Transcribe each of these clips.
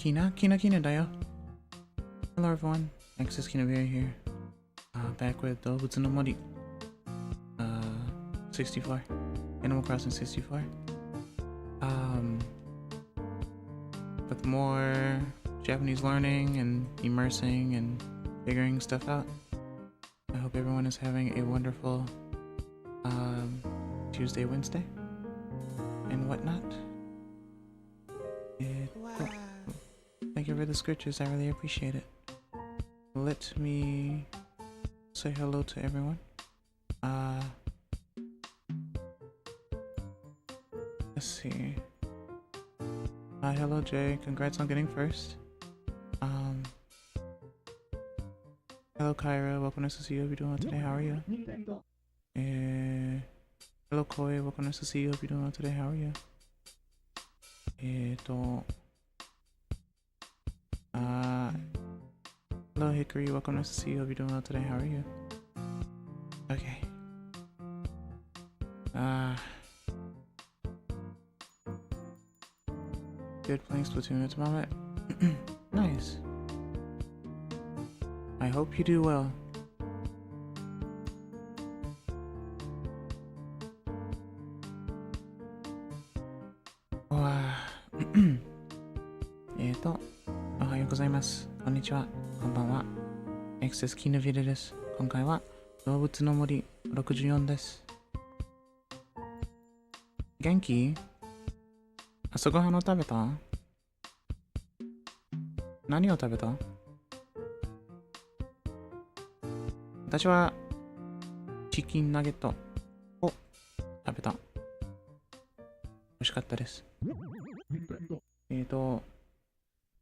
Kina da yo. Hello everyone, Access Kina Vira here. Back with どうぶつの森 64, Animal Crossing 64. With more Japanese learning and immersing and figuring stuff out. I hope everyone is having a wonderful Tuesday, Wednesday, and whatnot. Thank you for the scriptures, I really appreciate it. Let me say hello to everyone. Let's see. Hello Jay, congrats on getting first. Hello Kyra, welcome, nice to see you. Hope you're doing well today. How are you? Hello Koi, welcome, nice to see you. Hope you're doing well today. How are you? Hello Hickory, welcome, nice to see you. Hope you're doing well today. How are you? Okay. Good, playing Splatoon at the moment. Nice. I hope you do well. Ohayou gozaimasu. Konnichiwa. Konbanwa. Access Kina Vira desu. 今回は動物の森64です。元気？朝ごはんを食べた？何を食べた？私はチキンナゲットを食べた。美味しかったです。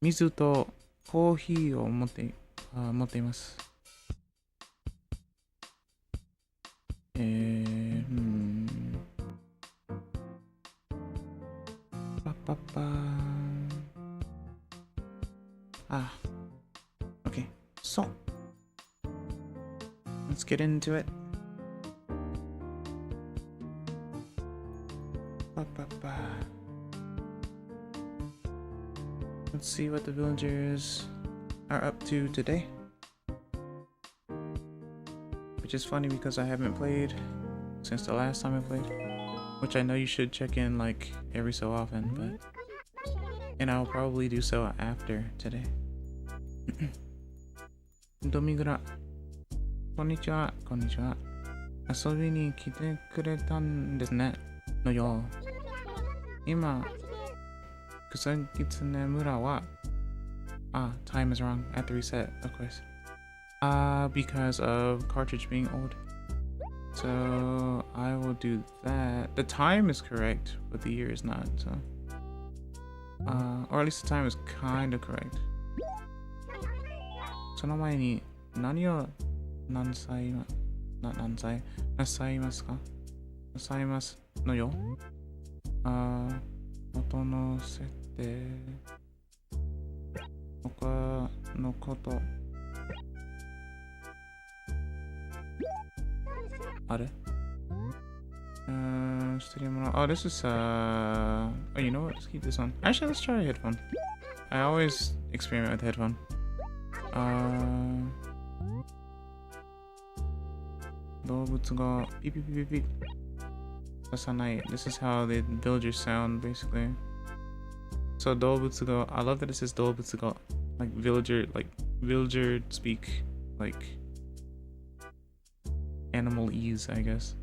水とコーヒーを持っています。Okay, so let's get into it. Let's see what the villagers are up to today. Which is funny because I haven't played since the last time I played. Which I know you should check in like every so often, but... And I'll probably do so after today. Domigura. Konnichiwa. Konnichiwa. 遊びに来てくれたんですね。のよ。今、草狐村は time is wrong. I have to reset, of course. Because of cartridge being old. So I will do that. The time is correct, but the year is not, so or at least the time is kind of correct. その前に何をなさいますか？なさいますのよ。音の設定他のことあれしてるもの。Oh, this is oh, you know what? Let's keep this on. Actually, let's try a headphone. I always experiment with headphone. Dobutsuga beep beep beep beep. That's how night. This is how the villagers sound basically. So Dobutsuga, I love that it says Dobutsuga, like villager speak, like animal-ese, I guess.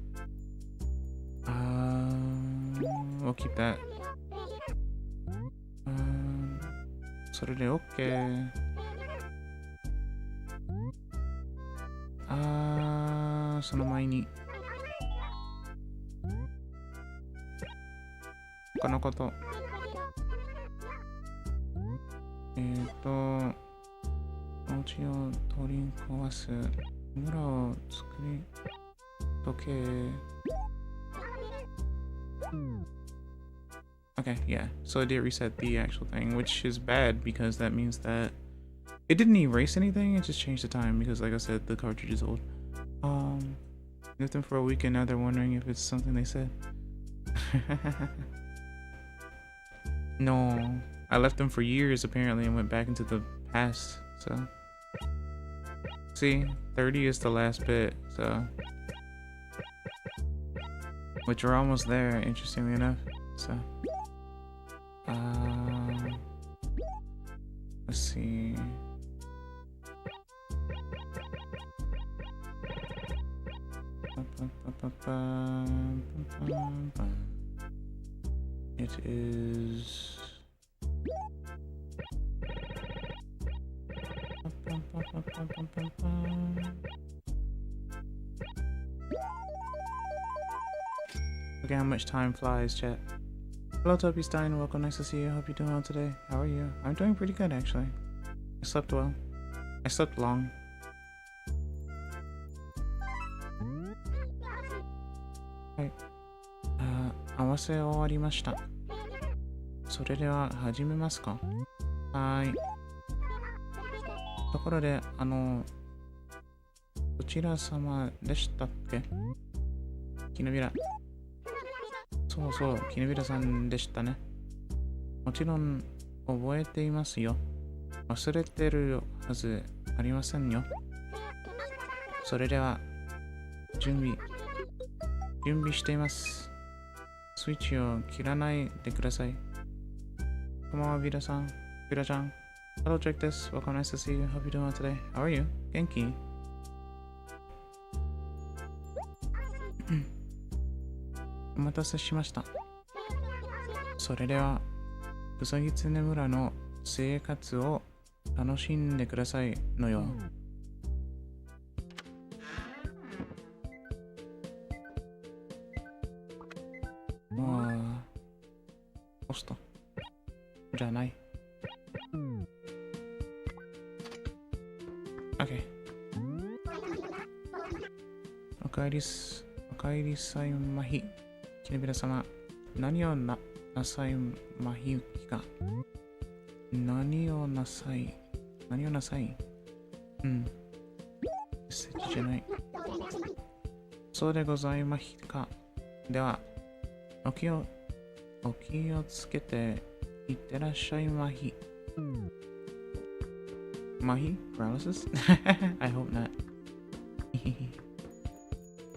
We'll keep that. それで OK。その前に他のことお家を取り壊す村を作り時計 Okay, yeah, so it did reset the actual thing, which is bad because that means that it didn't erase anything, it just changed the time because like I said, the cartridge is old. Left them for a week and now they're wondering if it's something they said. No, I left them for years apparently and went back into the past. So see, 30 is the last bit. So which we're almost there, interestingly enough. So let's see. It is look at how much time flies, chat. Hello Toby Stein, welcome, nice to see you. Hope you're doing well today. How are you? I'm doing pretty good actually. I slept well. I slept long. Right. 合わせ終わりました。それでは始めますか。はい。ところで、どちら様でしたっけ？キナヴィラ。そうそう、キナヴィラさんでしたね。もちろん覚えていますよ。忘れてるはずありませんよ。それでは準備しています。スイッチを切らないでください。こんばんは、ヴィラさん。ヴィラちゃん。Hello, Jack this. Welcome, nice to see you. Hope you're doing well today. How are you? 元気？お待たせしました。それでは、草狐村の生活を楽しんでくださいのよ。ポストじゃない。OK。おかえりさいまひ。キネビラ様、何をなさいまひか。何をなさい。うん。メッセージじゃない。そうでございまひか。では、お気をつけていってらっしゃいまひ。Mahi? Paralysis? I hope not.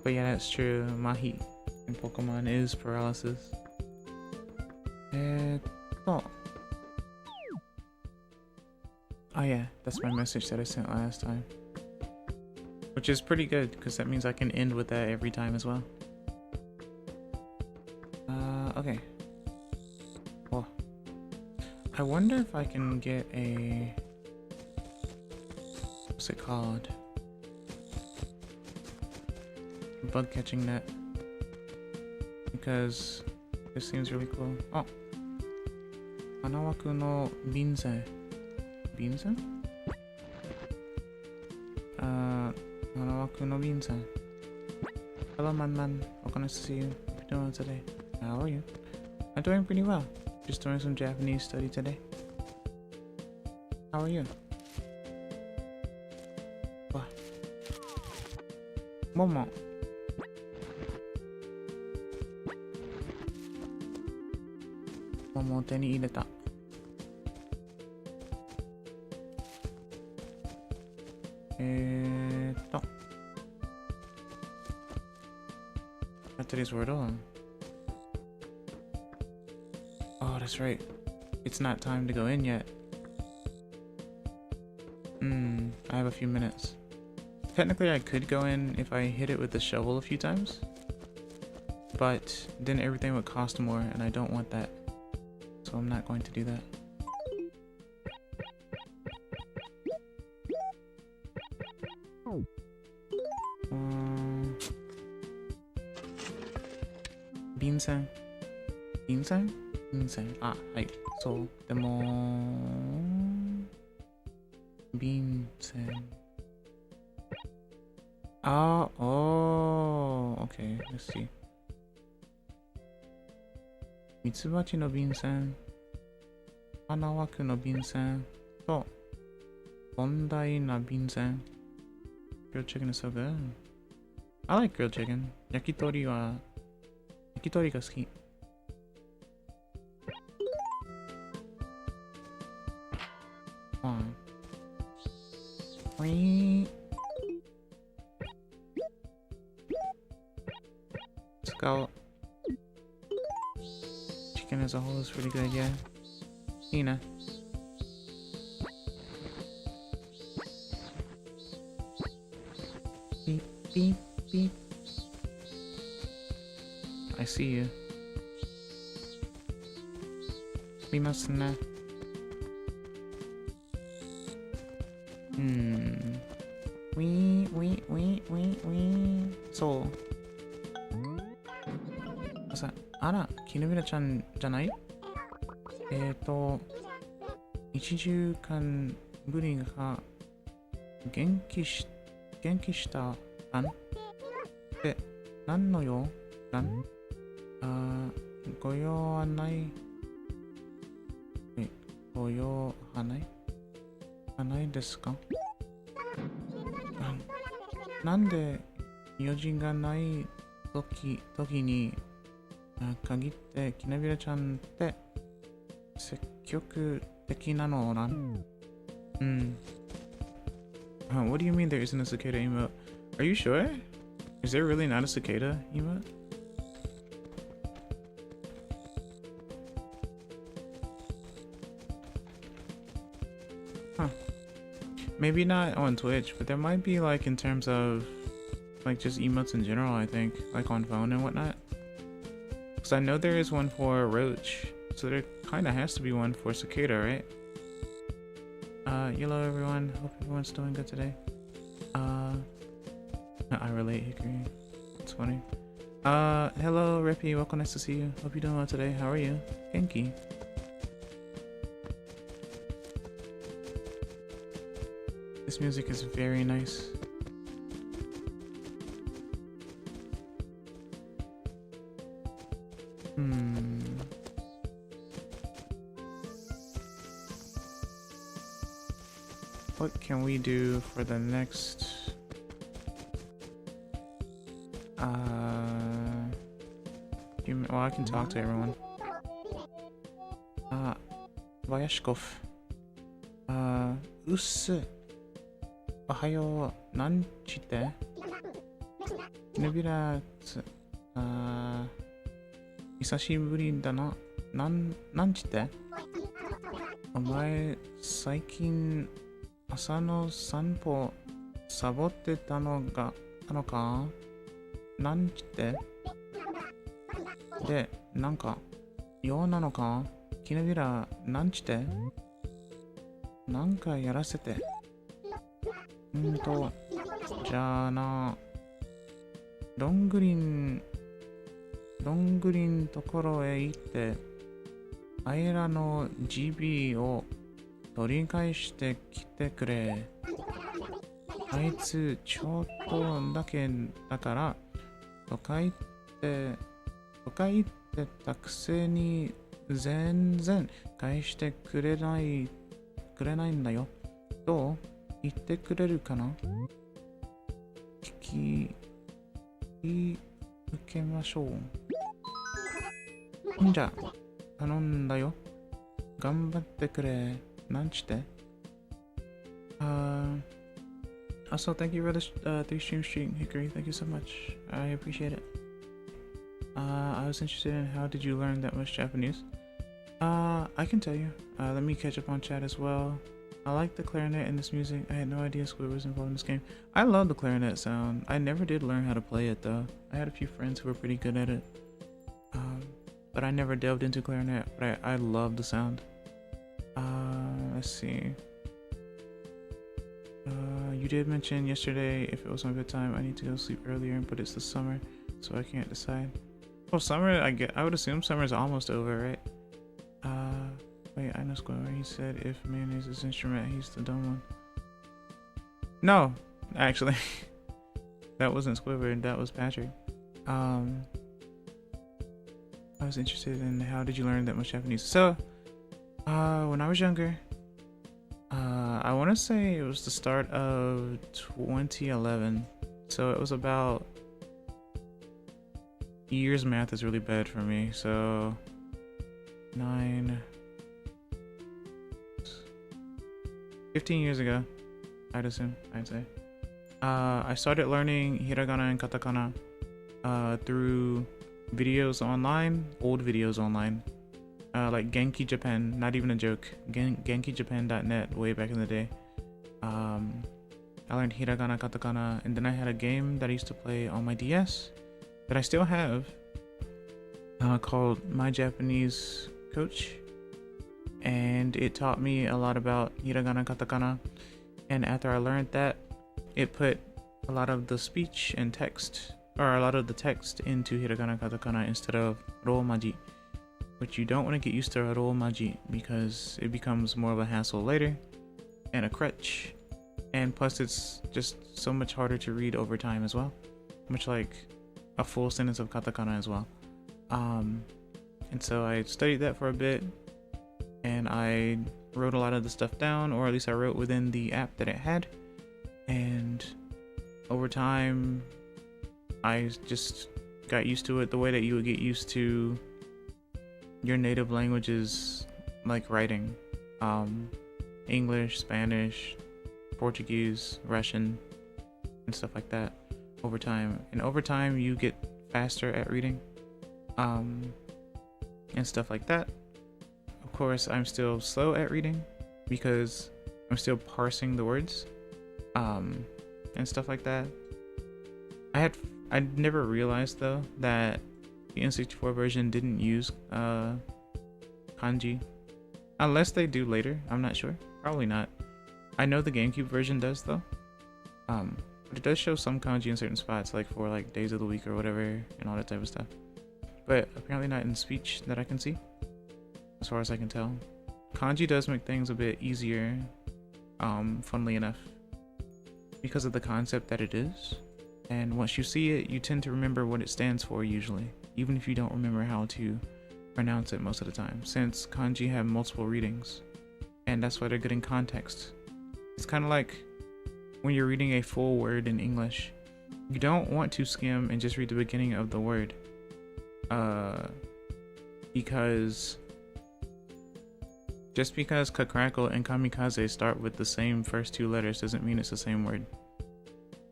But yeah, that's true. Mahi in Pokemon is paralysis. Oh yeah, that's my message that I sent last time. Which is pretty good, because that means I can end with that every time as well. Okay. Well, I wonder if I can get a... What's it called? Bug catching net. Because this seems really cool. Oh! Hanawaku no binzen. Binzen? Hanawaku no binzen. Hello, man. Welcome, nice to see you. How are you doing today? How are you? I'm doing pretty well. Just doing some Japanese study today. How are you? Wow. Momo. Momo 手に入れた。Today's word on. Oh, that's right. It's not time to go in yet. I have a few minutes. Technically, I could go in if I hit it with the shovel a few times. But then everything would cost more, and I don't want that. So I'm not going to do that. Binsen. Binsen? Binsen. Ah, hi. So, demo... Binsen. Oh, okay. Let's see. ミツバチの便箋、花枠の便箋と問題な便箋。Grilled chicken is so good. I like grilled chicken. 焼き鳥が好き。scout. Chicken as a whole is pretty good, yeah. Ina. Beep, beep, beep. I see you. We must not.そう。さ、あら、キヌビラちゃんじゃない？1週間ぶりが元気したあんって何の用なんご用はないご用はないですか？なんで用事がない時に限ってキナビラちゃんって積極的なのなんWhat do you mean there isn't a cicada emote? Are you sure? Is there really not a cicada emote? Maybe not on Twitch, but there might be like in terms of like just emotes in general, I think, like on phone and whatnot. Because I know there is one for Roach, so there kind of has to be one for Cicada, right? Hello everyone, hope everyone's doing good today. I relate, Hickory. It's funny. Hello Rippy, welcome, nice to see you. Hope you're doing well today. How are you? Genki. This music is very nice. What can we do for the next? Well, I can talk to everyone. Vayashkov. Us. Ohayo. Nanchite? Kinubira. Hisashiburi da na. Nanchite? Omae, saikin 朝の散歩サボってたのかなんちってで、なんか用なのかキヌビラなんちってなんかやらせてじゃあなどんぐりんところへ行ってあいらの GB を取り返してきてくれ。あいつちょっとだけだからとか言ってたくせに全然返してくれないんだよ。どう言ってくれるかな？聞き受けましょう。じゃあ頼んだよ。頑張ってくれ。なんちてAlso, thank you for the 3-stream stream, Hickory. Thank you so much. I appreciate it. I was interested in how did you learn that much Japanese? I can tell you. Let me catch up on chat as well. I like the clarinet in this music. I had no idea Squid was involved in this game. I love the clarinet sound. I never did learn how to play it though. I had a few friends who were pretty good at it. But I never delved into clarinet, but I love the sound. Let's see. You did mention yesterday if it was my bedtime, I need to go sleep earlier, but it's the summer, so I can't decide. Well, summer, I would assume summer's almost over, right? Wait, I know Squidward. He said if mayonnaise is instrument, he's the dumb one. No, actually, that wasn't Squidward. That was Patrick. I was interested in how did you learn that much Japanese? So, when I was younger, I want to say it was the start of 2011. So it was about years math is really bad for me. So 15 years ago, I'd say. I started learning hiragana and katakana through videos online, old videos online. Like Genki Japan, not even a joke. GenkiJapan.net way back in the day. I learned hiragana, katakana, and then I had a game that I used to play on my DS that I still have, called My Japanese Coach, and it taught me a lot about hiragana, katakana. And after I learned that, it put a lot of the speech and text, or a lot of the text, into hiragana, katakana instead of romaji, which you don't want to get used to romaji because it becomes more of a hassle later and a crutch, and plus it's just so much harder to read over time as well, much like a full sentence of katakana as well. And so I studied that for a bit, and I wrote a lot of the stuff down, or at least I wrote within the app that it had, and over time I just got used to it the way that you would get used to your native languages, like writing. English, Spanish, Portuguese, Russian, and stuff like that over time. And over time you get faster at reading, and stuff like that. Of course, I'm still slow at reading because I'm still parsing the words, and stuff like that. I never realized though that the N64 version didn't use kanji, unless they do later. I'm not sure. Probably not. I know the GameCube version does though. But it does show some kanji in certain spots, like for like days of the week or whatever, and all that type of stuff. But apparently not in speech that I can see, as far as I can tell. Kanji does make things a bit easier, funnily enough, because of the concept that it is. And once you see it, you tend to remember what it stands for usually, even if you don't remember how to pronounce it most of the time, since kanji have multiple readings, and that's why they're good in context. It's kind of like when you're reading a full word in English, you don't want to skim and just read the beginning of the word, because just because kakrackle and kamikaze start with the same first two letters doesn't mean it's the same word.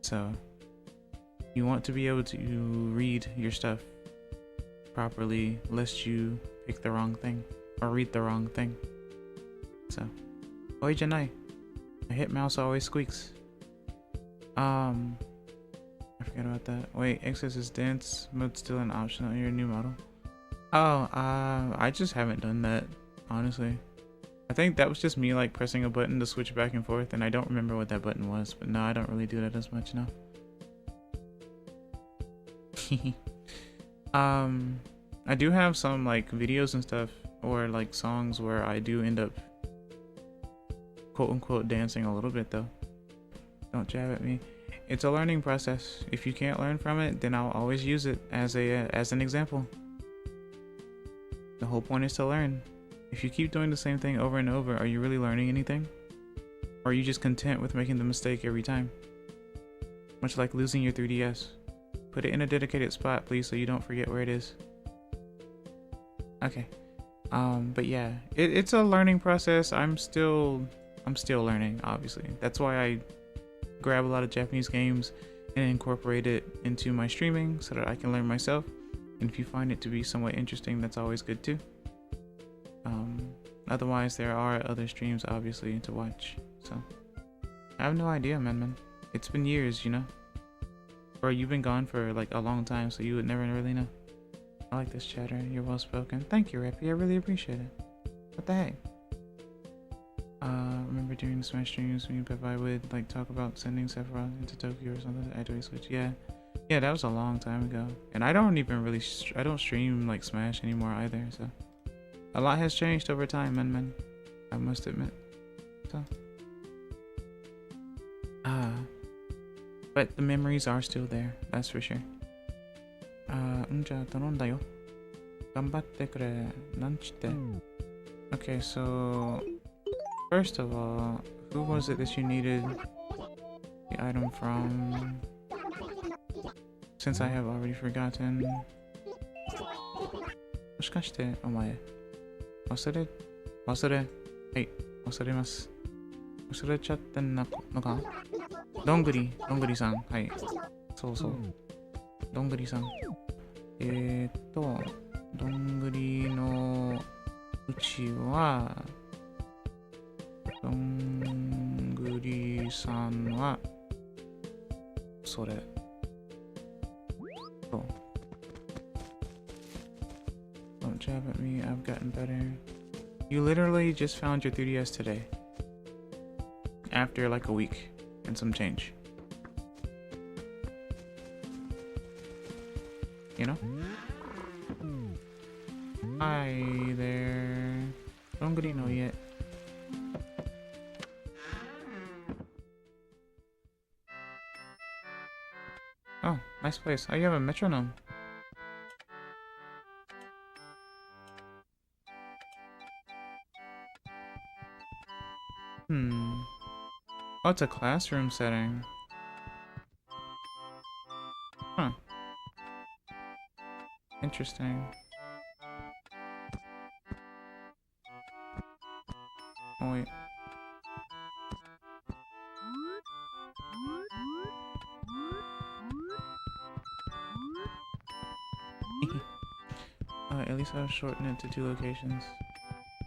So you want to be able to read your stuff properly, lest you pick the wrong thing or read the wrong thing. So, oi janai. My hit mouse always squeaks. I forgot about that. Wait, access is dense mode still an option on your new model? Oh, I just haven't done that, honestly. I think that was just me like pressing a button to switch back and forth, and I don't remember what that button was, but no, I don't really do that as much now. I do have some like videos and stuff, or like songs where I do end up quote unquote dancing a little bit though. Don't jab at me. It's a learning process. If you can't learn from it, then I'll always use it as an example. The whole point is to learn. If you keep doing the same thing over and over, are you really learning anything? Or are you just content with making the mistake every time? Much like losing your 3DS. Put it in a dedicated spot, please, so you don't forget where it is. Okay. But yeah, it's a learning process. I'm still learning, obviously. That's why I grab a lot of Japanese games and incorporate it into my streaming so that I can learn myself. And if you find it to be somewhat interesting, that's always good too. Otherwise, there are other streams, obviously, to watch. So, I have no idea, man. It's been years, you know? Or you've been gone for like a long time, so you would never really know. I like this chatter. You're well spoken. Thank you, Rappy. I really appreciate it. What the heck? Remember during the Smash streams, me and Pepai would like talk about sending Sephiroth into Tokyo or something to Adway Switch. Yeah, that was a long time ago. And I don't even really, I don't stream like Smash anymore either. So a lot has changed over time, man. I must admit. So, but the memories are still there. That's for sure. じゃあ頼んだよ。頑張ってくれ。なんちって。Okay, so first of all, who was it that you needed the item from? Since I have already forgotten. もしかしてお前忘れはい忘れます。忘れちゃってんのか？どんぐりさん、はい、そうどんぐりさん。どんぐりのうちは、どんぐりさんは、それ。そう。Don't jab at me, I've gotten better. You literally just found your 3DS today. After like a week and some change. You know? Hi there. Don't know yet. Oh, nice place. Oh, you have a metronome. Oh, it's a classroom setting. Huh. Interesting. Oh, wait. At least I'll shorten it to 2 locations.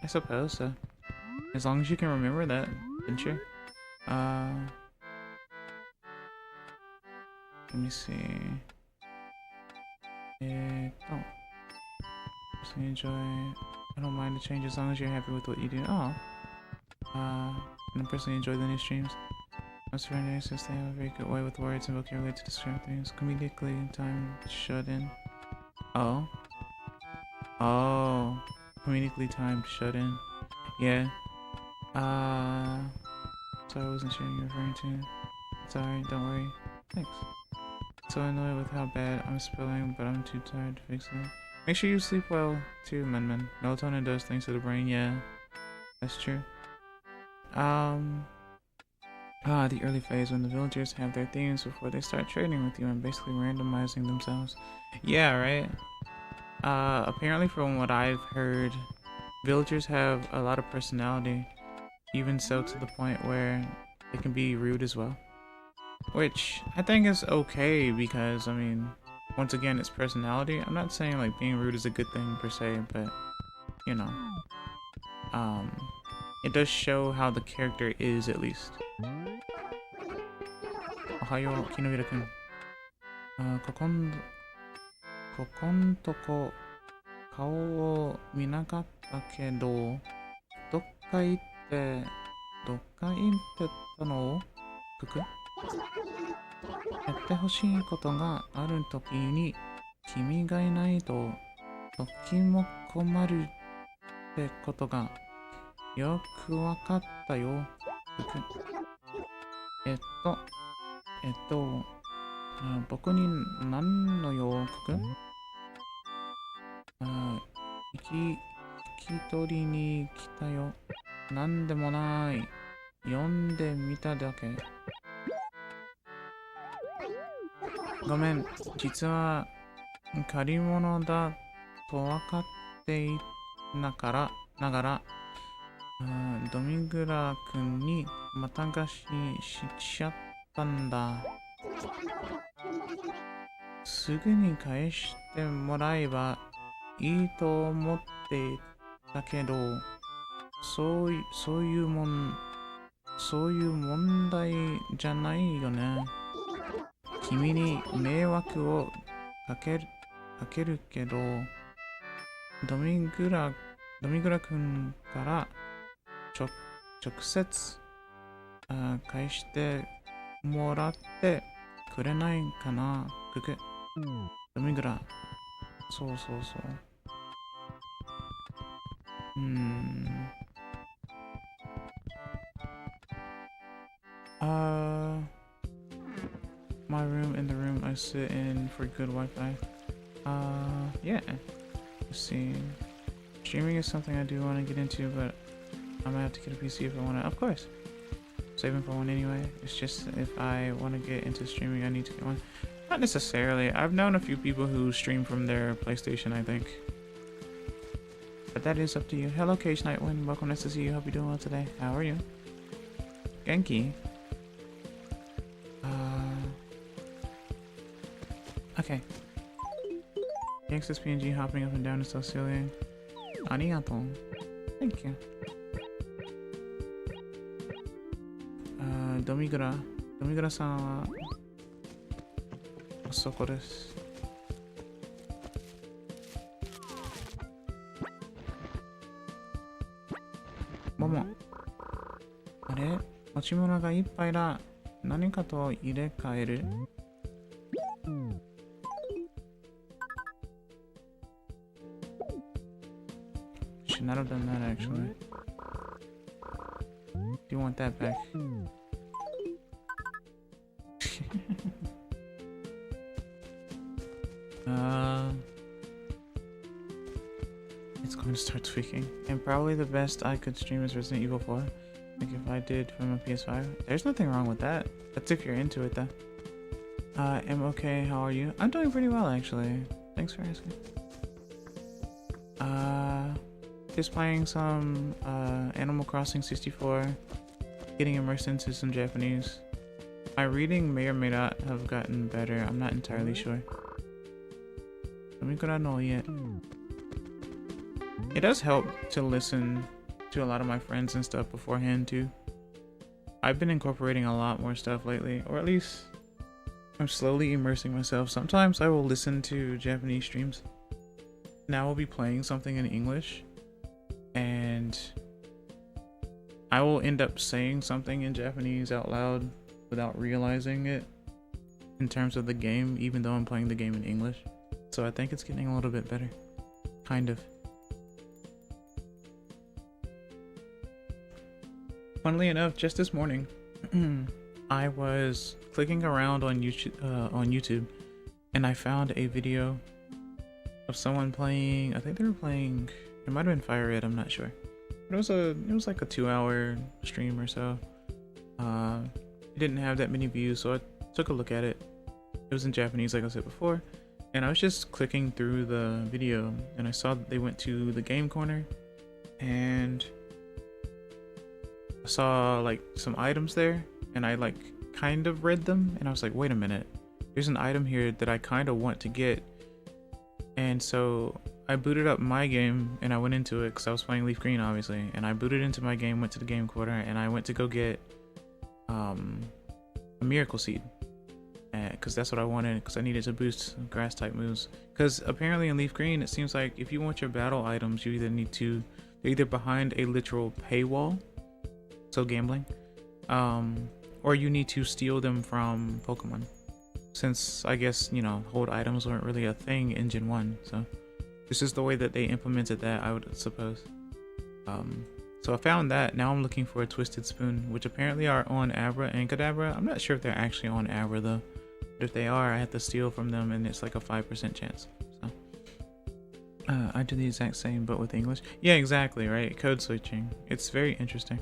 I suppose so. As long as you can remember that, didn't you? Let me see. Personally enjoy. I don't mind the change as long as you're happy with what you do. Oh. And I personally enjoy the new streams. Most friendly since they have a very good way with words and vocabulary to describe things. Comedically timed shut in. Oh. Oh. Comedically timed shut in. Yeah. Sorry I wasn't sure you're referring to. It's alright, don't worry. Thanks. So annoyed with how bad I'm spelling, but I'm too tired to fix it. Make sure you sleep well too, Menmen. Melatonin does things to the brain, yeah. That's true. The early phase when the villagers have their themes before they start trading with you and basically randomizing themselves. Yeah, right? Apparently from what I've heard, villagers have a lot of personality, even so to the point where they can be rude as well. Which I think is okay because, I mean, once again, it's personality. I'm not saying like being rude is a good thing per se, but, you know, it does show how the character is at least. Ohayo, Kinovira-kun. ここんとこ顔を見なかったけど、どっか行ってたの？くく？やってほしいことがあるときに君がいないとときも困るってことがよくわかったよ。くく。僕に何の用？くく？引き取りに来たよ。なんでもない。読んでみただけ。ごめん、実は借り物だと分かっていながら、ドミグラ君にまた貸ししちゃったんだ。すぐに返してもらえばいいと思ってたけど、そういう問題じゃないよね。君に迷惑をかけるけど、ドミグラ君から直接返してもらってくれないかな。くく。ドミグラ。そう。My room and the room I sit in for good Wi-Fi. Yeah. Let's see. Streaming is something I do want to get into, but I might have to get a PC if I want to. Of course. Saving for one anyway. It's just if I want to get into streaming, I need to get one. Not necessarily. I've known a few people who stream from their PlayStation, I think. But that is up to you. Hello, Cage Nightwind. Welcome, nice to see you. Hope you're doing well today. How are you? Genki. Okay. The XSPNG hopping up and down is so silly. Arigato. Thank you. Domigura. Domigura-san wa... そこです。もも。あれ？持ち物がいっぱいだ。何かと入れ替える？ Should not have done that actually. Do you want that back? It's going to start tweaking. And probably the best I could stream is Resident Evil 4. Like if I did from a PS5. There's nothing wrong with that. That's if you're into it though. I'm okay, how are you? I'm doing pretty well actually. Thanks for asking. Just playing some Animal Crossing 64. Getting immersed into some Japanese. My reading may or may not have gotten better. I'm not entirely sure. It does help to listen to a lot of my friends and stuff beforehand too. I've been incorporating a lot more stuff lately, or at least I'm slowly immersing myself. Sometimes I will listen to Japanese streams. Now I'll be playing something in English and I will end up saying something in Japanese out loud without realizing it in terms of the game, even though I'm playing the game in English. So I think it's getting a little bit better. Kind of. Funnily enough, just this morning, I was clicking around on YouTube and I found a video of someone playing, I think they were playing, it might have been Fire Red, I'm not sure. But it was like a 2-hour stream or so. It didn't have that many views, so I took a look at it. It was in Japanese, like I said before. And I was just clicking through the video and I saw that they went to the game corner and I saw like some items there and I like kind of read them and I was like, wait a minute, there's an item here that I kind of want to get. And so I booted up my game and I went into it because I was playing Leaf Green obviously, and I booted into my game, went to the game corner, and I went to go get a miracle seed because that's what I wanted, because I needed to boost grass type moves. Because apparently in Leaf Green it seems like if you want your battle items, you either need to, they're either behind a literal paywall, so gambling, or you need to steal them from Pokemon, since I guess, you know, hold items weren't really a thing in Gen 1, so this is the way that they implemented that, I would suppose. So I found that. Now I'm looking for a Twisted Spoon, which apparently are on Abra and Kadabra. I'm not sure if they're actually on Abra though, but if they are, I have to steal from them and it's like a 5% chance. So I do the exact same but with English. Yeah, exactly, right? Code switching. It's very interesting.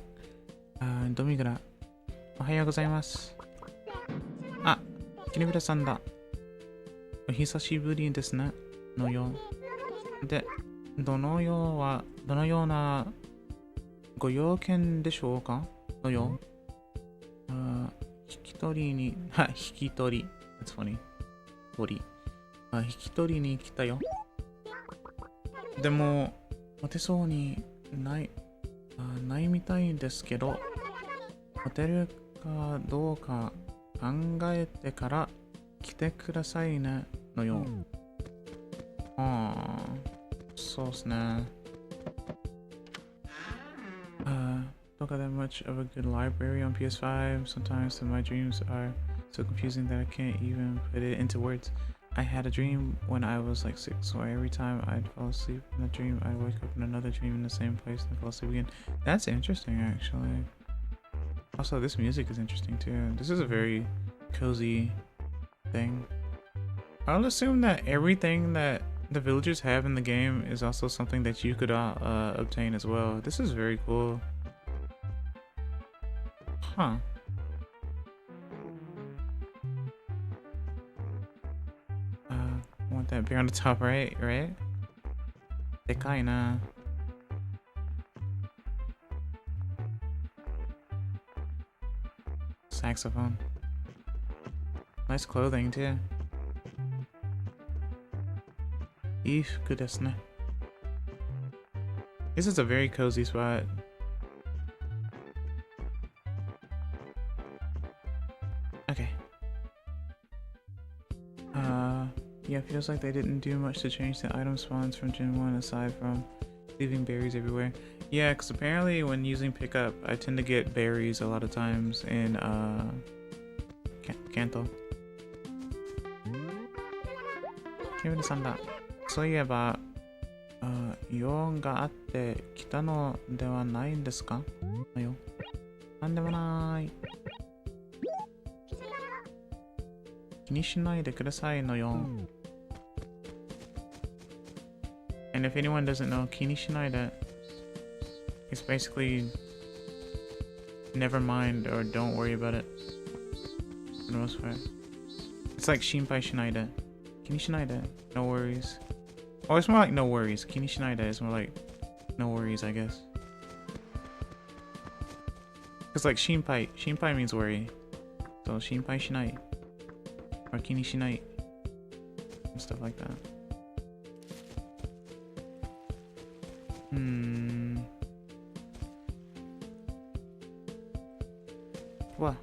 Domigura. Ohayou gozaimasu. Ah, Kinebiraさんだ。お久しぶりですね。のよう。で、どのようなご用件でしょうかのよ。引き取りに、引き取り。That's funny. 引き取りに来たよ。でも、待てそうにないみたいですけど、ホテルかどうか考えてから来てくださいねのよ。そうっすね。Don't got that much of a good library on PS5. Sometimes my dreams are so confusing that I can't even put it into words. I had a dream when I was like 6, where every time I'd fall asleep in a dream, I'd wake up in another dream in the same place and fall asleep again. That's interesting, actually. Also, this music is interesting too. This is a very cozy thing. I'll assume that everything that the villagers have in the game is also something that you could obtain as well. This is very cool. Huh. Want that bear on the top, right? Dekai na. Saxophone. Nice clothing too. いい服ですね。This is a very cozy spot. Okay. Yeah, feels like they didn't do much to change the item spawns from Gen 1 aside from leaving berries everywhere. Yeah, because apparently when using pickup, I tend to get berries a lot of times in Kanto. キムルさんだ。そういえば、用があって来たのではないんですか？よ。なんでもない。気にしないでくださいのよ。And if anyone doesn't know, 気にしないで it's basically never mind or don't worry about it for the most part. It's like 心配しないで。気にしないで no worries. Oh, it's more like no worries. 気にしないで is more like no worries, I guess. It's like 心配 means worry. So 心配しない or 気にしない and stuff like that. What?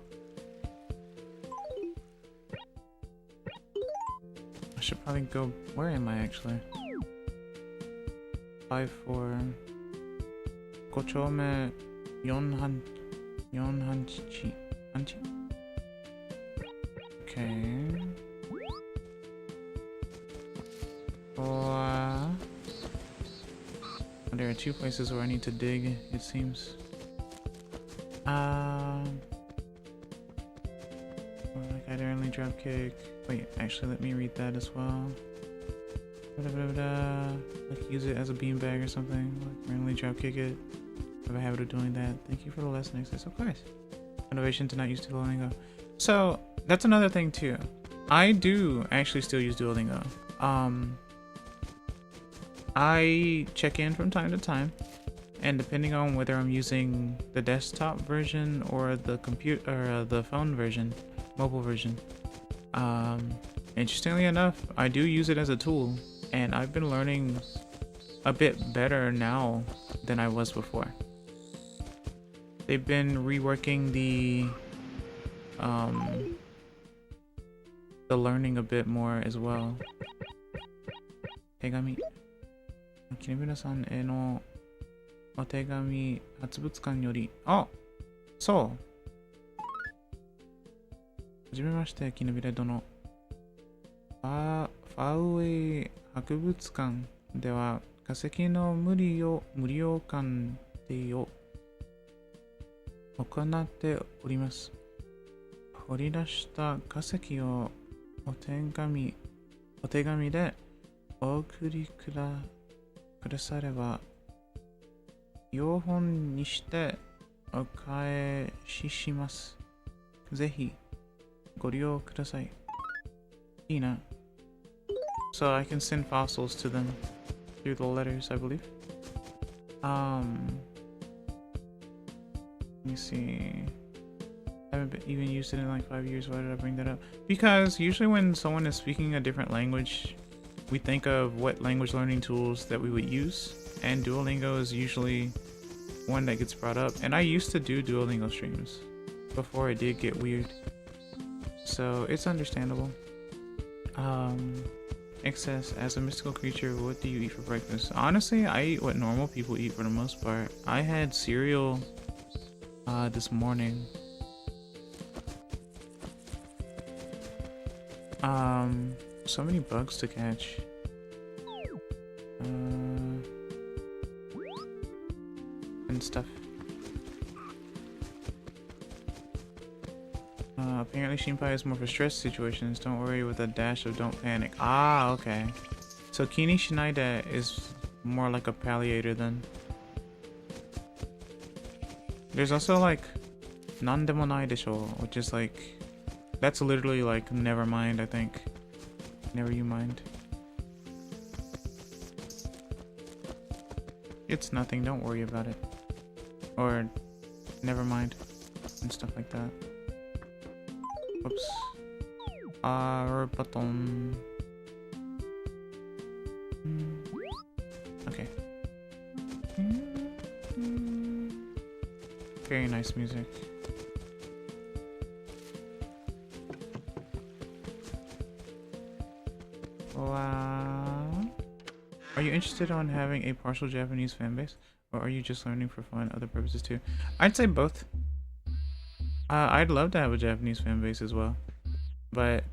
I should probably go. Where am I actually? 5-4 5丁目4半地 Okay. There are 2 places where I need to dig, it seems. Like I'd only drop kick. Wait, actually, let me read that as well. Like use it as a beanbag or something. Like randomly drop kick it. I have a habit of doing that. Thank you for the lesson, access. Of course. Motivation to not use Duolingo. So that's another thing too. I do actually still use Duolingo. I check in from time to time, and depending on whether I'm using the desktop version or the computer or the phone version, mobile version. Interestingly enough, I do use it as a tool, and I've been learning a bit better now than I was before. They've been reworking the learning a bit more as well. 手紙。キネビラさんへのお手紙博物館より。あ、そう。はじめまして、キネビラ殿。ファウェイ博物館では化石の無利用鑑定を行っております。掘り出した化石をお手紙でお送りくだされば、4本にしてお返しします。ぜひご利用ください。いいな。So I can send fossils to them through the letters, I believe. Let me see. I haven't even used it in like 5 years. Why did I bring that up? Because usually when someone is speaking a different language, we think of what language learning tools that we would use, and Duolingo is usually one that gets brought up. And I used to do Duolingo streams before it did get weird, so it's understandable. Excess, as a mystical creature, what do you eat for breakfast? Honestly, I eat what normal people eat for the most part. I had cereal this morning. So many bugs to catch. And stuff. Apparently Shinpai is more for stress situations. Don't worry with a dash of don't panic. Ah, okay. So Kini Shinaida is more like a palliator then. There's also like Nandemonai desho, which is like, that's literally like never mind, I think. Never you mind. It's nothing, don't worry about it. Or never mind and stuff like that. Whoops. Button. Very nice music. Wow. Are you interested in having a partial Japanese fan base? Or are you just learning for fun, other purposes too? I'd say both. I'd love to have a Japanese fan base as well. But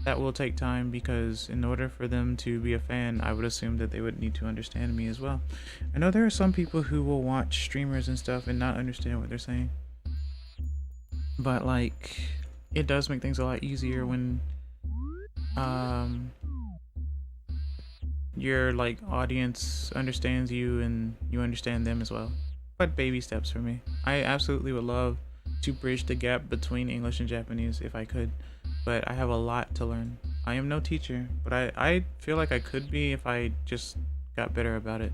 that will take time because in order for them to be a fan, I would assume that they would need to understand me as well. I know there are some people who will watch streamers and stuff and not understand what they're saying. But like, it does make things a lot easier when your like audience understands you and you understand them as well. But baby steps for me. I absolutely would love to bridge the gap between English and Japanese if I could, but I have a lot to learn. I am no teacher, but I feel like I could be if I just got better about it.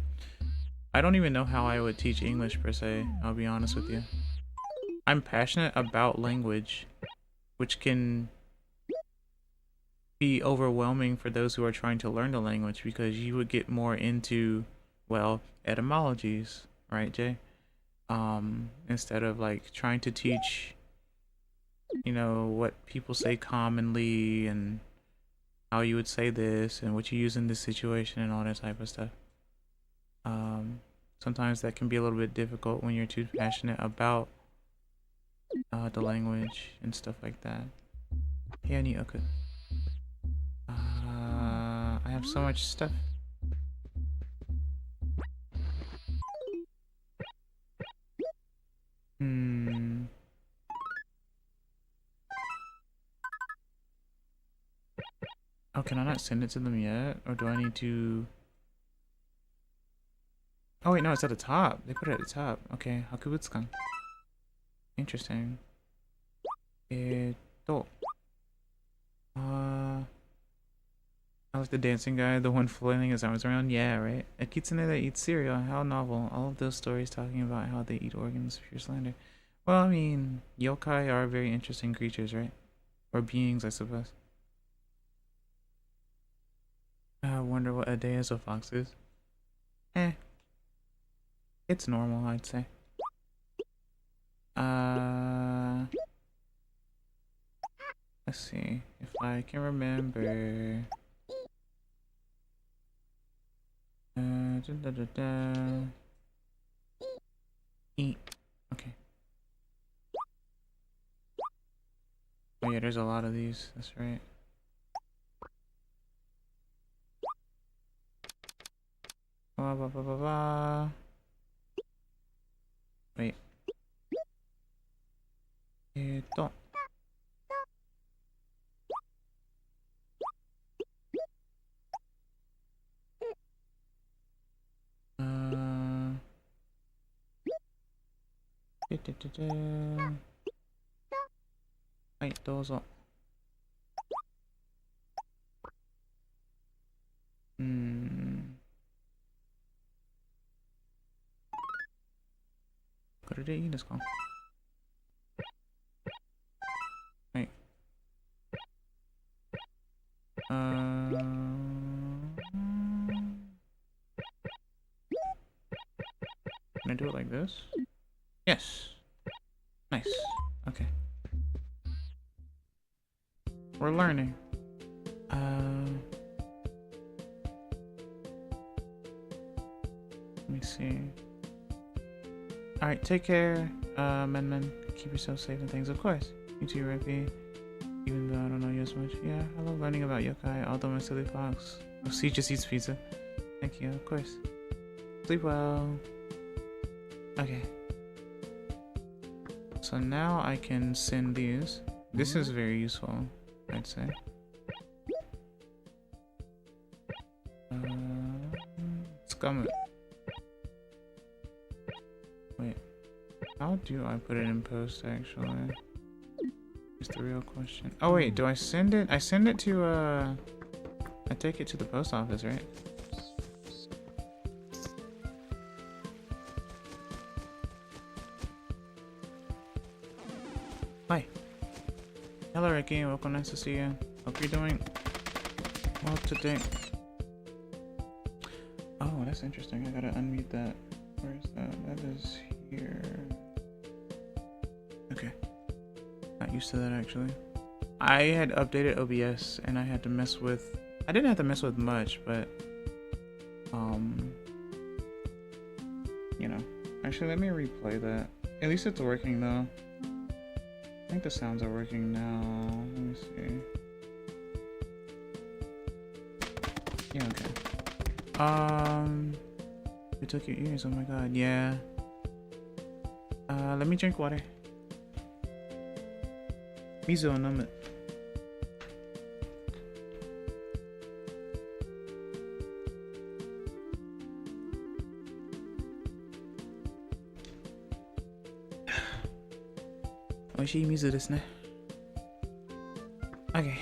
I don't even know how I would teach English per se, I'll be honest with you. I'm passionate about language, which can be overwhelming for those who are trying to learn the language because you would get more into, well, etymologies, right, Jay? Instead of like trying to teach, you know, what people say commonly and how you would say this and what you use in this situation and all that type of stuff. Sometimes that can be a little bit difficult when you're too passionate about the language and stuff like that. Hey, I need okay. I have so much stuff. Oh, can I not send it to them yet? Or do I need to... Oh wait, no, it's at the top. They put it at the top. Okay, Hakubutsukan. Interesting. I was the dancing guy, the one flailing his arms around. Yeah, right. A kitsune that eats cereal. How novel. All of those stories talking about how they eat organs. Pure slander. Well, I mean, yokai are very interesting creatures, right? Or beings, I suppose. I wonder what a day as a fox is. It's normal, I'd say. Let's see if I can remember. Eat. Okay. Oh yeah, there's a lot of these. That's right. Wait.はい、どうぞ。これでいいですか？はい。Can I do it like this? Yes. Nice. Okay. We're learning. Let me see. Alright, take care, Men. Keep yourself safe and things, of course. You too, Rippy. Even though I don't know you as much. Yeah, I love learning about yokai, although my silly fox. Oh, she just eats pizza. Thank you, of course. Sleep well. Okay. So now I can send these. This is very useful, I'd say. Scum it. Wait. How do I put it in post, actually? Is the real question. Oh wait, do I send it? I send it to, I take it to the post office, right? Hi. Hello, Ricky. Welcome, nice to see you. Hope you're doing well today. Oh, that's interesting. I gotta unmute that. Where is that? That is here. Okay. Not used to that actually. I had updated OBS and I had to mess with, I didn't have to mess with much, but you know. Actually, let me replay that. At least it's working though. I think the sounds are working now. Let me see. Yeah, okay. You took your ears, oh my god, yeah. Let me drink water. Mizuを飲む. Oishii mizu desu ne. Okay.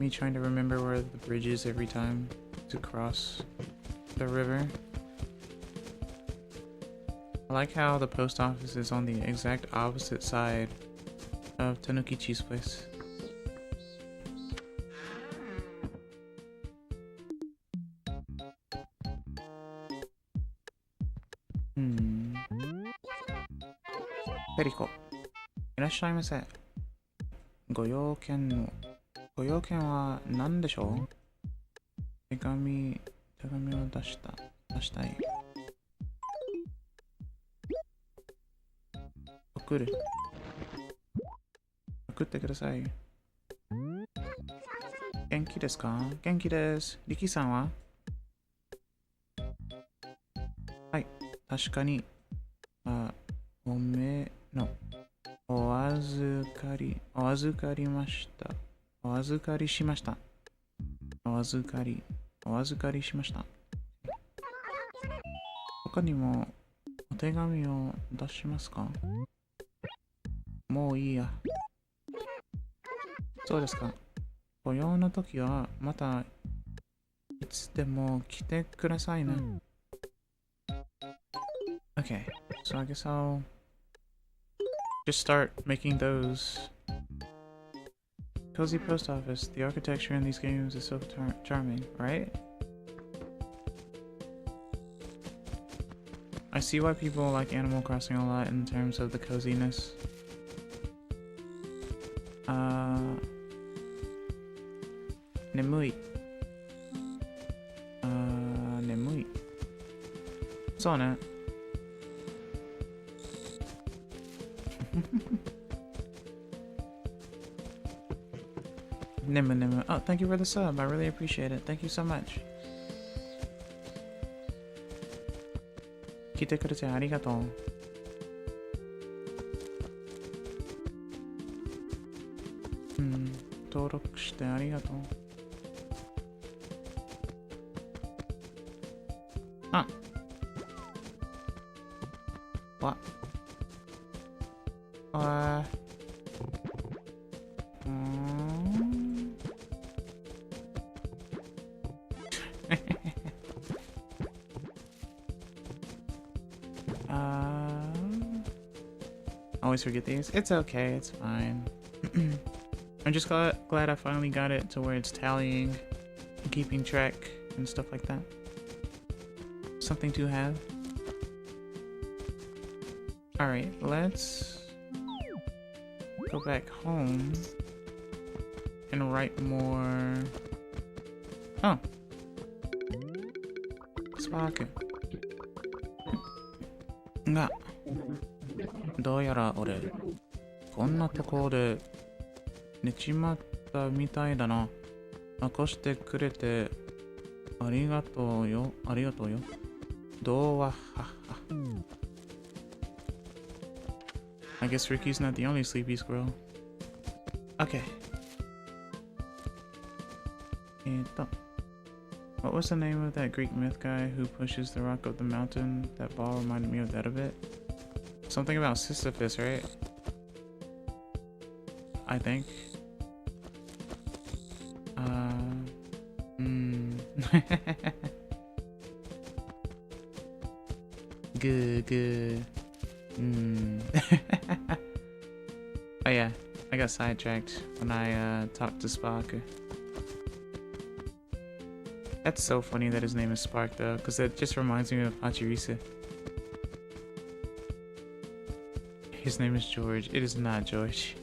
Me trying to remember where the bridge is every time to cross the river. I like how the post office is on the exact opposite side of Tanukichi's place. Periko. いらっしゃいませ。ご用件は何でしょう？手紙を出したい。送ってください。元気ですか？元気です。リキさんは？はい、確かに。お預かりしました。他にもお手紙を出しますか？もういいや。そうですか。ご用の時はまたいつでも来てくださいね。Okay, so I guess I'll just start making those. Cozy post office. The architecture in these games is so charming, right? I see why people like Animal Crossing a lot in terms of the coziness. Nemui. Nemui. そうね。Nemu. Oh, thank you for the sub. I really appreciate it. Thank you so much. 来てくれてありがとう。登録してありがとう。あ。Always forget these. It's okay, it's fine. I'm just glad I finally got it to where it's tallying and keeping track and stuff like that. Something to have. Alright, let's go back home and write more. Oh. Spark. がどうやら俺こんなところで寝ちまったみたいだな。起こしてくれてありがとうよ。どうははは。I guess Ricky's not the only sleepy squirrel. Okay. What was the name of that Greek myth guy who pushes the rock up the mountain? That ball reminded me of that a bit. Something about Sisyphus, right? I think. Good. Oh yeah, I got sidetracked when I talked to Spock. That's so funny that his name is Spark though, because that just reminds me of Hachirisa. His name is George. It is not George.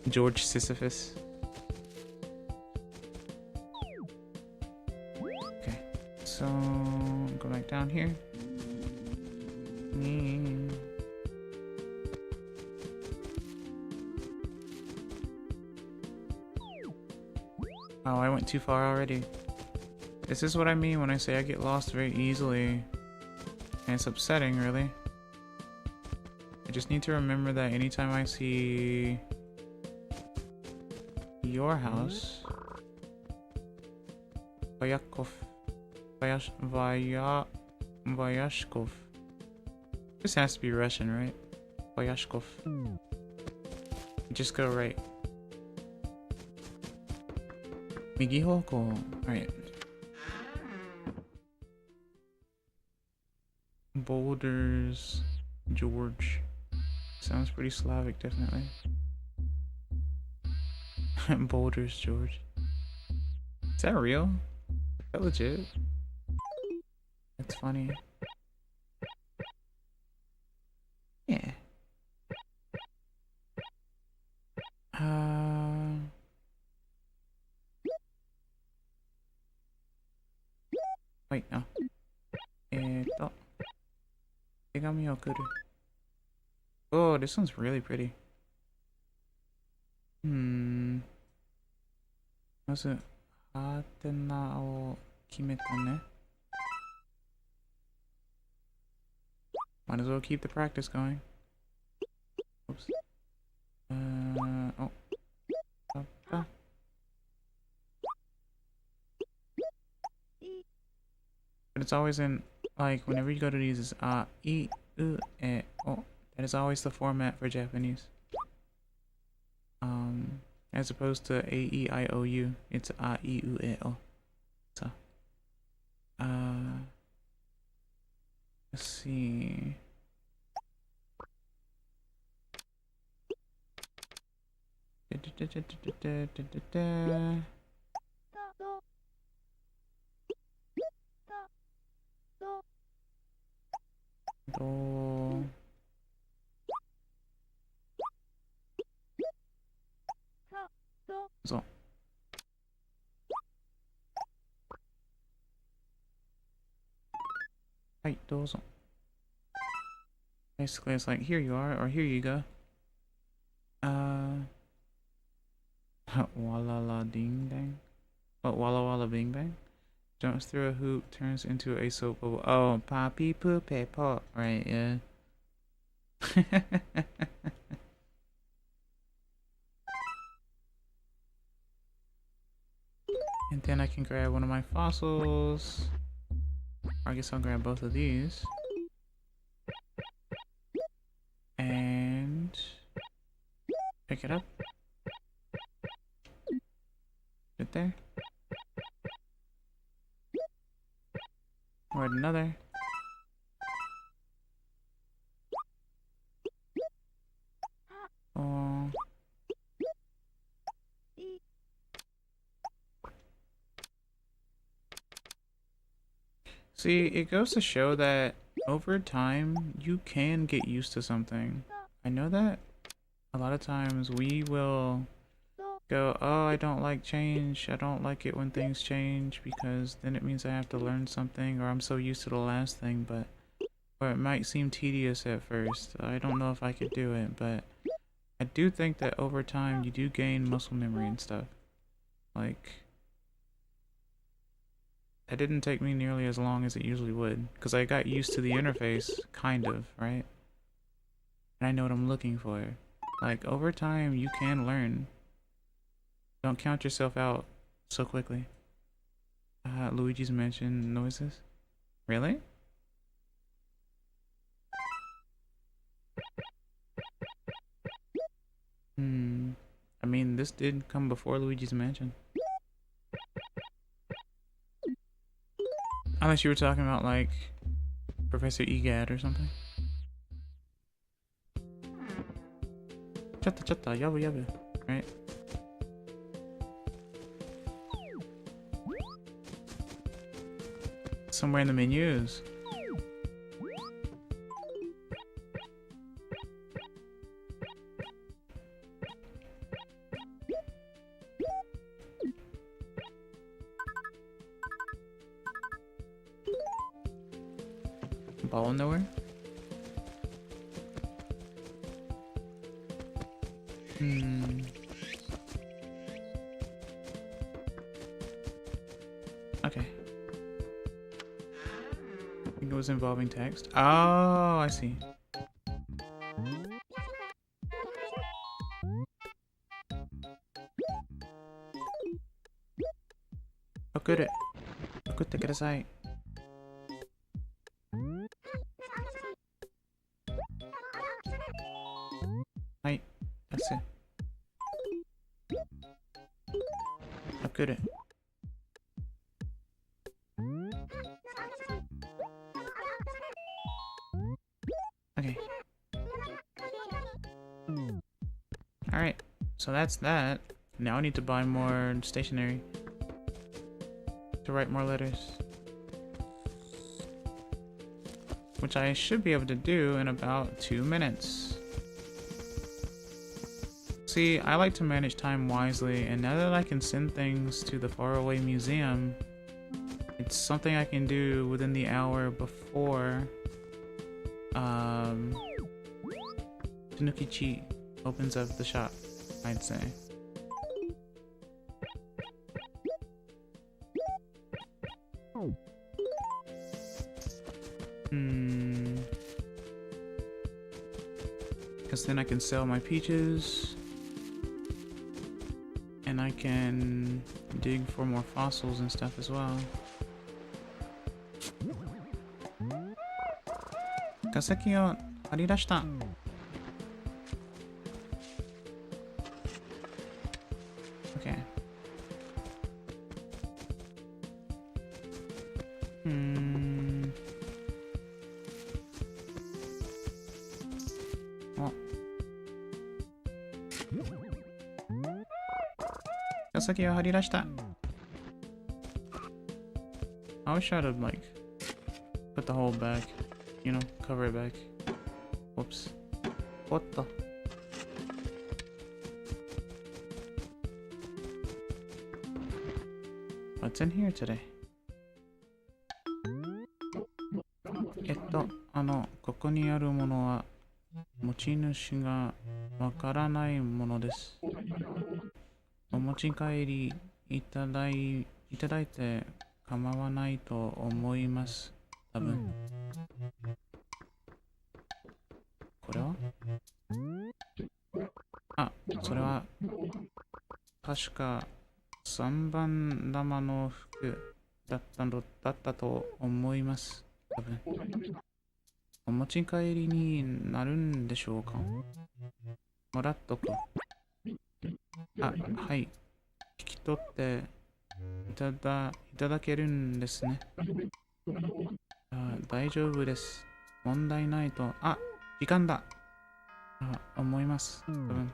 George Sisyphus. Okay, so go back down here. Oh, I went too far already. This is what I mean when I say I get lost very easily. And it's upsetting, really. I just need to remember that anytime I see your house, Vayakov, Vayashkov. This has to be Russian, right? Vayashkov. Just go right. Migihoko. Alright. Boulders, George. Sounds pretty Slavic, definitely. Boulders, George. Is that real? Is that legit? That's funny. Yeah. Wait, no. Oh, this one's really pretty. Might as well keep the practice going. Oops. Oh. But it's always in, like, whenever you go to these, it's I, U, E, O. That is always the format for Japanese. As opposed to A, E, I, O, U. It's A, I, U, E, O. So, let's see. So. Right, dozo. Basically, it's like, here you are, or here you go. Walla la ding dang. What, walla walla bing bang? Jumps through a hoop, turns into a soap bubble. Oh, poppy poopy pop. Right, yeah. And then I can grab one of my fossils. Or I guess I'll grab both of these. And pick it up. Right there. Or another. Oh. See, it goes to show that over time, you can get used to something. I know that a lot of times we will go, oh, I don't like change. I don't like it when things change because then it means I have to learn something, or I'm so used to the last thing, but or it might seem tedious at first. I don't know if I could do it, but I do think that over time you do gain muscle memory and stuff. Like, that didn't take me nearly as long as it usually would, because I got used to the interface, kind of, right? And I know what I'm looking for. Like, over time, you can learn. Don't count yourself out so quickly. Luigi's Mansion noises? Really? I mean, this did come before Luigi's Mansion. Unless you were talking about, like, Professor Egad or something. Chatta chatta, yabu yabu, right? somewhere in the menus. Ball nowhere? Okay. I think it was involving text. Oh, I see. Okure. Okutte kudasai. Hai, that's it. Okure. Okay. Alright, so that's that. Now I need to buy more stationery to write more letters, which I should be able to do in about 2 minutes. See, I like to manage time wisely, and now that I can send things to the faraway museum, it's something I can do within the hour before Tanukichi opens up the shop, I'd say. Because then I can sell my peaches, and I can dig for more fossils and stuff as well. Kaseki o harirashita. Okay. Oh. Kaseki o harirashita. I always try to like put the whole back, you know, cover it back. Whoops. What the? What's in here today? ここにあるものは持ち主がわからないものです。お持ち帰りいただいて構わないと思います。多分。これは？あ、それは確か3番玉の服だったと思います。多分。お持ち帰りになるんでしょうか？もらっとく。あ、はい。引き取っていただけるんですね。大丈夫です。問題ないと。あ、時間だ。思います。多分。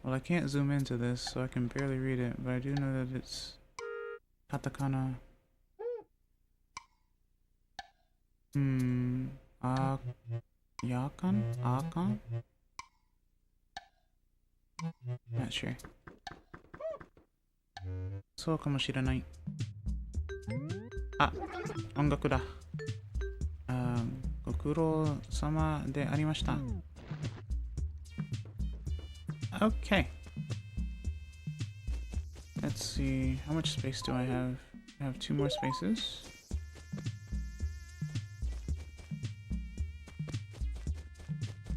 Well, I can't zoom into this, so I can barely read it, but I do know that it's katakana. Yakan? Akan? Not sure. そうかもしれない。あ、音楽だ。ご苦労様でありました。Okay. Let's see. How much space do I have? I have 2 more spaces.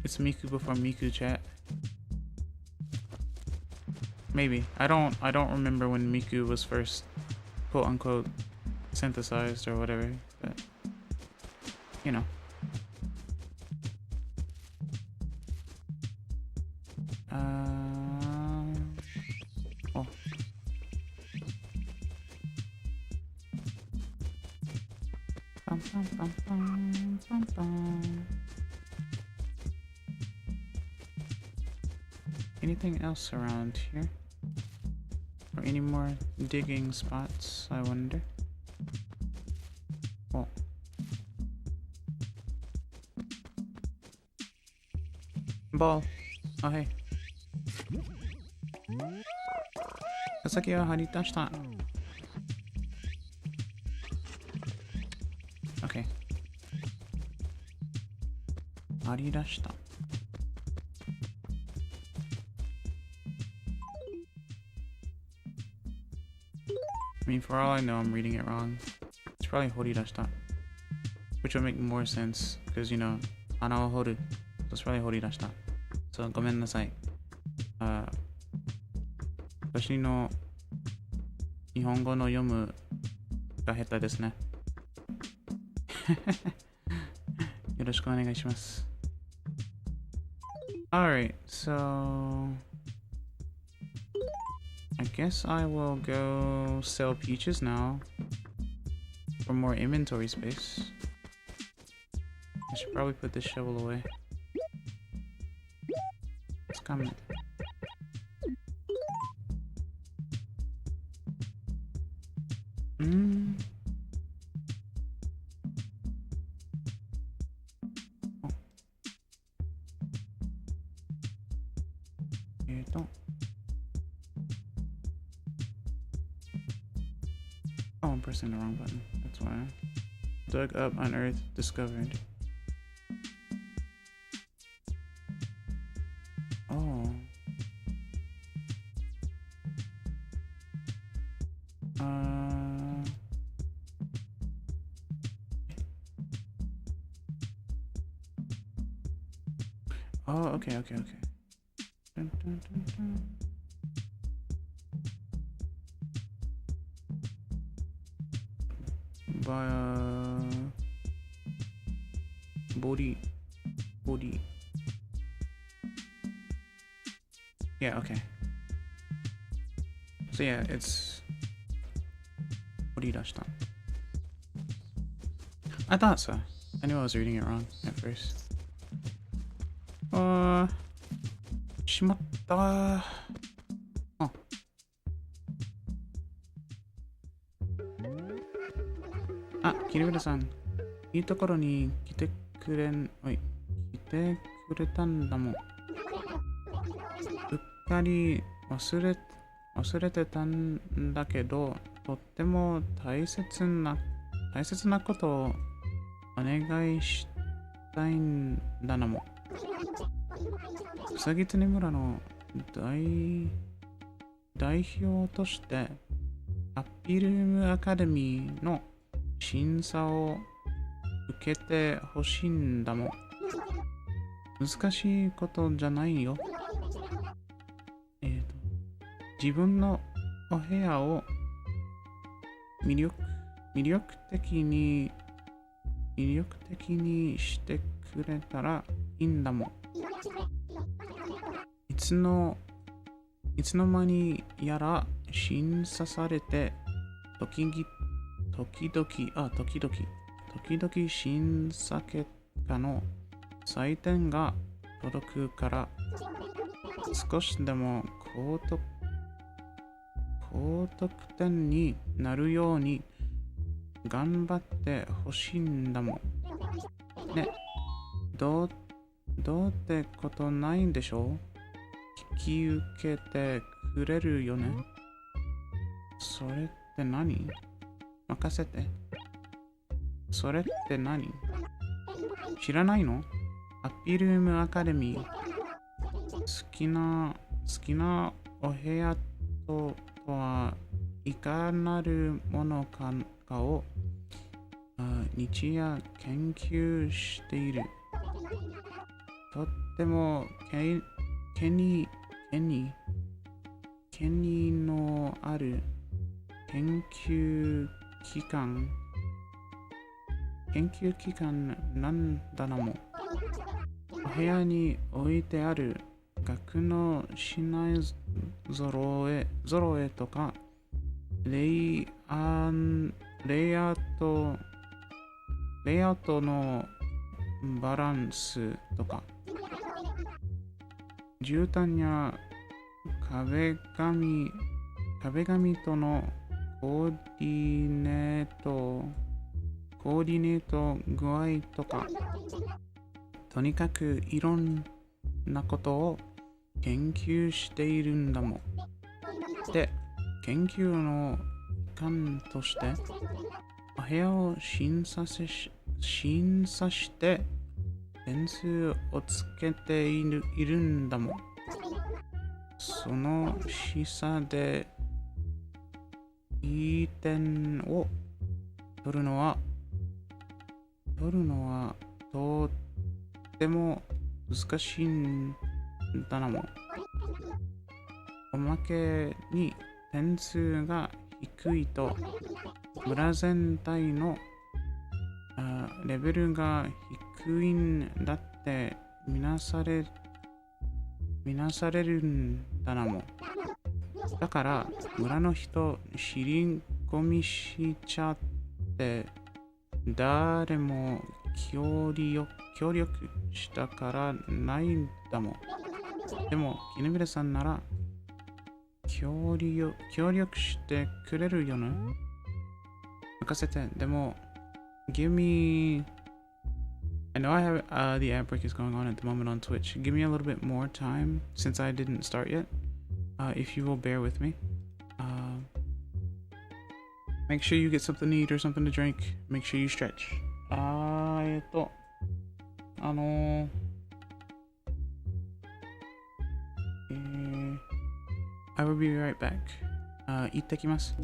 It's Miku before Miku chat. Maybe. I don't remember when Miku was first quote unquote synthesized or whatever, but you know. Oh. Bum, bum, bum, bum, bum, bum. anything else around here? Or any more digging spots, I wonder? Oh. Ball. Oh, hey. 草先を張り出した。OK。張り出した。I mean, for all I know, I'm reading it wrong. It's probably 掘り出した。Which would make more sense, because, you know, 穴を掘る。So it's probably 掘り出した。そう、ごめんなさい。私の日本語の読むが下手ですね。よろしくお願いします。Alright, so I guess I will go sell peaches now for more inventory space. I should probably put this shovel away. It's coming. Oh, I'm pressing the wrong button. That's why. Dug up, unearthed, discovered. Oh. Oh, okay. Dun, dun, dun, dun. By body. Yeah, okay. So yeah, it's body dash down. I thought so. I knew I was reading it wrong at first. しまったー。キナヴィラさん、いいところに来てくれたんだもん。うっかり忘れてたんだけど、とっても大切なことをお願いしたいんだなも。草狐村の代表としてアピルムアカデミーの審査を受けてほしいんだもん。難しいことじゃないよ。自分のお部屋を魅力的にしてくれたらいいんだもん。いつの間にやら審査されて時々審査結果の採点が届くから少しでも高得点になるように頑張ってほしいんだもん。ね、どうってことないんでしょ？引き受けてくれるよね。それって何？任せて。それって何？知らないの？アピルムアカデミー。好きなお部屋とはいかなるものかを日夜研究している。とっても権威のある研究機関なんだなも。お部屋に置いてある額の品揃えとかレイアウトのバランスとか絨毯や壁紙とのコーディネート具合とか、とにかくいろんなことを研究しているんだもん。で、研究の一環として、お部屋を審査して点数をつけているんだもん。その審査でいい点を取るのはとっても難しいんだなもん。おまけに点数が低いと村全体のレベルが低いんだってみなされるんだなもん。だから村の人尻込みしちゃって誰も協力したからないんだもん。でもキネビレさんなら協力してくれるよね。任せて。でも give me I know I have the ad break is going on at the moment on Twitch. Give me a little bit more time since I didn't start yet. If you will bear with me. Make sure you get something to eat or something to drink. Make sure you stretch. I will be right back. 行ってきます。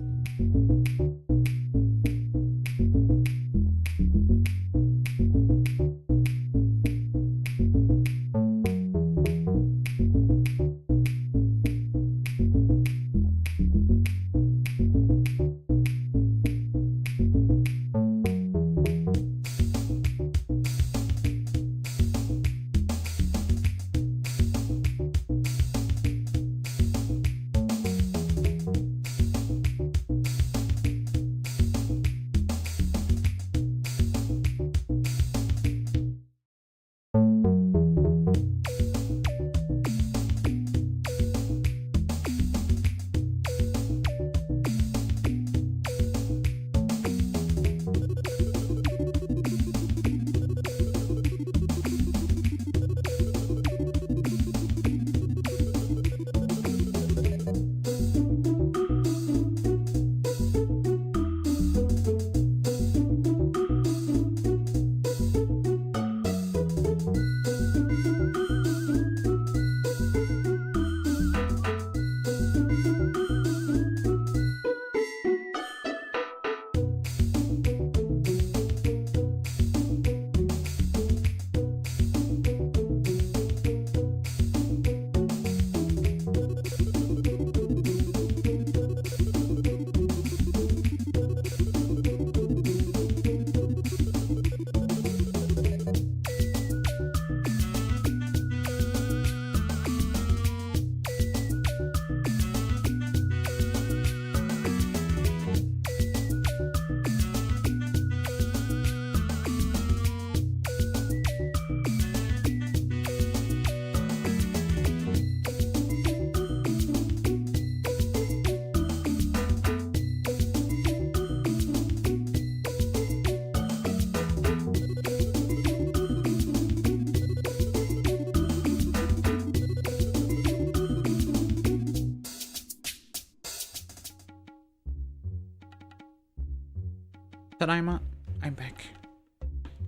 Tadaima, I'm back.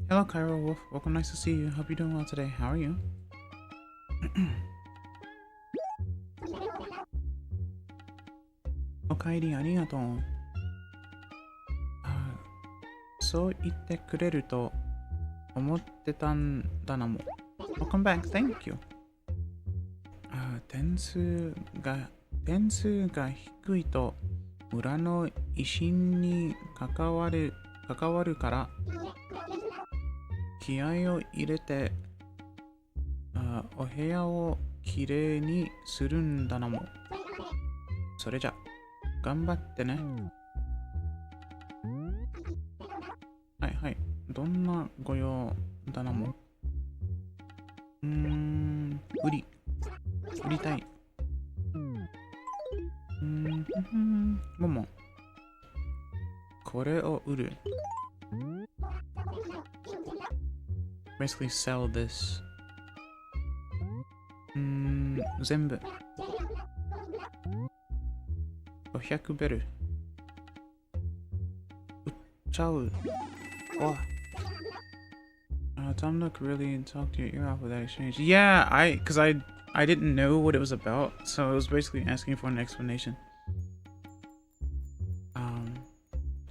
Hello, Cairo Wolf. Welcome, nice to see you. Hope you're doing well today. How are you? お帰りありがとう。そう言ってくれると思ってたんだなも。Welcome back. Thank you. 点数が低いと村の威信に関わるから気合を入れてお部屋をきれいにするんだなも。それじゃ頑張ってね。はいはい、どんなご用だなも。売りたい。もも。これを売る。Basically sell this. 全部。500ベル。売っちゃう。わ。Tom Nook really talked your ear off with that exchange. Yeah, because I didn't know what it was about, so it was basically asking for an explanation.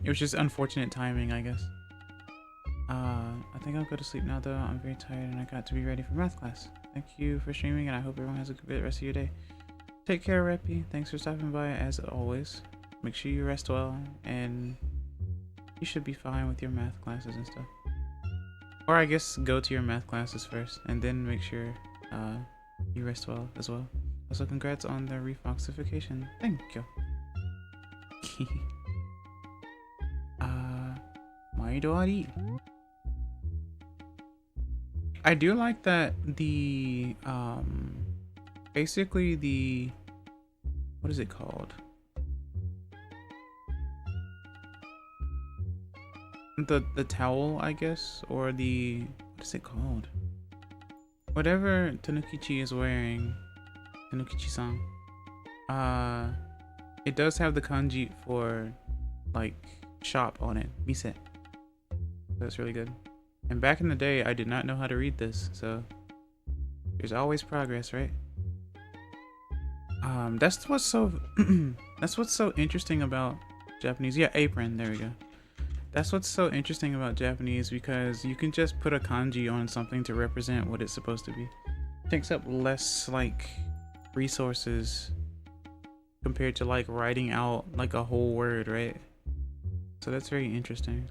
It was just unfortunate timing, I guess. I think I'll go to sleep now though. I'm very tired and I got to be ready for math class. Thank you for streaming and I hope everyone has a good rest of your day. Take care, Reppy. Thanks for stopping by as always. Make sure you rest well and you should be fine with your math classes and stuff. Or I guess go to your math classes first and then make sure you rest well as well. Also congrats on the refoxification. Thank you. Maidori. I do like that the basically the what is it called? The towel, I guess, or the what is it called? Whatever Tanukichi is wearing, Tanukichi-san. It does have the kanji for like shop on it, mise. That's really good. And back in the day, I did not know how to read this, so there's always progress, right? That's what's so that's what's so interesting about Japanese. Yeah, apron. There we go. That's what's so interesting about Japanese because you can just put a kanji on something to represent what it's supposed to be. It takes up less like resources compared to like writing out like a whole word, right? So that's very interesting.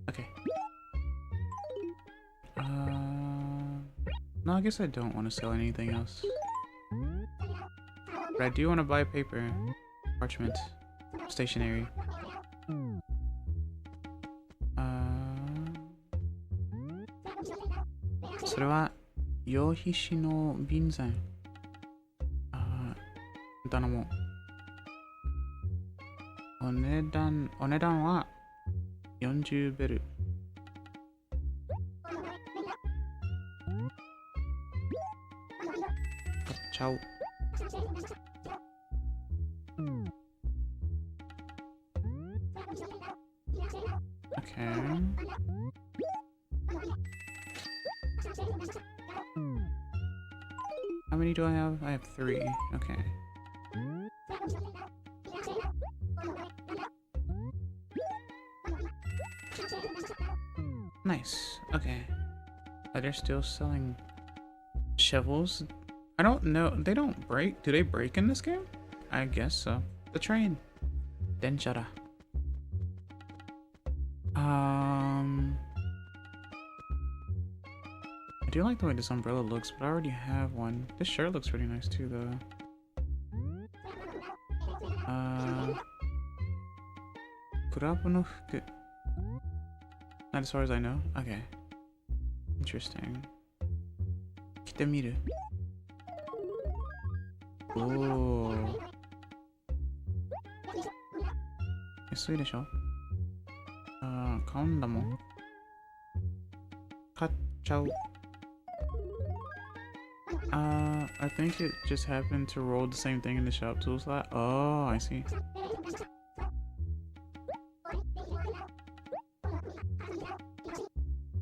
Okay. No, I guess I don't want to sell anything else. But I do want to buy paper, parchment, stationery. それは羊皮紙の便箋。頼もう。お値段は40ベル。買っちゃおう。Okay. How many do I have? I have 3. Okay. Nice. Okay. They're still selling shovels. I don't know. They don't break. Do they break in this game? I guess so. The train. Denshara. I do like the way this umbrella looks, but I already have one. This shirt looks pretty nice too, though. Kurabu no fuku. Not as far as I know. Okay. Interesting. Kite miru. Oh. 安いでしょ？買うんだもん。買っちゃう。I think it just happened to roll the same thing in the shop tool slot. Oh, I see.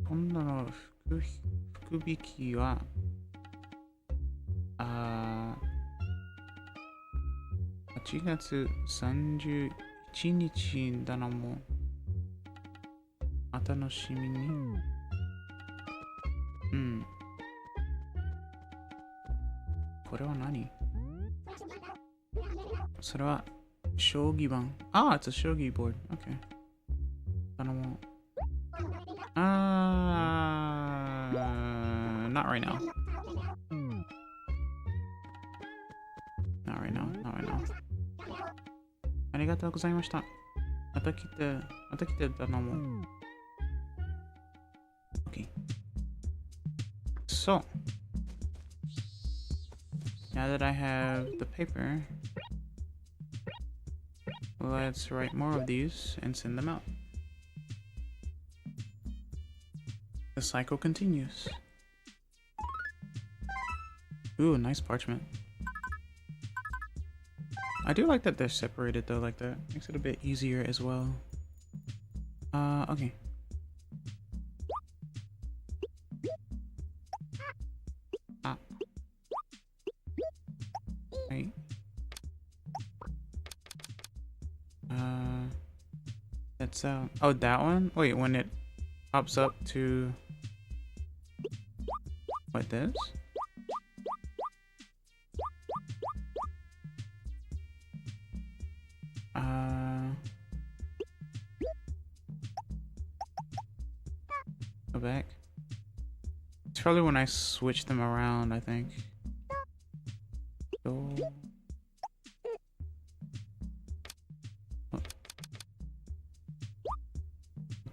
今度の福引きは8月31日だなもう。お楽しみに。うん。これは何？それは将棋盤。Ah, it's a 将棋 board. Okay. 頼もう。Not right now. Not right now. Not right now. ありがとうございました。また来て頼もう。Okay. So, Now that I have the paper, let's write more of these and send them out. The cycle continues. Ooh, nice parchment. I do like that they're separated though like that. Makes it a bit easier as well. Okay. Right. That's oh, that one? Wait, when it pops up to what, this? Go back. It's probably when I switch them around, I think. Go.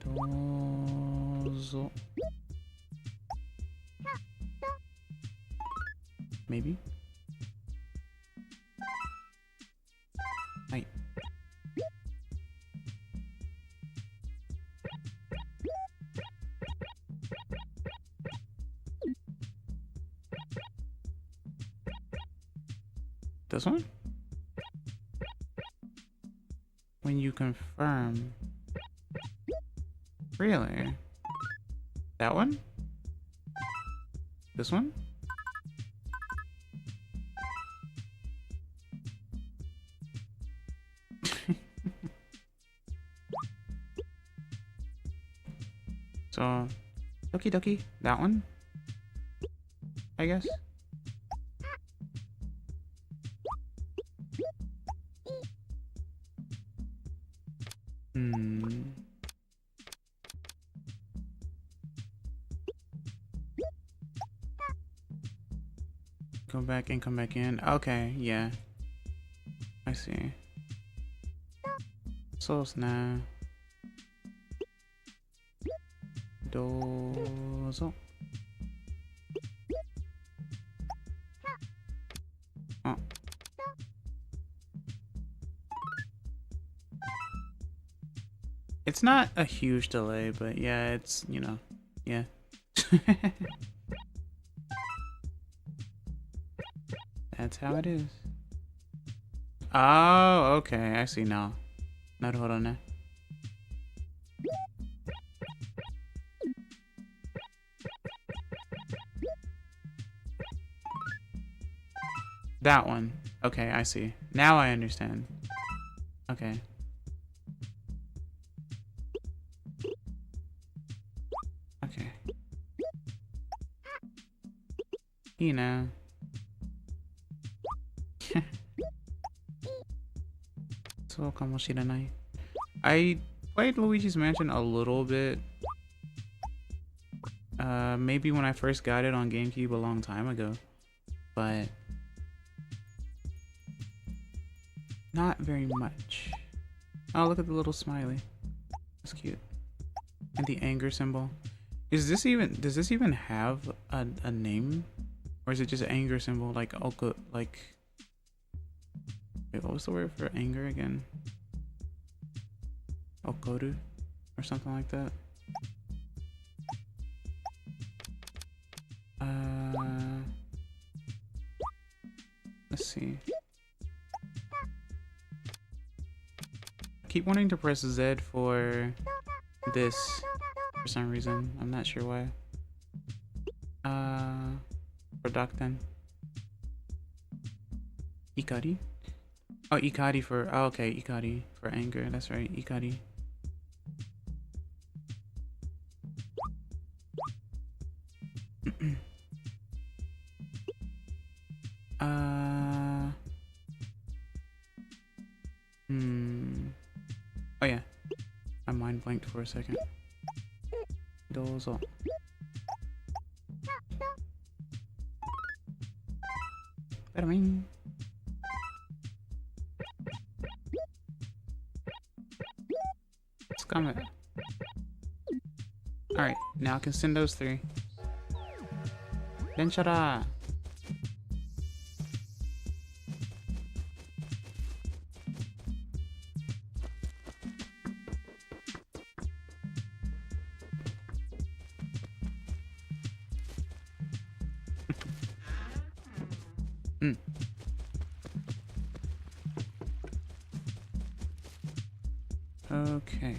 Dozo. Maybe. Right. This one? When you confirm. Really? That one? This one? So, Doki Doki, that one? I guess. Go back and come back in. Okay, yeah. I see. So now. Dozo. Oh. It's not a huge delay, but yeah, it's, you know, yeah. That's how it is. Oh, okay, I see now. Naruhodo. That one. Okay, I see. Now I understand. Okay. Okay. You know. So kamoshiranai. I played Luigi's Mansion a little bit. Maybe when I first got it on GameCube a long time ago. But not very much. Oh, look at the little smiley. That's cute. And the anger symbol. Does this even have a name? Or is it just an anger symbol like Oko, like, wait, what was the word for anger again? Okoru or something like that. Let's see. I keep wanting to press Z for this for some reason. I'm not sure why. Producten. Ikari? Oh, Ikari for, oh, okay, Ikari for anger. That's right, Ikari. Oh yeah, my mind blanked for a second. Dozo. Bada-bing. Scum it. Alright, now I can send those three. Denshara! うん。Okay.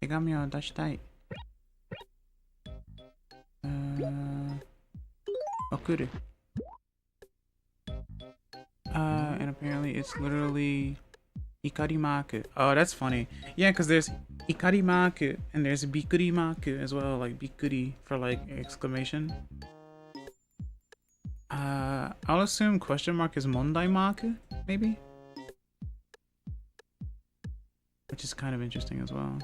Tegamiを出したい。送る。And apparently it's literally Ikarimaku. Oh, that's funny. Yeah, because there's Ikarimaku and there's Bikurimaku as well, like Bikuri for like exclamation. I'll assume question mark is Mondaimaku, maybe? Which is kind of interesting as well.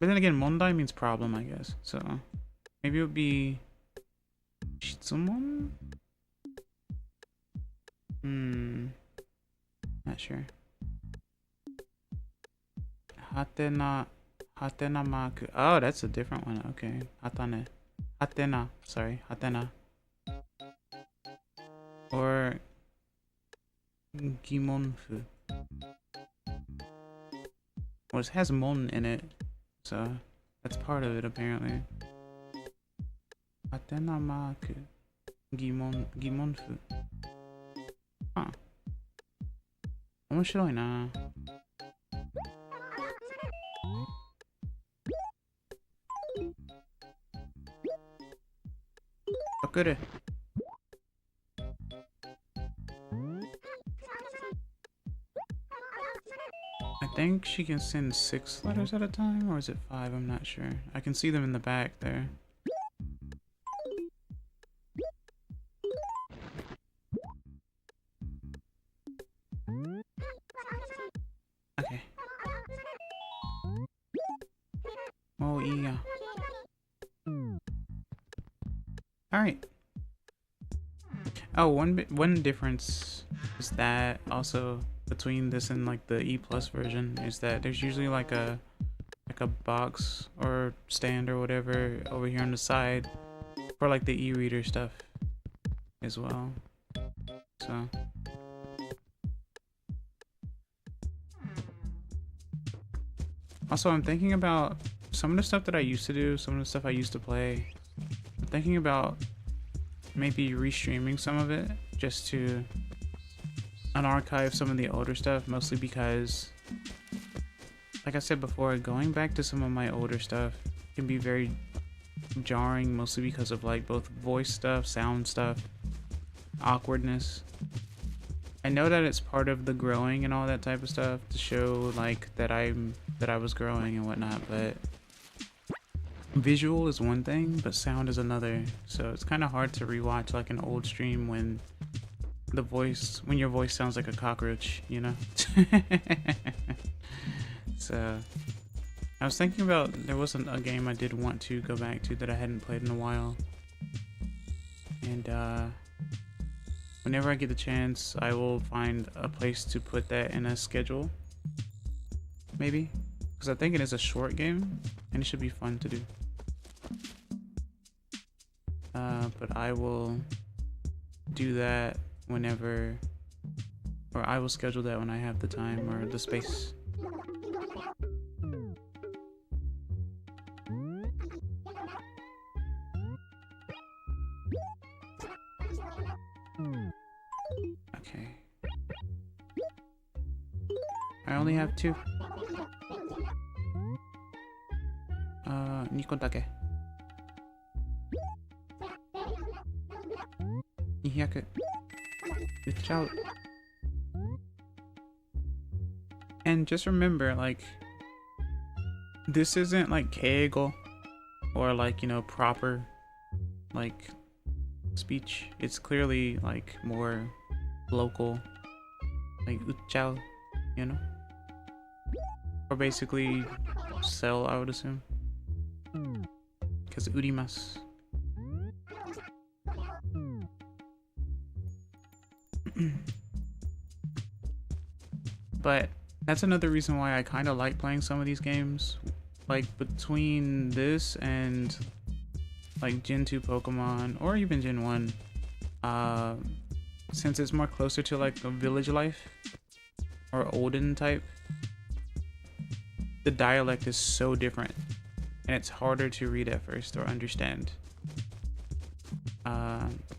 But then again, Mondai means problem, I guess. So maybe it would be Shitsumon? Not sure. Hatena maku. Oh, that's a different one. Okay. Hatane. Hatena. Sorry. Hatena. Or Gimonfu. Well, it has mon in it. So that's part of it apparently. Hatena maku. Gimonfu. Huh. 面白いな。送る。I think she can send 6 letters at a time, or is it 5? I'm not sure. I can see them in the back there. Okay. Oh, yeah. Alright. Oh, one difference is that also between this and like the E+ version is that there's usually like a box or stand or whatever over here on the side for like the e-reader stuff as well. So also I'm thinking about some of the stuff that I used to do, some of the stuff I used to play. I'm thinking about maybe restreaming some of it just to unarchive some of the older stuff, mostly because, like I said before, going back to some of my older stuff can be very jarring, mostly because of like both voice stuff, sound stuff, awkwardness. I know that it's part of the growing and all that type of stuff to show like that I was growing and whatnot, but visual is one thing, but sound is another. So it's kind of hard to rewatch like an old stream when your voice sounds like a cockroach, you know? So I was thinking about, there wasn't a game I did want to go back to that I hadn't played in a while. And whenever I get the chance, I will find a place to put that in a schedule. Maybe. Because I think it is a short game and it should be fun to do. But I will do that whenever, or I will schedule that when I have the time or the space. Okay. I only have 2. 2個だけ。200。売っちゃう。And just remember, like, this isn't like keigo or like, you know, proper like speech. It's clearly like more local, like uchao, you know, or basically sell, I would assume, because urimasu. But that's another reason why I kind of like playing some of these games. Like between this and like Gen 2 Pokemon or even Gen 1, since it's more closer to like a village life or olden type, the dialect is so different and it's harder to read at first or understand.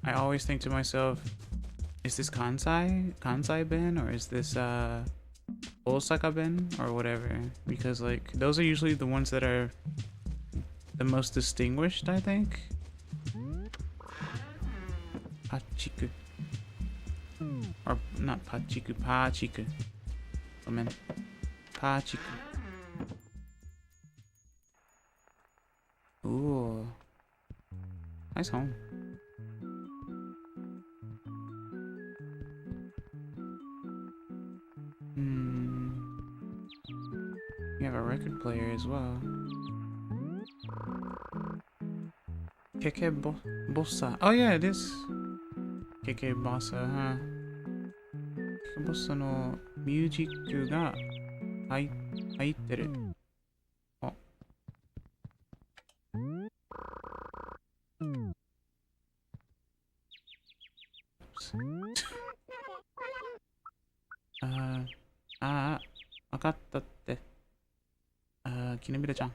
I always think to myself, is this Kansai Ben, or is this Osaka Ben, or whatever? Because like those are usually the ones that are the most distinguished, I think. Pachiku. Or not Pachiku, Pachiku. Oh man. Pachiku. Ooh. Nice home. You have a record player as well. Keke Bossa. Oh yeah, it is. Keke Bossa, huh? Keke Bossa のミュージックが入ってる。わかったって。キナヴィラちゃん。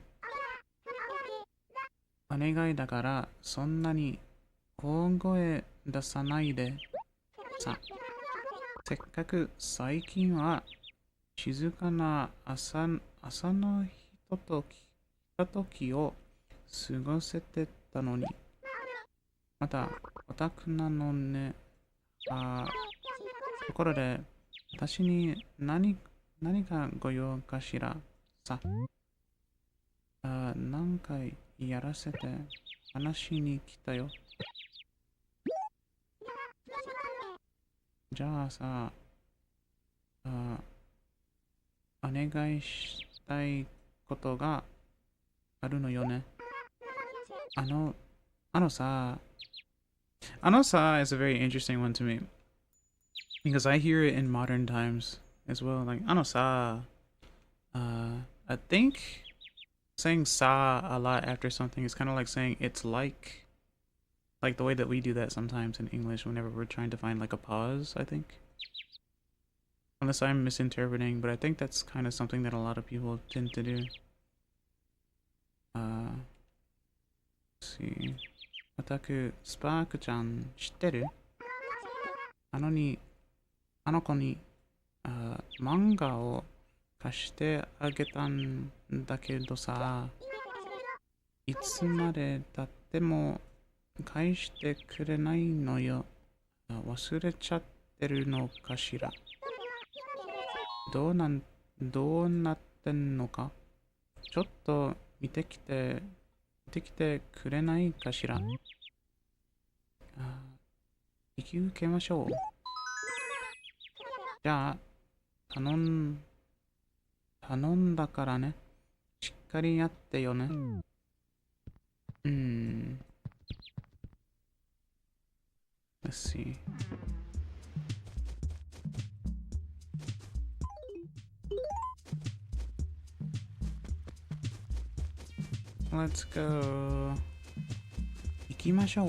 お願いだから、そんなに大声出さないで。さ、せっかく最近は静かな朝のひとときを過ごせてたのに。また、オタクなのね。ところで、私に何かご用かしら。さ、何回やらせて話に来たよ。じゃあさ、お願いしたいことがあるのよね。あのさ is a very interesting one to me. Because I hear it in modern times as well. Like, sa. I think saying sa a lot after something is kind of like saying it's like the way that we do that sometimes in English whenever we're trying to find like a pause, I think. Unless I'm misinterpreting, but I think that's kind of something that a lot of people tend to do. Let's see. オタク、スパークちゃん知ってる？あの子に漫画を貸してあげたんだけどさ、いつまで経っても返してくれないのよ。忘れちゃってるのかしら。どうなってんのか。ちょっと見てきてくれないかしら。引き受けましょう。じゃあ、頼んだからね。しっかりやってよね。Let's see. Let's go. 行きましょう。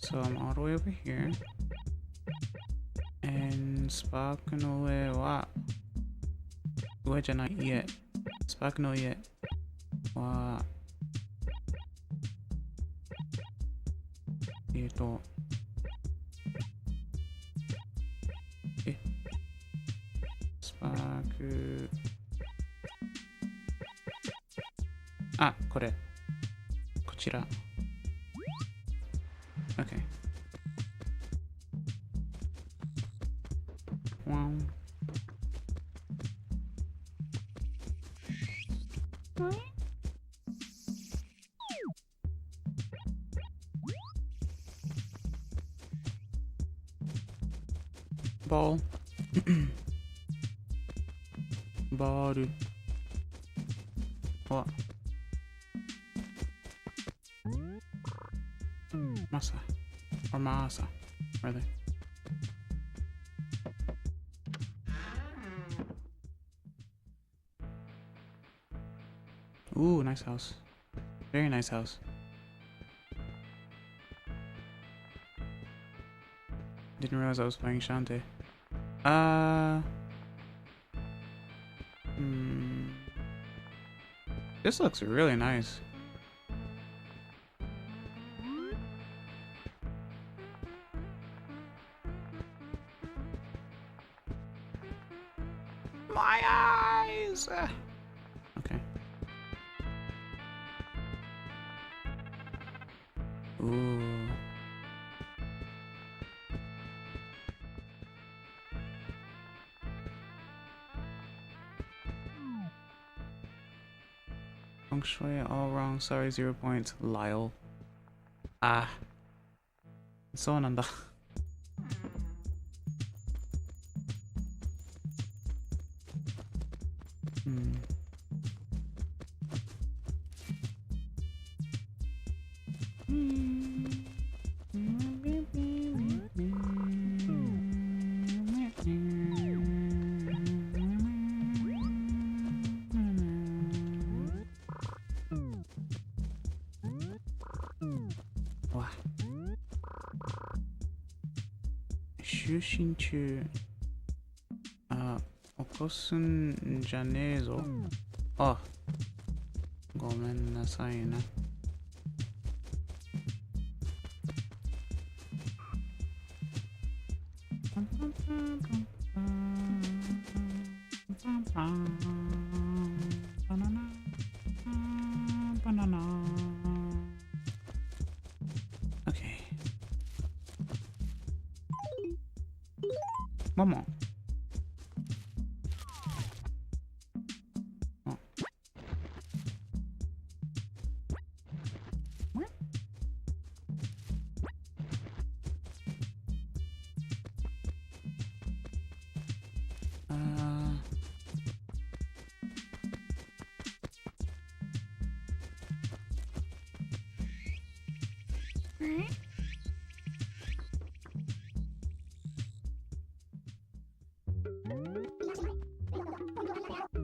So I'm all the way over here. And スパークの上は上じゃない家。スパークの家はスパークこれこちら OK Wow Ball ボールはマサ Where are they? Ooh, nice house. Very nice house. Didn't realize I was playing Shantae. This looks really nice. My eyes! Okay. Ooh. Feng Shui all wrong. Sorry, 0 points. Lyle. Ah. そうなんだ。わ。就寝中。あ、起こすんじゃねえぞ。あ、ごめんなさいな。Okay. Momo. Oh.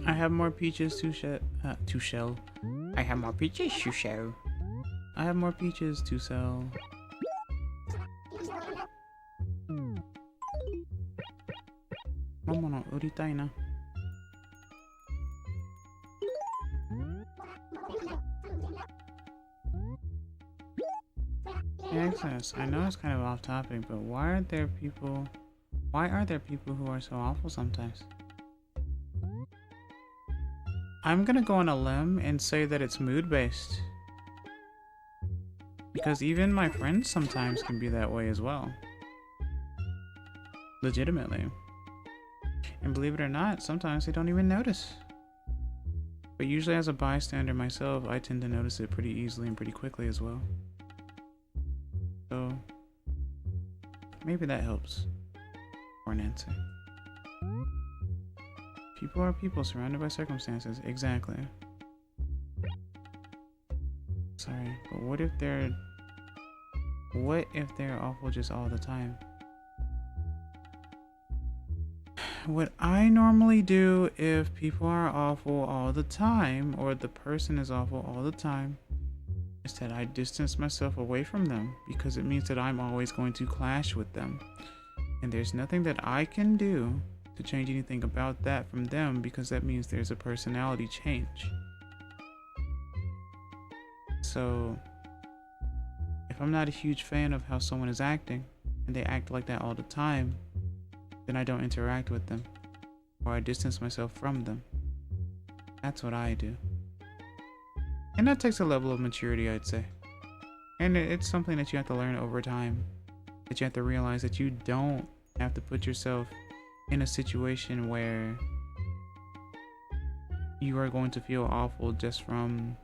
I have more peaches to shell. I have more peaches to shell. I have more peaches to sell. Momo no uritai na. Access. I know it's kind of off topic, but why are there people who are so awful sometimes? I'm gonna go on a limb and say that it's mood-based. Because even my friends sometimes can be that way as well. Legitimately. And believe it or not, sometimes they don't even notice. But usually as a bystander myself, I tend to notice it pretty easily and pretty quickly as well. So, maybe that helps for an answer. People are people surrounded by circumstances. Exactly. Sorry, but what if they're awful just all the time? What I normally do if people are awful all the time, or the person is awful all the time, is that I distance myself away from them, because it means that I'm always going to clash with them. And there's nothing that I can do to change anything about that from them, because that means there's a personality change. So, if I'm not a huge fan of how someone is acting, and they act like that all the time, then I don't interact with them, or I distance myself from them. That's what I do. And that takes a level of maturity, I'd say. And it's something that you have to learn over time. That you have to realize that you don't have to put yourself in a situation where you are going to feel awful just from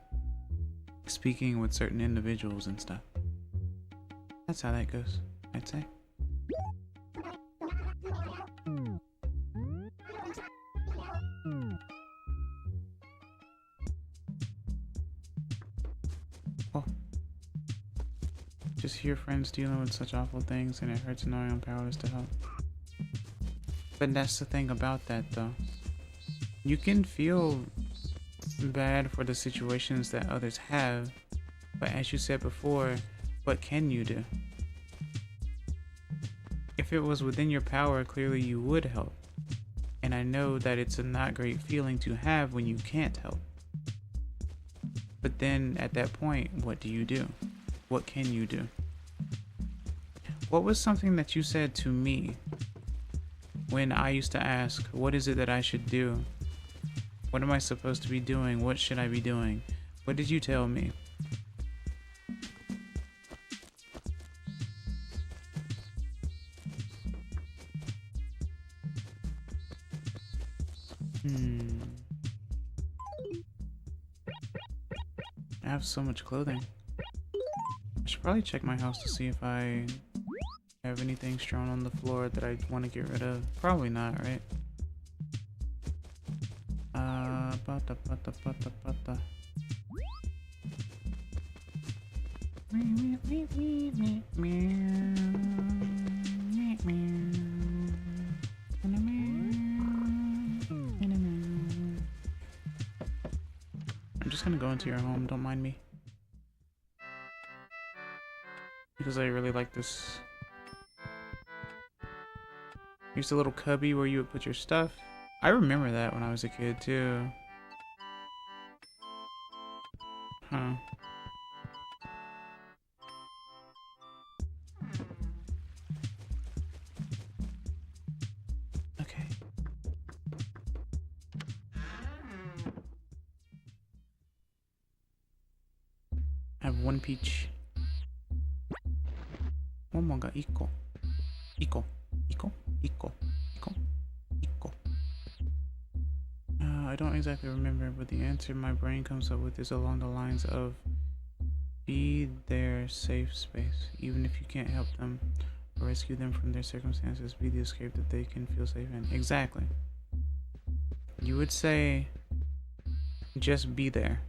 speaking with certain individuals and stuff. That's how that goes, I'd say. to your friends dealing with such awful things, and it hurts knowing I'm powerless to help. But that's the thing about that, though. You can feel bad for the situations that others have, but as you said before, what can you do? If it was within your power, clearly you would help. And I know that it's a not great feeling to have when you can't help. But then at that point, what do you do? What can you do? What was something that you said to me when I used to ask, what is it that I should do? What am I supposed to be doing? What should I be doing? What did you tell me? I have so much clothing. I should probably check my house to see if I have anything strewn on the floor that I want to get rid of. Probably not, right? Pata. I'm just gonna go into your home, don't mind me. Because I really like this. Here's the little cubby where you would put your stuff. I remember that when I was a kid too. Huh. Okay. I have one peach. Momo ga iko. Iko. I don't exactly remember, but the answer my brain comes up with is along the lines of be their safe space, even if you can't help them or rescue them from their circumstances. Be the escape that they can feel safe in. Exactly. You would say just be there.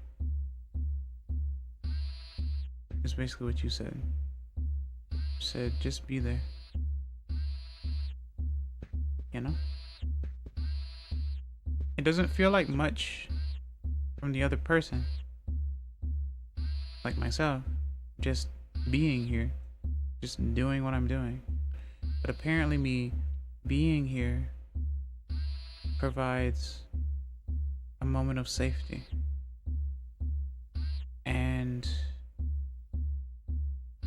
It's basically what you said. You said just be there. You know? It doesn't feel like much from the other person. Like myself. Just being here. Just doing what I'm doing. But apparently me being here provides a moment of safety. And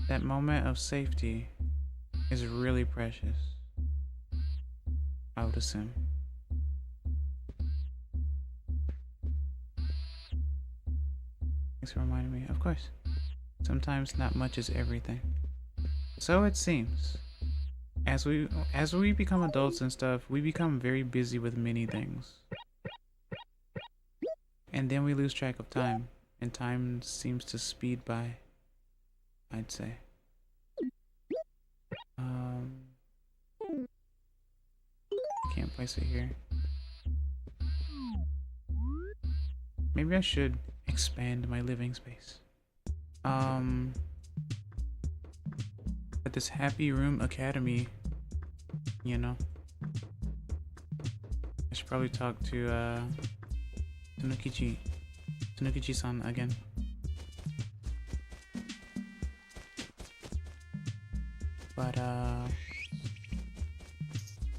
that moment of safety is really precious, I would assume. Thanks for reminding me. Of course. Sometimes not much is everything. So it seems. As we become adults and stuff, we become very busy with many things. And then we lose track of time. And time seems to speed by, I'd say. Can't place it here. Maybe I should expand my living space. At this Happy Room Academy, you know. I should probably talk to Tanukichi-san again. But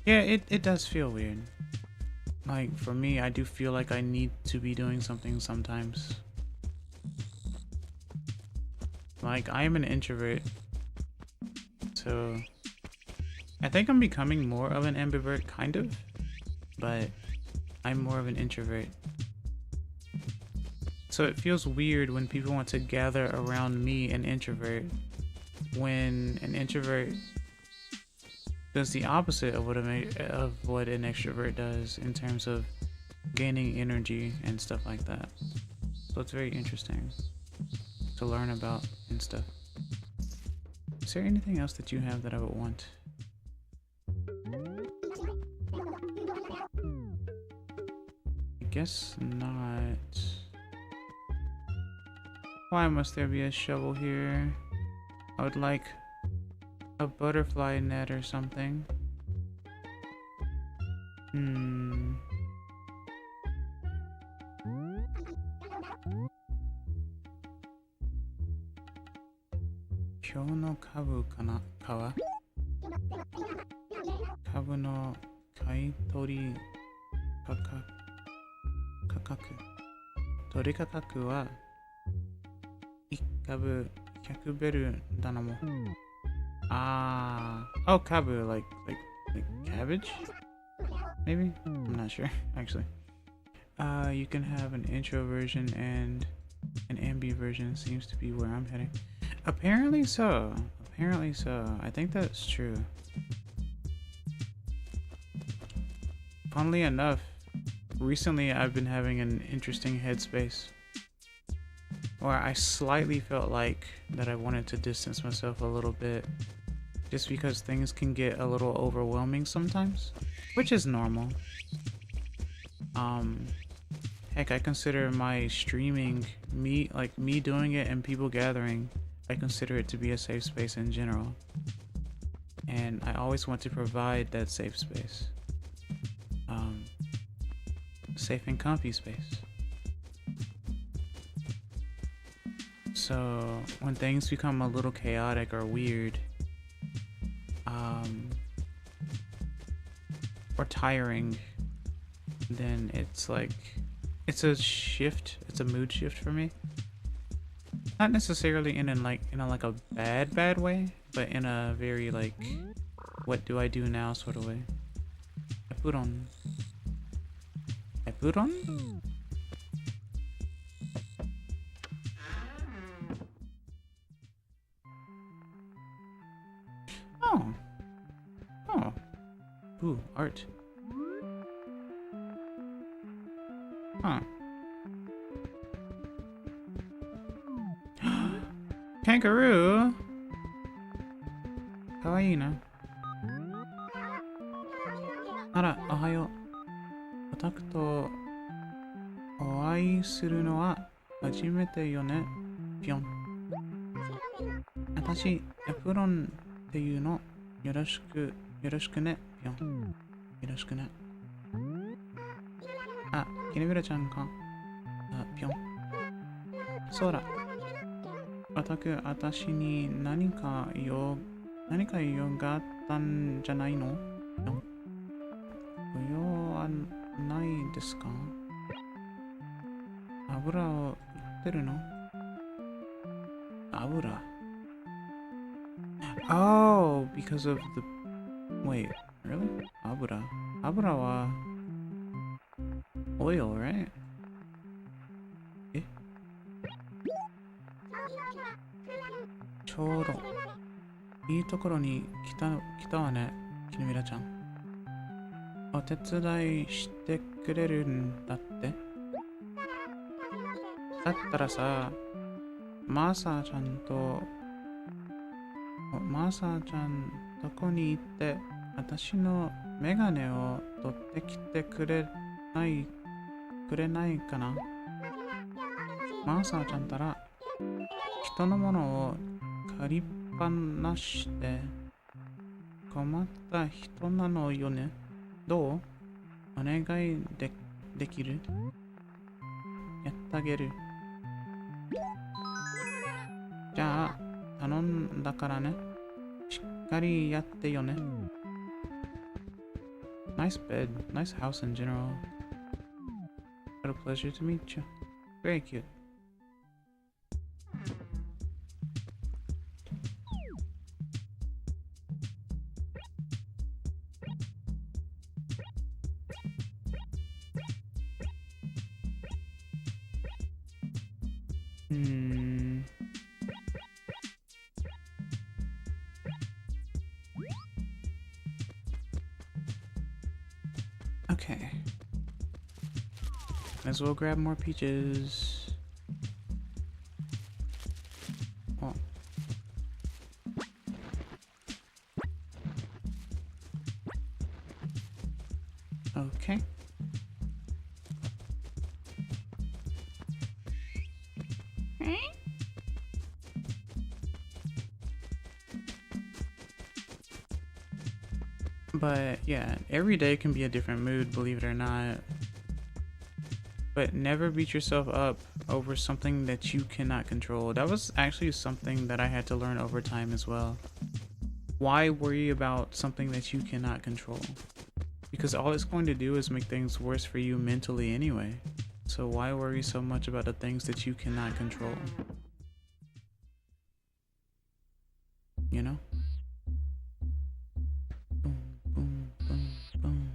yeah, it does feel weird. Like for me, I do feel like I need to be doing something sometimes. Like I am an introvert, so I think I'm becoming more of an ambivert, kind of, but I'm more of an introvert. So it feels weird when people want to gather around me, an introvert, when an introvert does the opposite of what an extrovert does in terms of gaining energy and stuff like that. So it's very interesting to learn about and stuff. Is there anything else that you have that I would want? I guess not. Why must there be a shovel here? I would like a butterfly net or something. Hmm. 今日の株かな川株の買い取り価格取り価格は1株100ベルだなもoh kabu like cabbage maybe I'm not sure actually you can have an intro version and an ambi version seems to be where I'm heading. Apparently so. I think that's true. Funnily enough, recently I've been having an interesting headspace where I slightly felt like that I wanted to distance myself a little bit just because things can get a little overwhelming sometimes, which is normal. Heck, I consider my streaming, me doing it and people gathering, I consider it to be a safe space in general. And I always want to provide that safe space. Safe and comfy space. So when things become a little chaotic or weird, or tiring, then it's like, it's a shift, it's a mood shift for me. Not necessarily in a bad way, but in a very like, what do I do now sort of way. I put on. Oh. Ooh, art. Huh. Kangaroo? Kawaii na. Ara, ohayo. オタクとお会いするのは初めてよね、ぴょん。私、エプロンっていうのよろしくね、ぴょん。よろしくね。あ、キネビラちゃんか。あ、ぴょん。そうだ。オタク、私に何か用があったんじゃないの？ぴょん。ご用はないですか？油を売ってるの？油。Oh, because of the... Wait, really? 油は... Oil, right? え？ちょうどいいところに来たわね、キヌミラちゃん。お手伝いしてくれるんだって。だったらさ、マーサーちゃんどこに行って私のメガネを取ってきてくれないかな。マーサーちゃんたら人のものを借りっぱなして困った人なのよね。どう？お願いできる？やってあげる。じゃあ頼んだからね。しっかりやってよね。Nice bed, nice house in general. What a pleasure to meet you. Very cute. Okay. Might as well grab more peaches. Oh. Okay. But yeah, every day can be a different mood, believe it or not. But never beat yourself up over something that you cannot control. That was actually something that I had to learn over time as well. Why worry about something that you cannot control? Because all it's going to do is make things worse for you mentally anyway. So why worry so much about the things that you cannot control? You know? Boom, boom, boom, boom.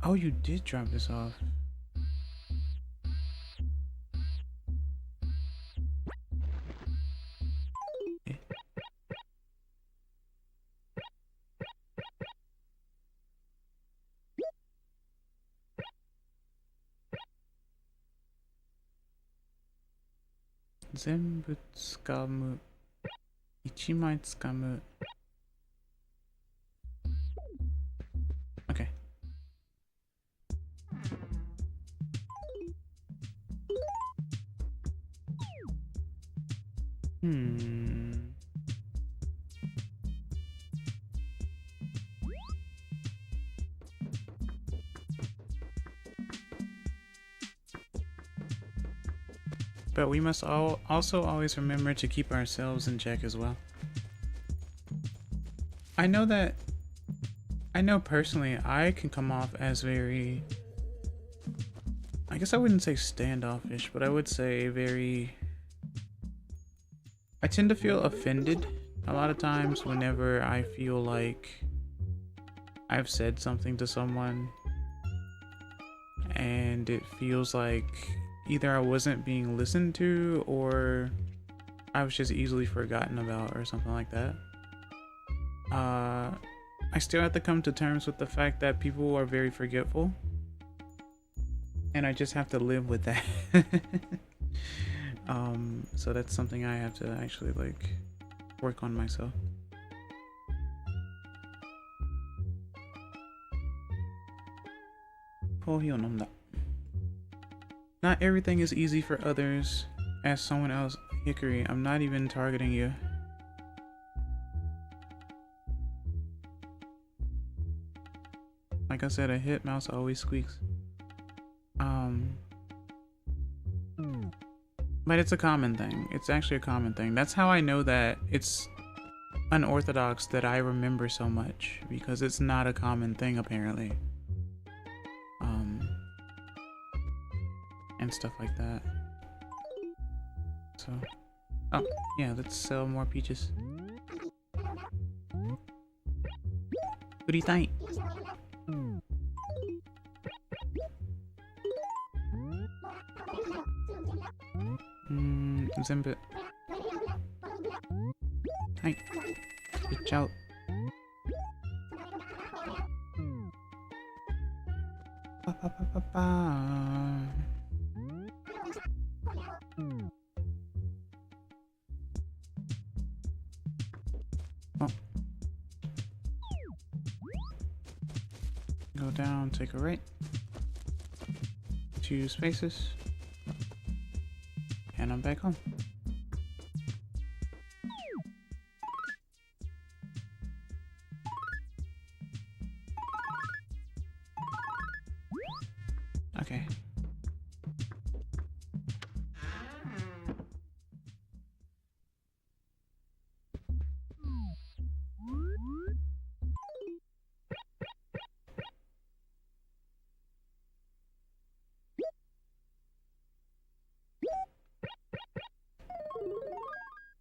Oh, you did drop this off. Zenbu tsukamu. 1枚掴む. Okay. But we must also always remember to keep ourselves in check as well. I know personally I can come off as very, I guess I wouldn't say standoffish, but I would say very, I tend to feel offended a lot of times whenever I feel like I've said something to someone and it feels like either I wasn't being listened to or I was just easily forgotten about or something like that. I still have to come to terms with the fact that people are very forgetful, and I just have to live with that. So that's something I have to actually like work on myself. Not everything is easy for others. As someone else, Hickory, I'm not even targeting you. Like I said, a hit mouse always squeaks. But it's a common thing. It's actually a common thing. That's how I know that it's unorthodox that I remember so much, because it's not a common thing apparently. And stuff like that. So, oh yeah, let's sell more peaches. Uritai. 全部。はい。売っちゃう。パパパパパー。Go down, take a right. 2 spaces. And I'm back home. Okay.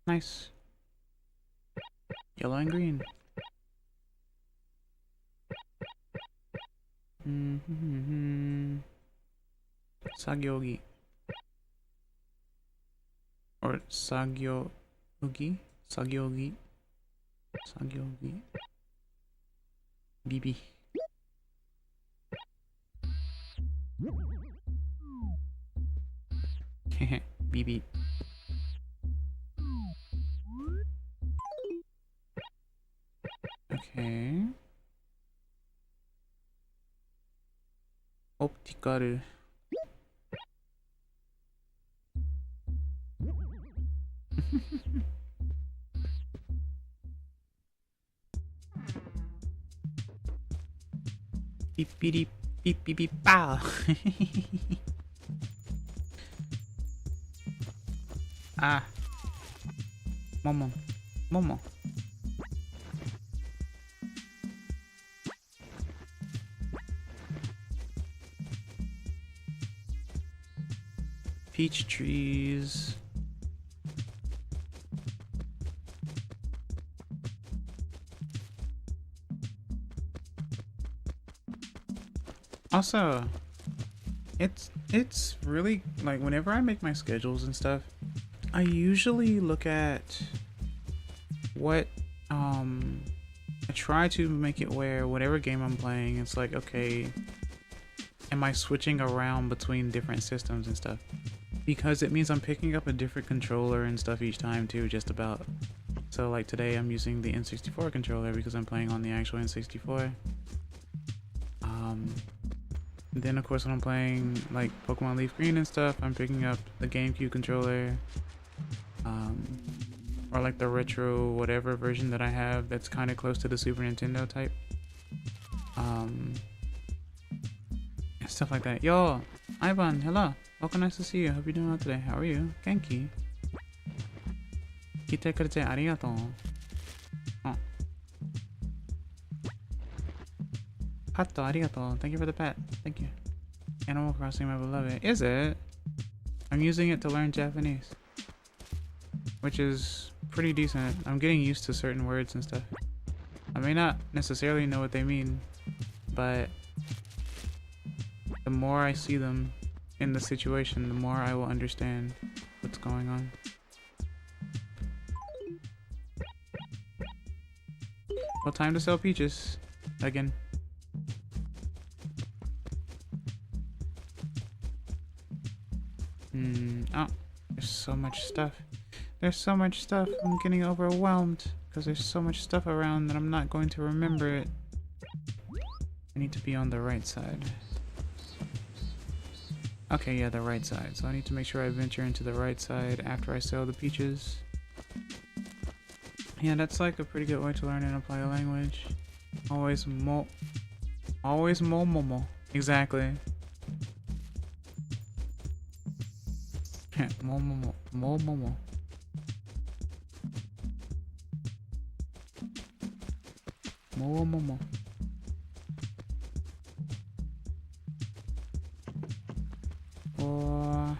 Nice. Yellow and green. Sagyogi. Or Sagyogi? Sagyogi. Sagyogi. BB. BB. Okay. Optical. Beep beep beep beep bow. Ah. Momo. Momo. Peach trees. Also, it's really like whenever I make my schedules and stuff, I usually look at what I try to make it where whatever game I'm playing, it's like, okay, am I switching around between different systems and stuff? Because it means I'm picking up a different controller and stuff each time too, just about. So like today I'm using the N64 controller because I'm playing on the actual N64. Then of course when I'm playing like Pokemon Leaf Green and stuff, I'm picking up the GameCube controller. Or like the retro whatever version that I have that's kind of close to the Super Nintendo type. Stuff like that. Yo, Ivan, hello. Welcome, nice to see you. Hope you're doing well today. How are you? Genki. Kite kurete arigatou. Oh. Pato, arigatou. Thank you for the pet. Thank you. Animal Crossing, my beloved. Is it? I'm using it to learn Japanese, which is pretty decent. I'm getting used to certain words and stuff. I may not necessarily know what they mean, but the more I see them in the situation, the more I will understand what's going on. Well, time to sell peaches again. Oh, there's so much stuff. There's so much stuff. I'm getting overwhelmed because there's so much stuff around that I'm not going to remember it. I need to be on the right side. Okay, yeah, the right side. So I need to make sure I venture into the right side after I sell the peaches. Yeah, that's like a pretty good way to learn and apply a language. Always mo. Exactly. Mo. Or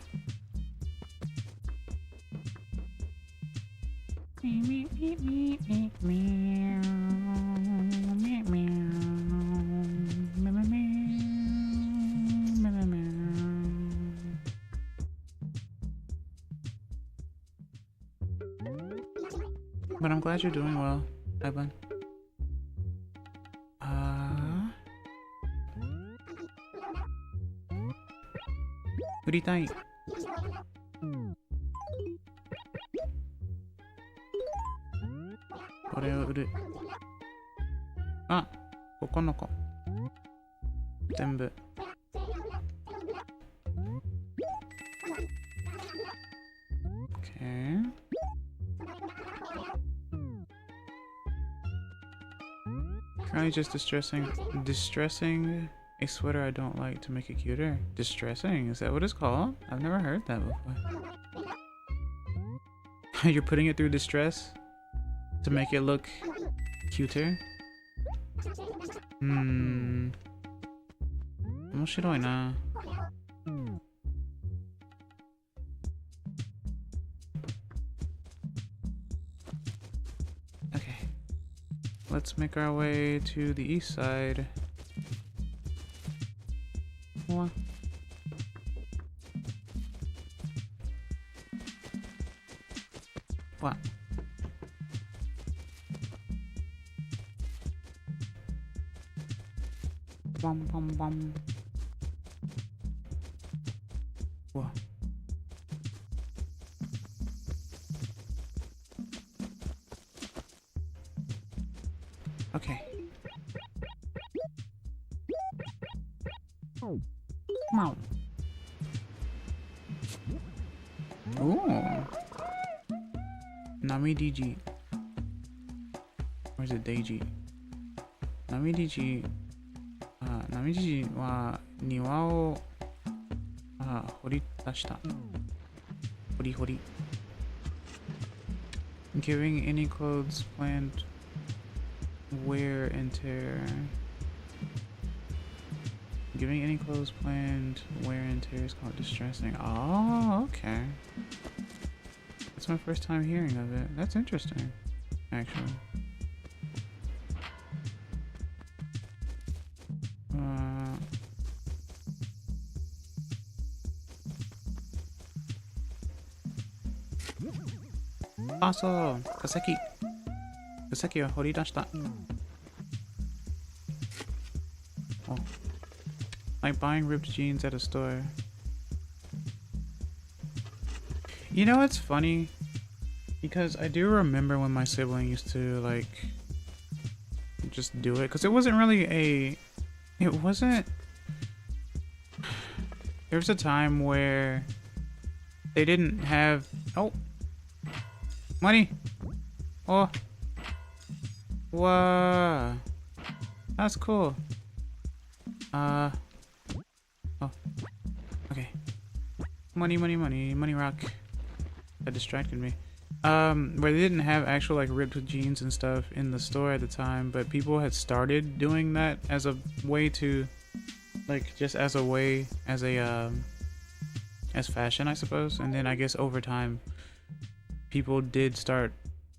but I'm glad you're doing well, Ivan. What do you think? Ah, 9個。全部。Okay. Currently just distressing a sweater I don't like to make it cuter. Distressing? Is that what it's called? I've never heard that before. You're putting it through distress to make it look cuter? 面白いな。Okay. Let's make our way to the east side. What? What? Bum. Whoa. Okay. Wow. Ooh. Namidiji. Or is it Deiji? Namidiji. Namidiji wa niwa o hori dashita. Hori hori. Giving any clothes planned wear and tear. Giving any clothes planned wear and tear is called distressing. Oh, okay. That's my first time hearing of it. That's interesting, actually. So, Kaseki. Kaseki wa horidashita. Oh. Like buying ripped jeans at a store. You know, it's funny because I do remember when my sibling used to like just do it, because it wasn't really there was a time where they didn't have money. Oh, wow, that's cool. Oh, okay. Money rock. That distracted me. Where they didn't have actual like ripped jeans and stuff in the store at the time, but people had started doing that as a way to, like, just as a way, as fashion, I suppose. And then I guess over time, people did start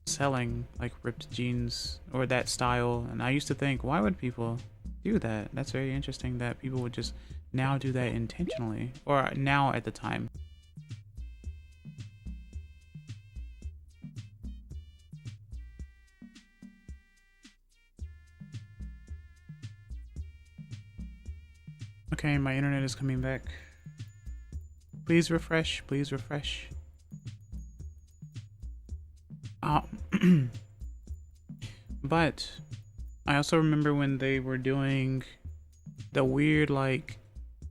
selling like ripped jeans or that style. And I used to think, why would people do that? That's very interesting that people would just now do that intentionally, or now at the time. Okay, my internet is coming back. Please refresh, please refresh. But I also remember when they were doing the weird, like,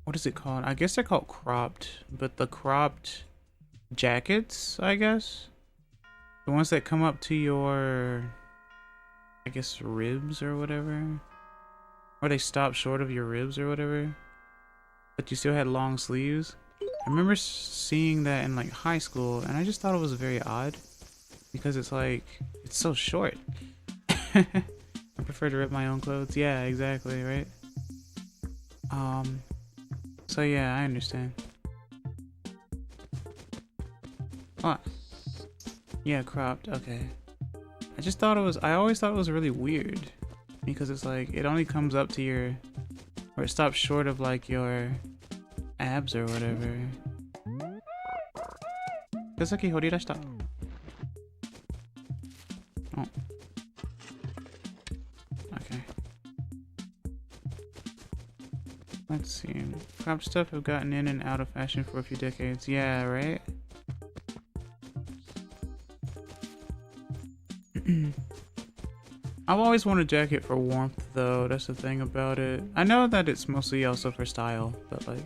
what is it called? I guess they're called cropped, but the cropped jackets, I guess? The ones that come up to your, I guess, ribs or whatever? Or they stop short of your ribs or whatever? But you still had long sleeves. I remember seeing that in like high school, and I just thought it was very odd because it's like, it's so short. I prefer to rip my own clothes. Yeah, exactly, right? So yeah, I understand. Oh, yeah, cropped, okay. I always thought it was really weird because it's like, it only comes up to your, or it stops short of like your abs or whatever. Kasaki horirashita. Oh. Okay. Let's see. Crop stuff have gotten in and out of fashion for a few decades. Yeah, right? I've always worn a jacket for warmth, though. That's the thing about it. I know that it's mostly also for style, but like,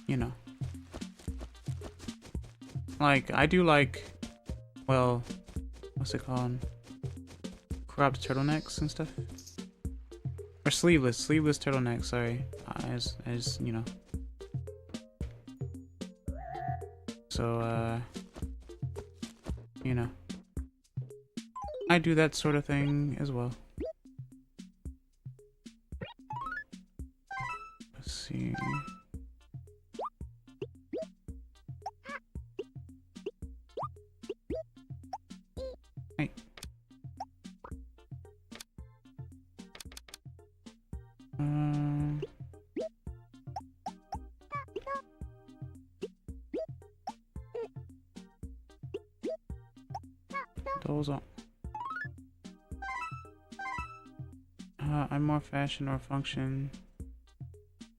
you know. Like, I do like, well, what's it called? Cropped turtlenecks and stuff. Or sleeveless turtlenecks, sorry. As you know. So, you know. I do that sort of thing as well. Let's see. Hey. Those are. I'm more fashion or function,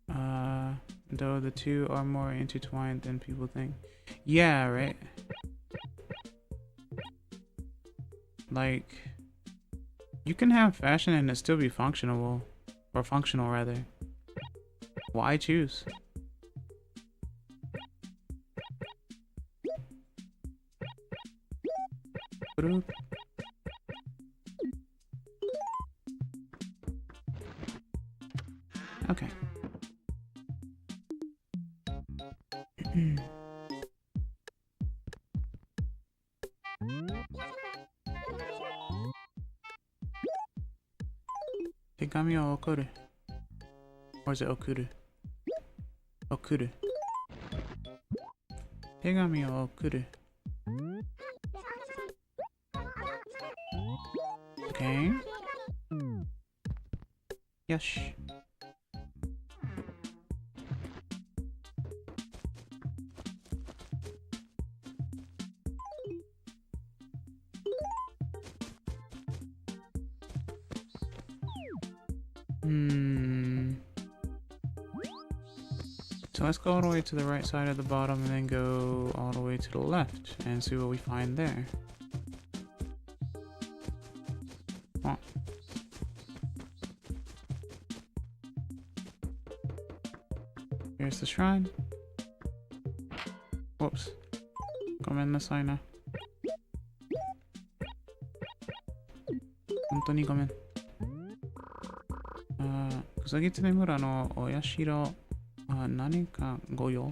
though the two are more intertwined than people think. Yeah, right? Like, you can have fashion and it still be functional, or functional rather. Why choose? くる。Okay. 手紙を送る。Or is it 送る？送る。手紙を送る。Okay. よし。So let's go all the way to the right side of the bottom and then go all the way to the left and see what we find there. Oh. Here's the shrine. Whoops. ごめんなさいな。本当にごめん。草狐村のお社。何かご用？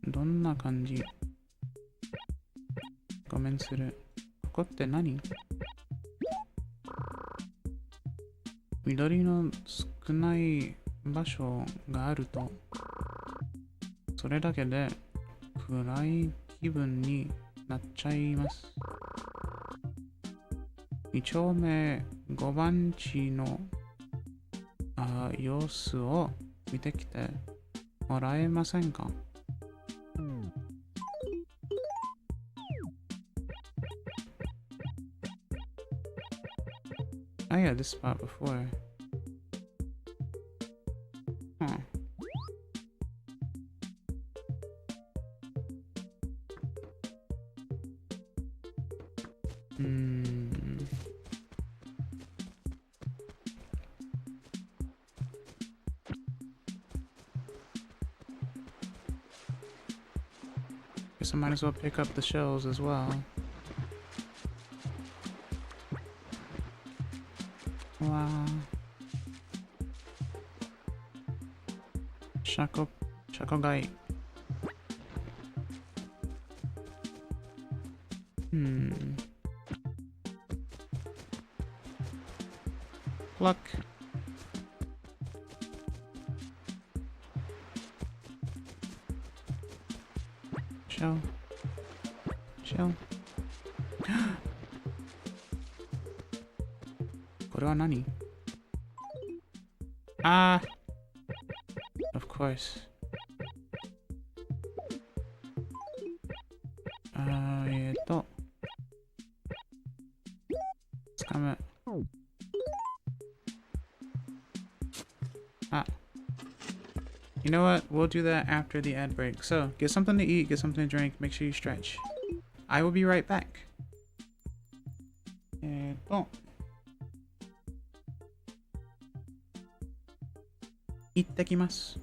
どんな感じ？ごめんする。ここって何？緑の少ない場所があると、それだけで暗い気分になっちゃいます。2丁目5番地の様子を見てきてもらえませんか？I had this spot before. Huh. Guess I might as well pick up the shells as well. Wow. Shakogai. Pluck. Shell. Shell. これは何？Of course. 掴む。You know what? We'll do that after the ad break. So, get something to eat, get something to drink, make sure you stretch. I will be right back. Eat the kimasu.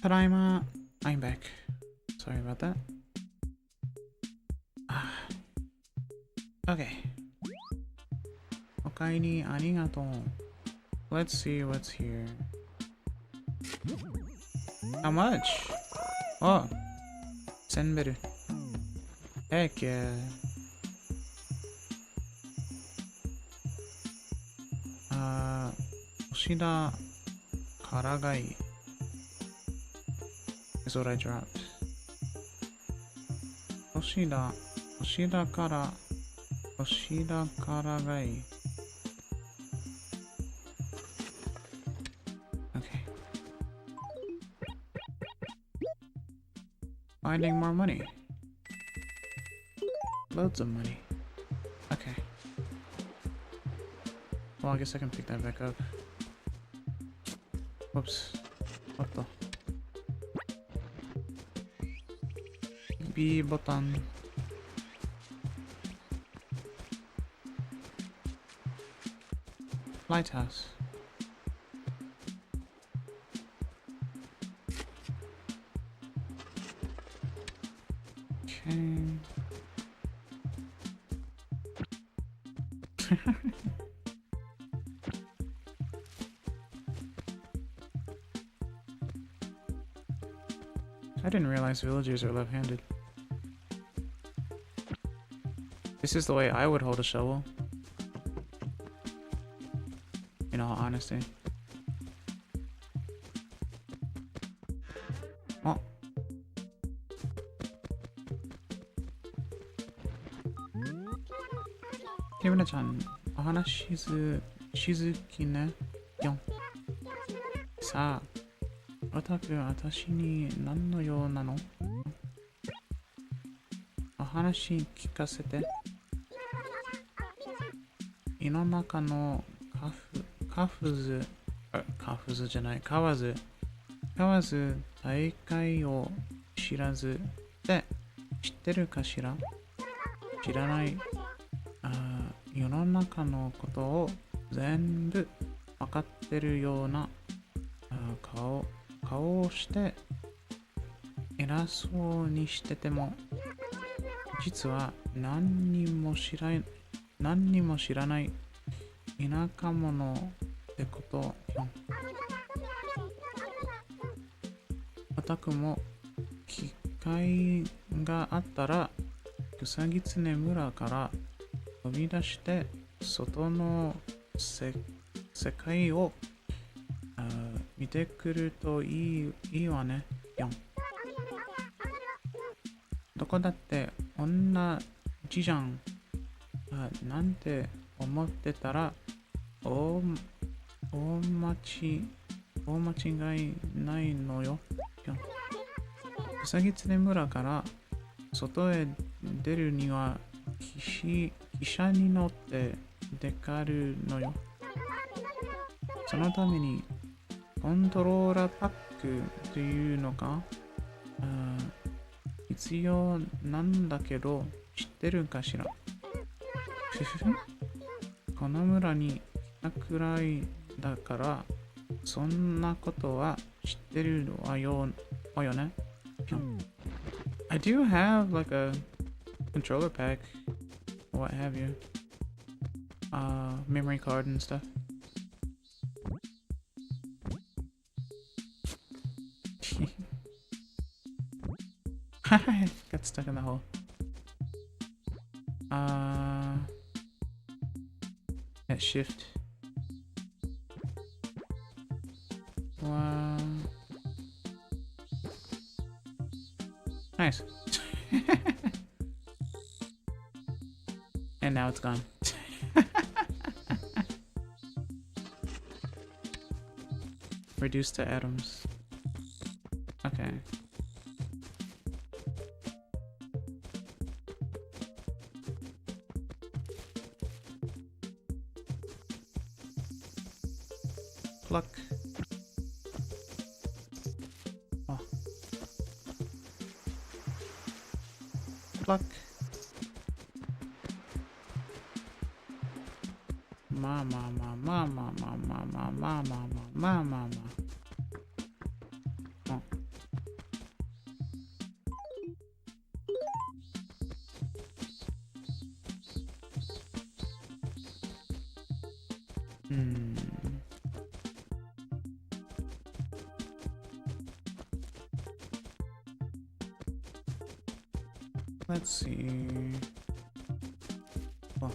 Tadaima, I'm back. Sorry about that. Okay. Okaini arigato. Let's see what's here. How much? Oh, Senberu. Heck yeah. Oshida Karagai is what I dropped. Oshida Karagai. Okay. Finding more money. Loads of money. Okay. Well, I guess I can pick that back up. Whoops. What the? B button. Lighthouse. Okay. I didn't realize villagers are left-handed. This is the way I would hold a shovel. In all honesty. Oh. Kibuna-chan, お話しずきねよん。さあ、オタク、私に何の用なの？お話聞かせて。胃の中の河津大会を知らずって知ってるかしら？知らない。世の中のことを全部分かってるような顔をして偉そうにしてても実は何にも知らない田舎者ってことよ。オタクも機会があったら草狐村から飛び出して外の世界を見てくるといいわねよ。どこだって同じじゃん。なんて思ってたら大間違いないのよ。草狐村から外へ出るには汽車に乗って出かるのよ。そのためにコントローラーパックというのが必要なんだけど知ってるかしら？この村に来たくらいだからそんなことは知ってるわよね。I do have like a controller pack, what have you, memory card and stuff. Got stuck in the hole. Hit shift. Wow. Nice. And now it's gone. Reduced to atoms. Okay. Pluck. Oh. Pluck. Mama. Oh. Let's see. Oh.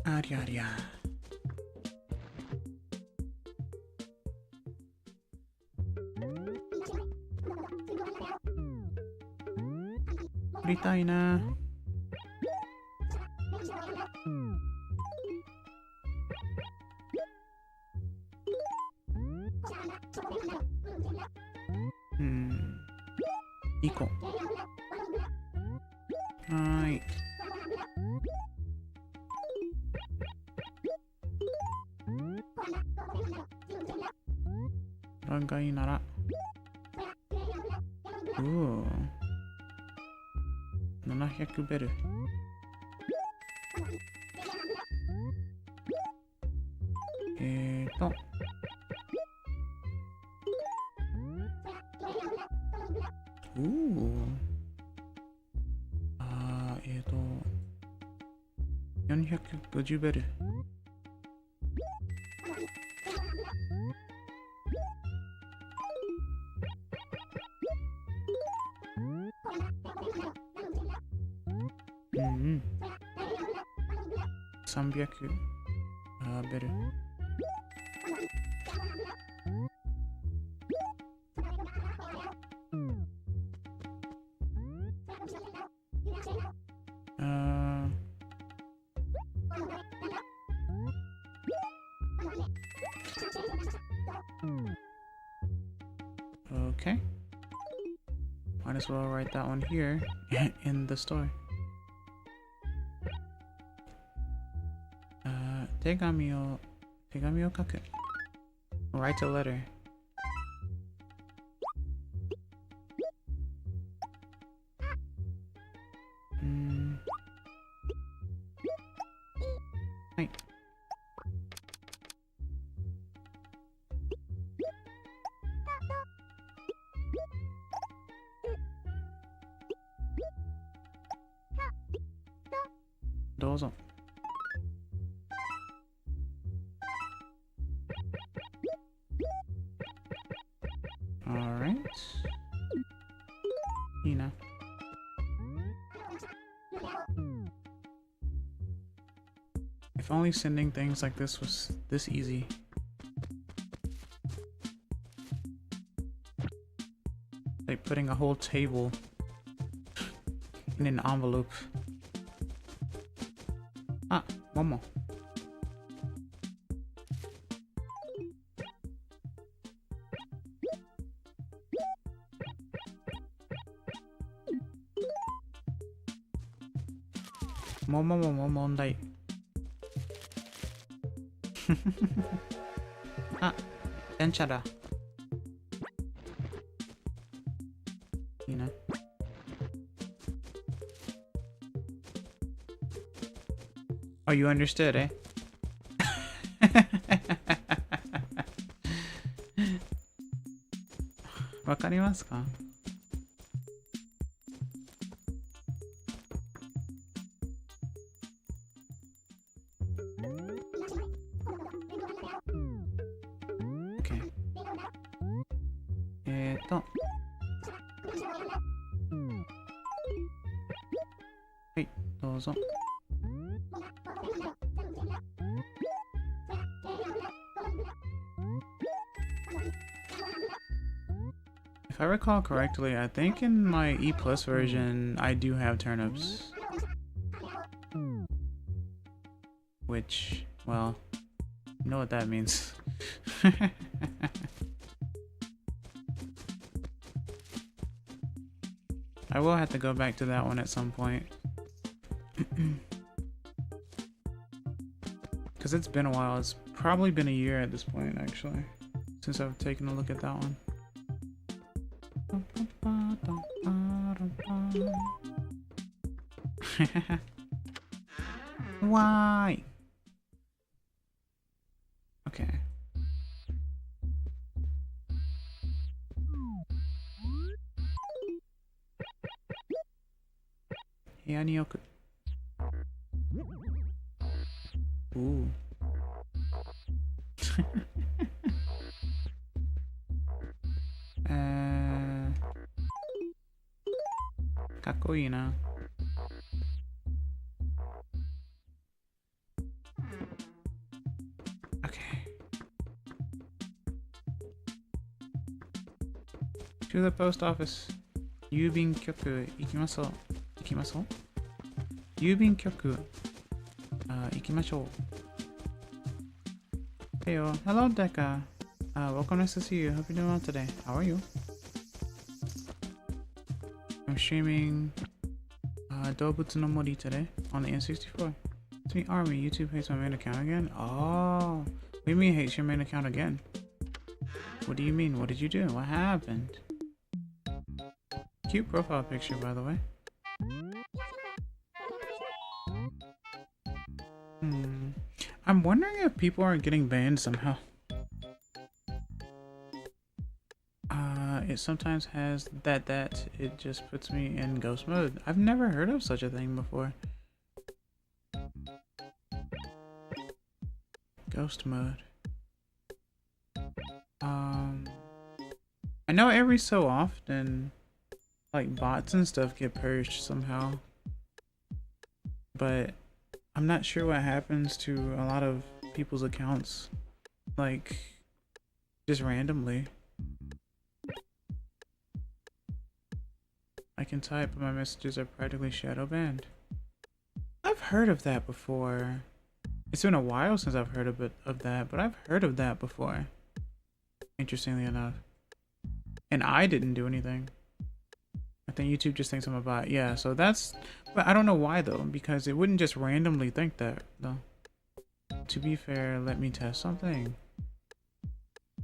ありゃりゃ。振りたいな。行こう。はーい。ランがいいなら。700ベル。450ベル。300ベル。Okay. Might as well write that one here in the store. 手紙を書く。Write a letter.はい。どうぞ。Alright. いいな。If only sending things like this was this easy. Like putting a whole table in an envelope. Ah, one more.問題。あ、電車だ。いいな。Oh, you understood, eh? わかりますかはい、どうぞ。If I recall correctly, I think in my E Plus version, I do have turnips. Which, well, you know what that means. I will have to go back to that one at some point. Because it's been a while. It's probably been a year at this point, actually, since I've taken a look at that one. Why? Okay. 部屋に置く。Ooh. かっこいいな。Okay. To the post office. 郵便局行きましょう。行きましょう。郵便局行きましょう。Hey, hello, Deca. Welcome, nice to see you. Hope you're doing well today. How are you? I'm streaming どうぶつの森 today on the N64. It's me, Army. YouTube hates my main account again? Oh, what do you mean hates your main account again? What do you mean? What did you do? What happened? Cute profile picture, by the way. I'm wondering if people are getting banned somehow. It sometimes has that it just puts me in ghost mode. I've never heard of such a thing before. Ghost mode. I know every so often, like bots and stuff get purged somehow, but I'm not sure what happens to a lot of people's accounts, like just randomly. I can type, but my messages are practically shadow banned. I've heard of that before. It's been a while since I've heard of that, but I've heard of that before. Interestingly enough. And I didn't do anything. I think YouTube just thinks I'm a bot. Yeah, so that's... But I don't know why though, because it wouldn't just randomly think that though. To be fair, let me test something.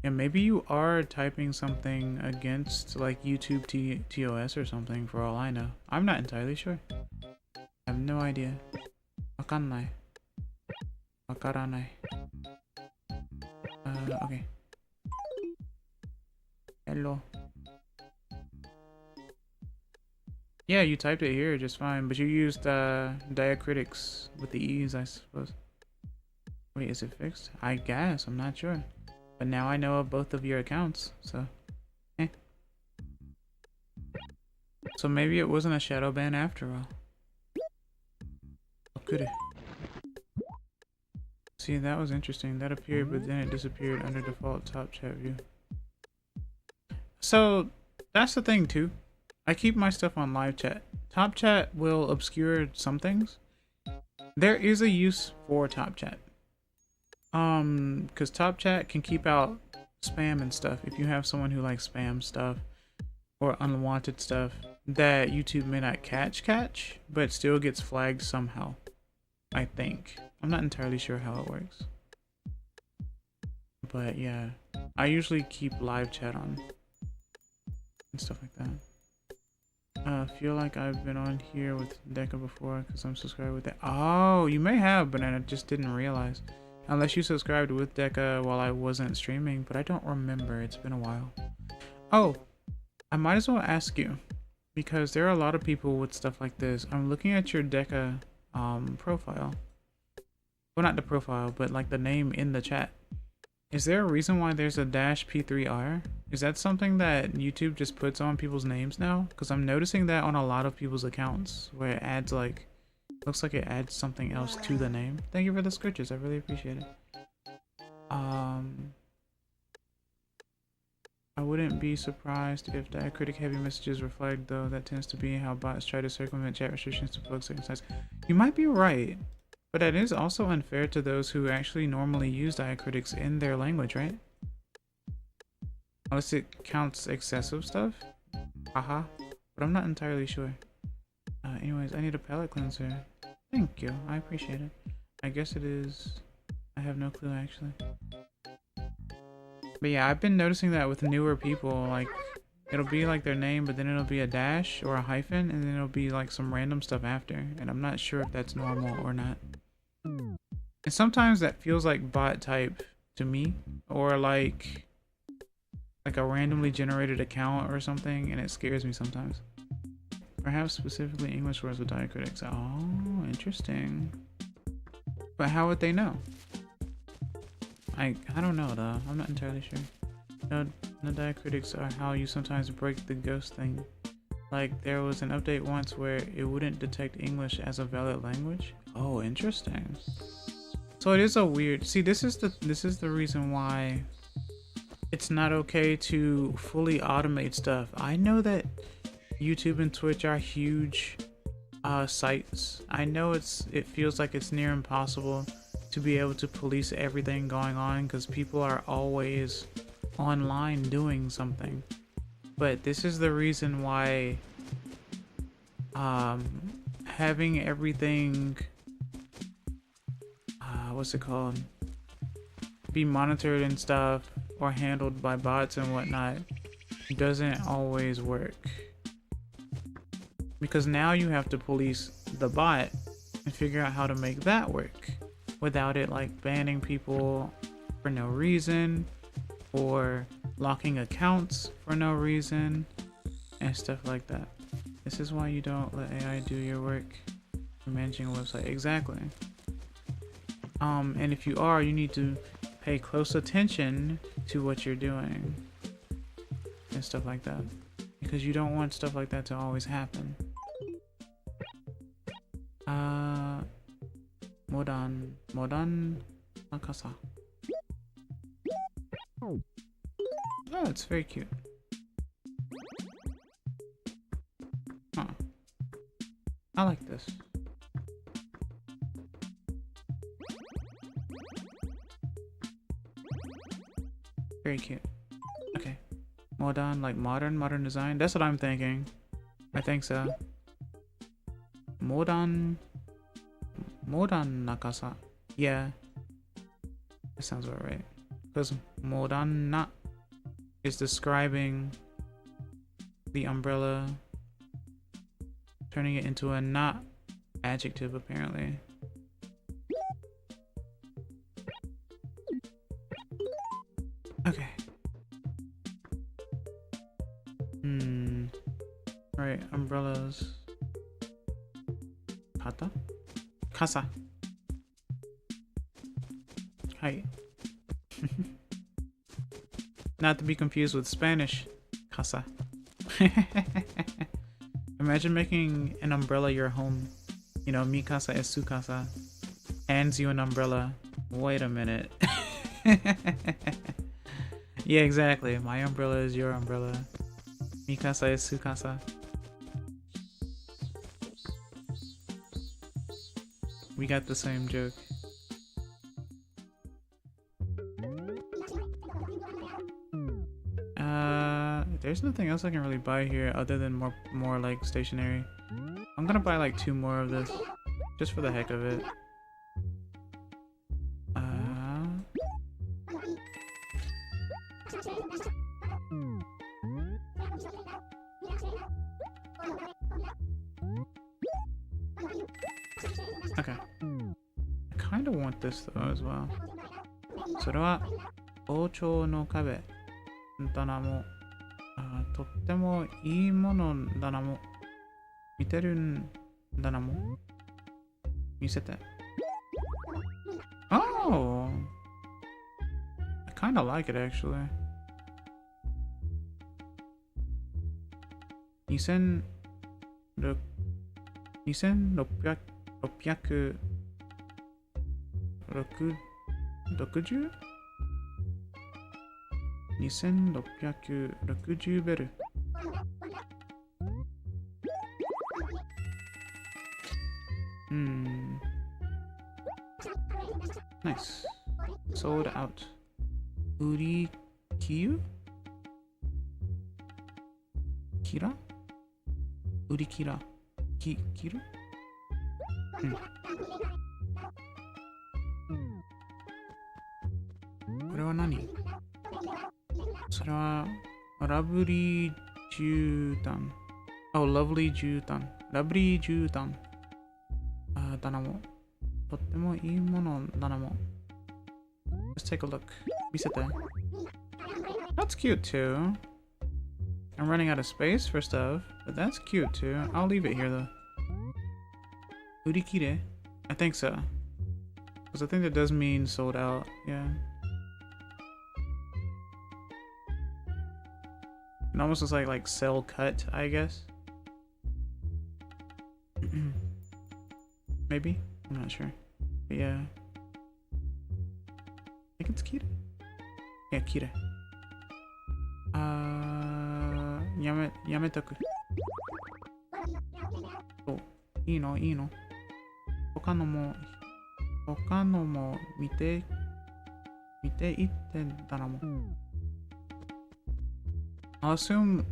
Yeah, maybe you are typing something against like YouTube TOS or something for all I know. I'm not entirely sure. I have no idea. Wakannai. Wakaranai. Okay. Hello. Yeah, you typed it here just fine, but you used diacritics with the E's, I suppose. Wait, is it fixed? I guess, I'm not sure. But now I know of both of your accounts, so So maybe it wasn't a shadow ban after all. Oh, could it? See, that was interesting. That appeared, but then it disappeared under default top chat view. So that's the thing too. I keep my stuff on live chat. Top chat will obscure some things. There is a use for top chat. Because top chat can keep out spam and stuff. If you have someone who likes spam stuff or unwanted stuff that YouTube may not catch, but still gets flagged somehow. I think. I'm not entirely sure how it works. But yeah, I usually keep live chat on and stuff like that. Feel like I've been on here with Deca before because I'm subscribed with that. Oh, you may have, but I just didn't realize. Unless you subscribed with Deca while I wasn't streaming, but I don't remember. It's been a while. Oh, I might as well ask you because there are a lot of people with stuff like this. I'm looking at your Deca profile. Well, not the profile, but like the name in the chat. Is there a reason why there's a -P3R? Is that something that YouTube just puts on people's names now? Because I'm noticing that on a lot of people's accounts where it adds like, looks like it adds something else to the name. Thank you for the scriptures. I really appreciate it. I wouldn't be surprised if diacritic heavy messages were flagged though. That tends to be how bots try to circumvent chat restrictions to plug certain sites. You might be right. But that is also unfair to those who actually normally use diacritics in their language, right? Unless it counts excessive stuff? Haha. But I'm not entirely sure. Anyways, I need a palette cleanser. Thank you. I appreciate it. I guess it is... I have no clue, actually. But yeah, I've been noticing that with newer people. Like, it'll be like their name, but then it'll be a dash or a hyphen, and then it'll be like some random stuff after. And I'm not sure if that's normal or not. And sometimes that feels like bot type to me, or like a randomly generated account or something, and it scares me sometimes. Perhaps specifically English words with diacritics. Oh, interesting. But how would they know? I don't know though. I'm not entirely sure. No, the diacritics are how you sometimes break the ghost thing. Like there was an update once where it wouldn't detect English as a valid language. Oh, interesting. So it is a weird. See, this is the reason why it's not okay to fully automate stuff. I know that YouTube and Twitch are huge sites. I know it feels like it's near impossible to be able to police everything going on because people are always online doing something. But this is the reason why having everything what's it called, be monitored and stuff or handled by bots and whatnot doesn't always work, because now you have to police the bot and figure out how to make that work without it like banning people for no reason or locking accounts for no reason and stuff like that. This is why you don't let AI do your work for managing a website. Exactly. And if you are, you need to pay close attention to what you're doing and stuff like that, because you don't want stuff like that to always happen. Modan Nakasa. Oh, it's very cute. Huh. I like this. Very cute. Okay. Modern, like modern design. That's what I'm thinking. I think so. Modern Nakasa. Yeah. That sounds about right. Because Modana is describing the umbrella, turning it into a not adjective apparently. Okay. Right, umbrellas. Kata? Casa. Hi. Not to be confused with Spanish. Casa. Imagine making an umbrella your home. You know, mi casa es su casa. Hands you an umbrella. Wait a minute. Yeah, exactly. My umbrella is your umbrella. Mi casa es su casa. We got the same joke. There's nothing else I can really buy here other than more like stationery. I'm gonna buy like 2 more of this just for the heck of it. Okay. I kind of want this though as well. それは王朝の壁だなも。とってもいいものだなも。見てるんだなも。見せて。Oh! I kind of like it actually. 2660? 2660ベル。Nice. Sold out. 売り切る？切ら？売り切ら？切る？これは何？それはラブリー絨毯。Oh, lovely 絨毯。ラブリー絨毯。だなも。とってもいいものだなも。Let's take a look. 見せて。That's cute too. I'm running out of space for stuff, but that's cute too. I'll leave it here though. Urikire? I think so. Because I think that does mean sold out, yeah. It almost looks like sell cut, I guess. Maybe? I'm not sure. But yeah. I think it's Kira. Yeah, Kira. Yametoku. Oh, いいのいいの。他のも見ていってたらも。I'll assume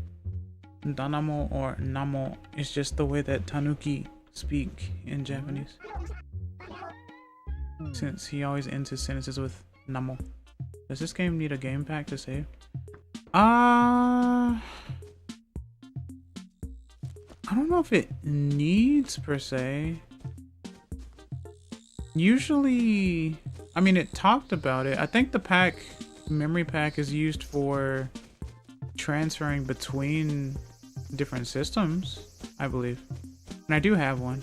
Danamo or Namo is just the way that Tanuki speak in Japanese. Since he always ends his sentences with Namo. Does this game need a game pack to save? I don't know if it needs per se. Usually, I mean, it talked about it. I think the memory pack is used for transferring between different systems, I believe. And I do have one.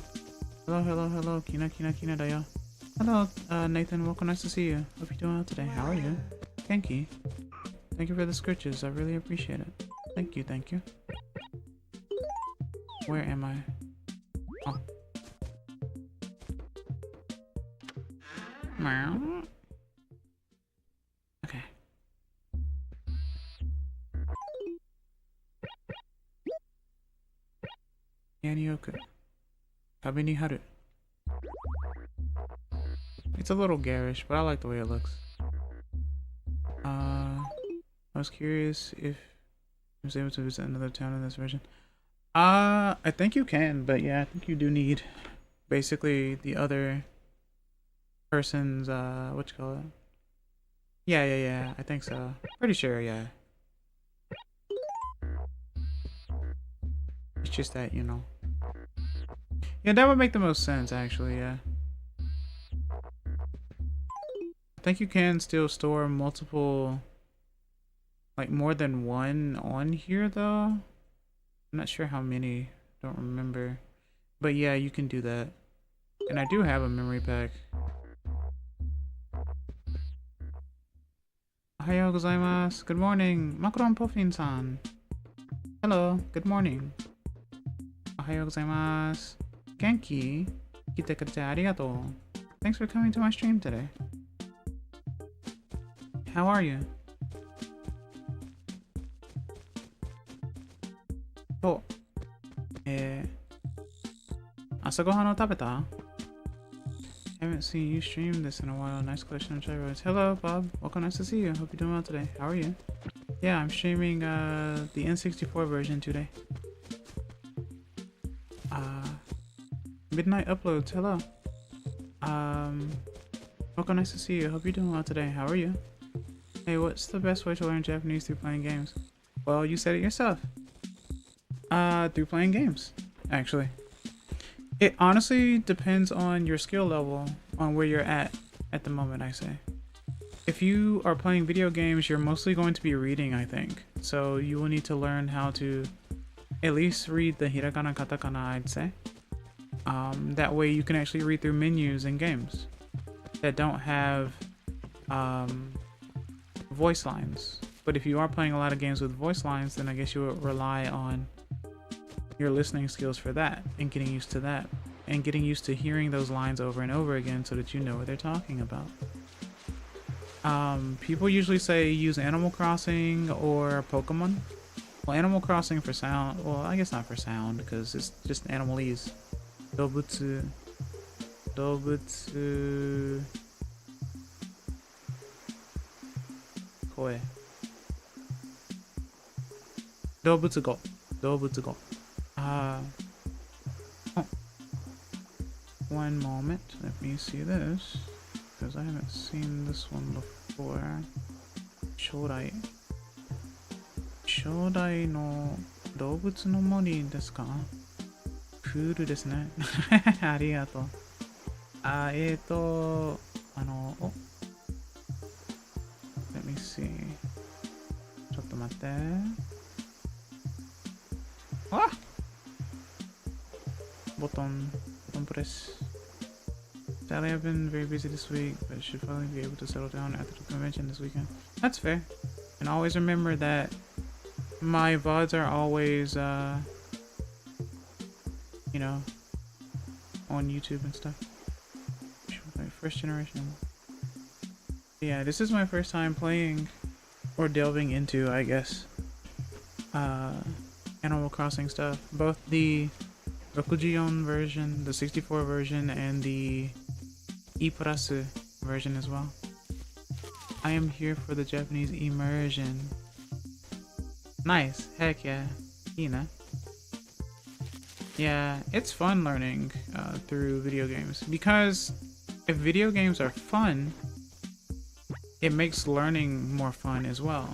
Hello. Kina da yo. Hello, Nathan. Welcome. Nice to see you. Hope you're doing well today. How are you? Genki. Thank you for the scritches. I really appreciate it. Thank you. Where am I? Oh. Okay. Yanioku. Kabe ni haru. It's a little garish, but I like the way it looks. I was curious if I was able to visit another town in this version. I think you can, but yeah, I think you do need basically the other person's what you call it? Yeah. I think so. Pretty sure, yeah. It's just that, you know. Yeah, that would make the most sense actually, yeah. I think you can still store multiple, like more than one on here though. I'm not sure how many, don't remember. But yeah, you can do that. And I do have a memory pack. Ohayou gozaimasu. Good morning, Macaron Puffin-san. Hello, good morning. Ohayou gozaimasu. Genki. Kite kurete arigatou. Thanks for coming to my stream today. How are you? Oh. 朝ごはんを食べた? Haven't seen you stream this in a while. Nice collection of gyros. Hello, Bob. Welcome. Nice to see you. Hope you're doing well today. How are you? Yeah, I'm streaming the N64 version today. Midnight uploads. Hello. Welcome. Nice to see you. Hope you're doing well today. How are you? Hey, what's the best way to learn Japanese through playing games? Well, you said it yourself. Through playing games, actually. It honestly depends on your skill level, on where you're at the moment, I say. If you are playing video games, you're mostly going to be reading, I think. So you will need to learn how to at least read the hiragana, katakana, I'd say. That way you can actually read through menus in games that don't have voice lines. But if you are playing a lot of games with voice lines, then I guess you would rely on your listening skills for that and getting used to that and getting used to hearing those lines over and over again so that you know what they're talking about. People usually say use Animal Crossing or Pokemon. Well, Animal Crossing for sound. Well, I guess not for sound because it's just animalese. Dobutsu. Koe. Dobutsugo. One moment, let me see this, because I haven't seen this one before. Shodai no 動物の森ですか? クールですね。ありがとう。let me see. ちょっと待って。button press. Sadly, I've been very busy this week, but should finally be able to settle down after the convention this weekend. That's fair. And always remember that my VODs are always, you know, on YouTube and stuff. First generation. Yeah, this is my first time playing or delving into, I guess, Animal Crossing stuff. Both the Rokujion version, the 64 version, and the E+ version as well. I am here for the Japanese immersion. Nice. Heck yeah. Ina. Yeah, it's fun learning through video games, because if video games are fun, it makes learning more fun as well.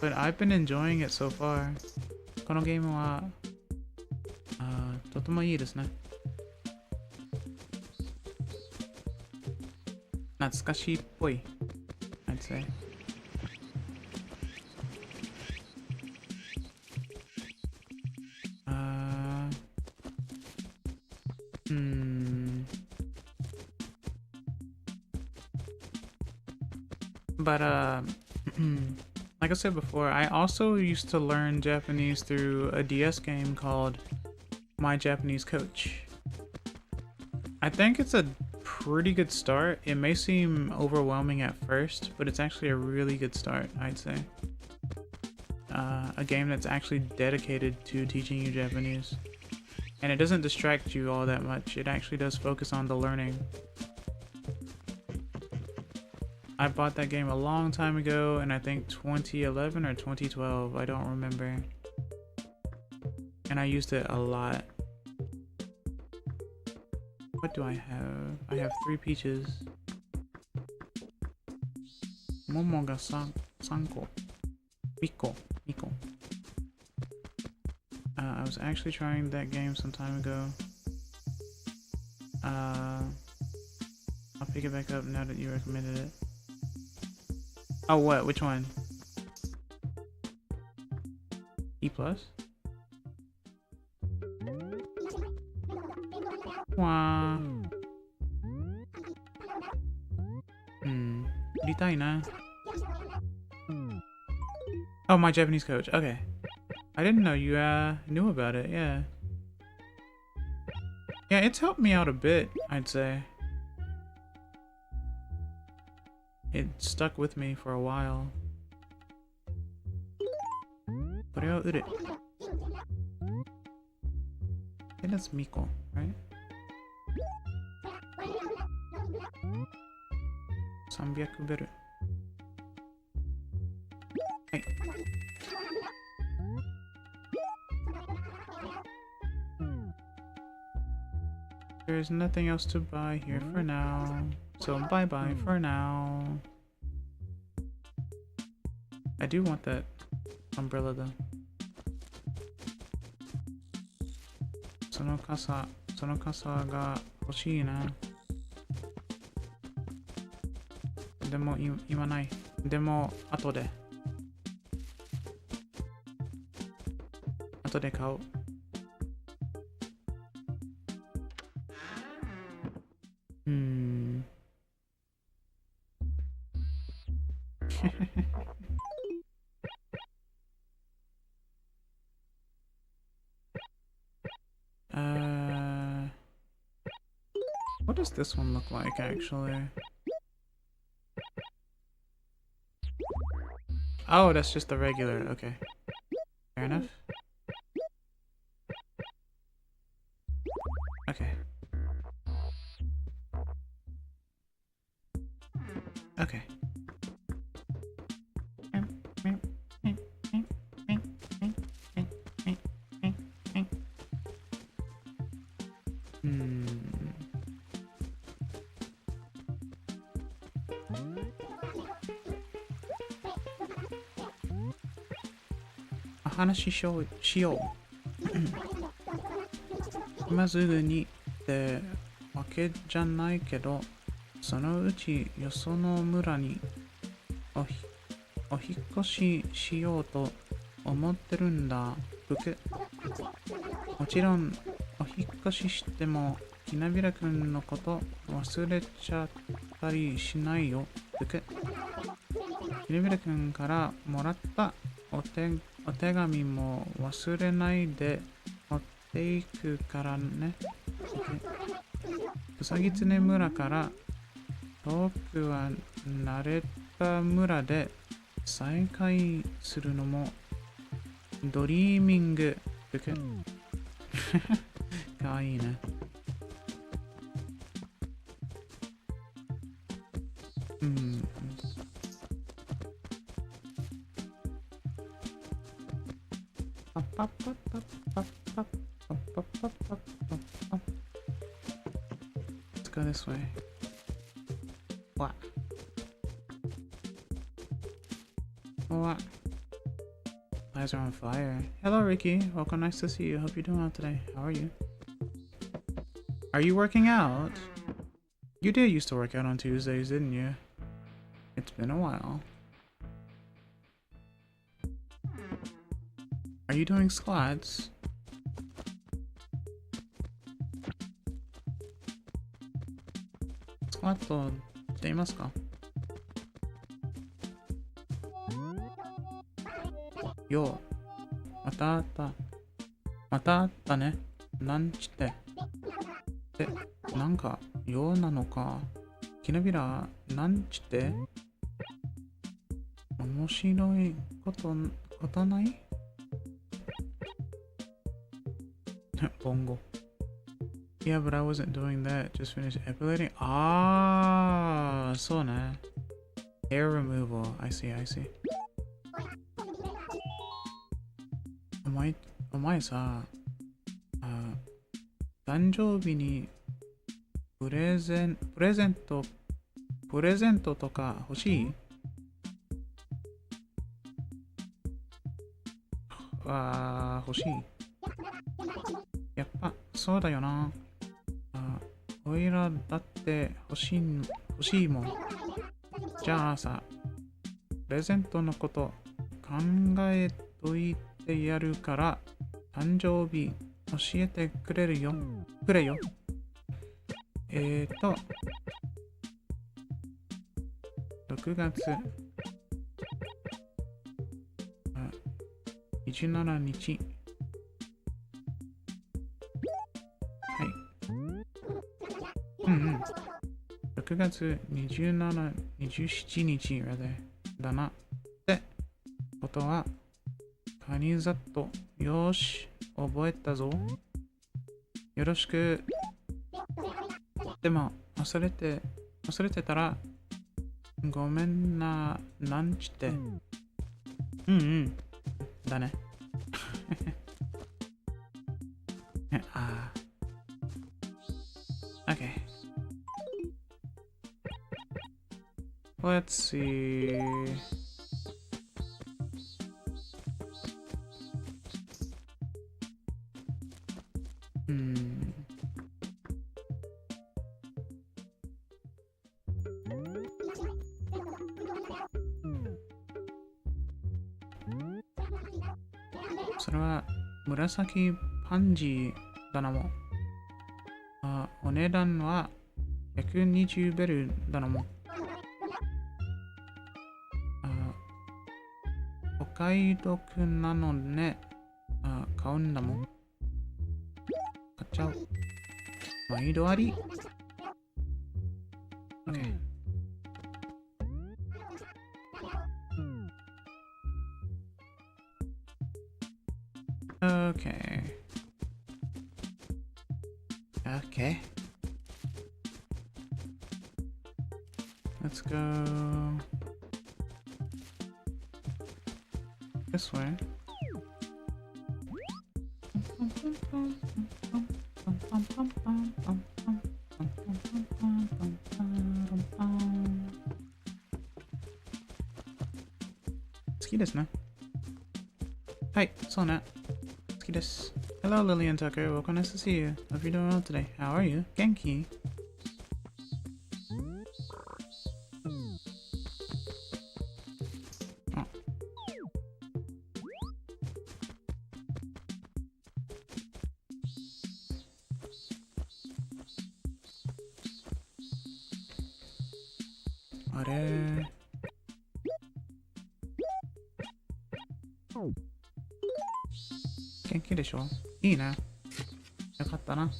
But I've been enjoying it so far. このゲームはとてもいいですね。懐かしいっぽい、I'd say. But like I said before, I also used to learn Japanese through a DS game called My Japanese Coach. I think it's a pretty good start. It may seem overwhelming at first, but it's actually a really good start, I'd say. A game that's actually dedicated to teaching you Japanese. And it doesn't distract you all that much. It actually does focus on the learning. I bought that game a long time ago, and I think 2011 or 2012, I don't remember. And I used it a lot. What do I have? I have 3 peaches. Momo ga sanko. Miko. I was actually trying that game some time ago. I'll pick it back up now that you recommended it. Oh, what? Which one? E+? Wow. 売りたいな. Oh, My Japanese Coach. Okay. I didn't know you knew about it. Yeah. Yeah, it's helped me out a bit, I'd say. It stuck with me for a while. Put it out, it. I think that's Miko, right? 300ベル。はい。There's nothing else to buy here for now, so bye bye for now. I do want that umbrella though. その傘が欲しいな。でも今ない。でも後で買おう。What does this one look like, actually? Oh, that's just the regular. Okay. Fair enough. Okay. Okay.話しよう。今すぐにってわけじゃないけど、そのうちよその村にお引っ越ししようと思ってるんだ。ふく。もちろん、お引っ越ししても、きなびらくんのこと忘れちゃったりしないよ。ふく。きなびらくんからもらったお手紙も忘れないで持っていくからね。草狐村から遠くは慣れた村で再会するのもドリーミング。かわいいね。うん。パッパッパッパッパッパッパッパッパッパッパッパッ。Let's go this way. What? What? Eyes are on fire. Hello, Ricky. Welcome. Nice to see you. Hope you're doing well today. How are you? Are you working out? You did used to work out on Tuesdays, didn't you? It's been a while. Are you doing squats? Squat って言いますか？よう、またあったね。なんちって。で、なんか、ようなのか。きなびら、なんちって。面白いことないボンゴ。Yeah, but I wasn't doing that. Just finished epilating. そうね。Hair removal. I see. お前さ、誕生日にプレゼントとか欲しい？欲しい。やっぱそうだよな。おいらだって欲しいもん。じゃあさ、プレゼントのこと考えといてやるから、誕生日教えてくれよ。6月27日。はい。6月27日だな。ってことは、カニザット。よーし、覚えたぞ。よろしく。でも、忘れてたら、ごめんな、なんちって。だね。Okay. Let's see.それは紫パンジーだなも。お値段は120ベルだなも。お買い得なのね。買うんだもん。買っちゃう。毎度あり。OK。Okay. Let's go this way. Hauきですね。はい、そうね。好きです。Hello, Lillian Tucker. Welcome, nice to see you. Hope you're doing well today. How are you? Genki. あれ元気でしょ？いいね。よかったな。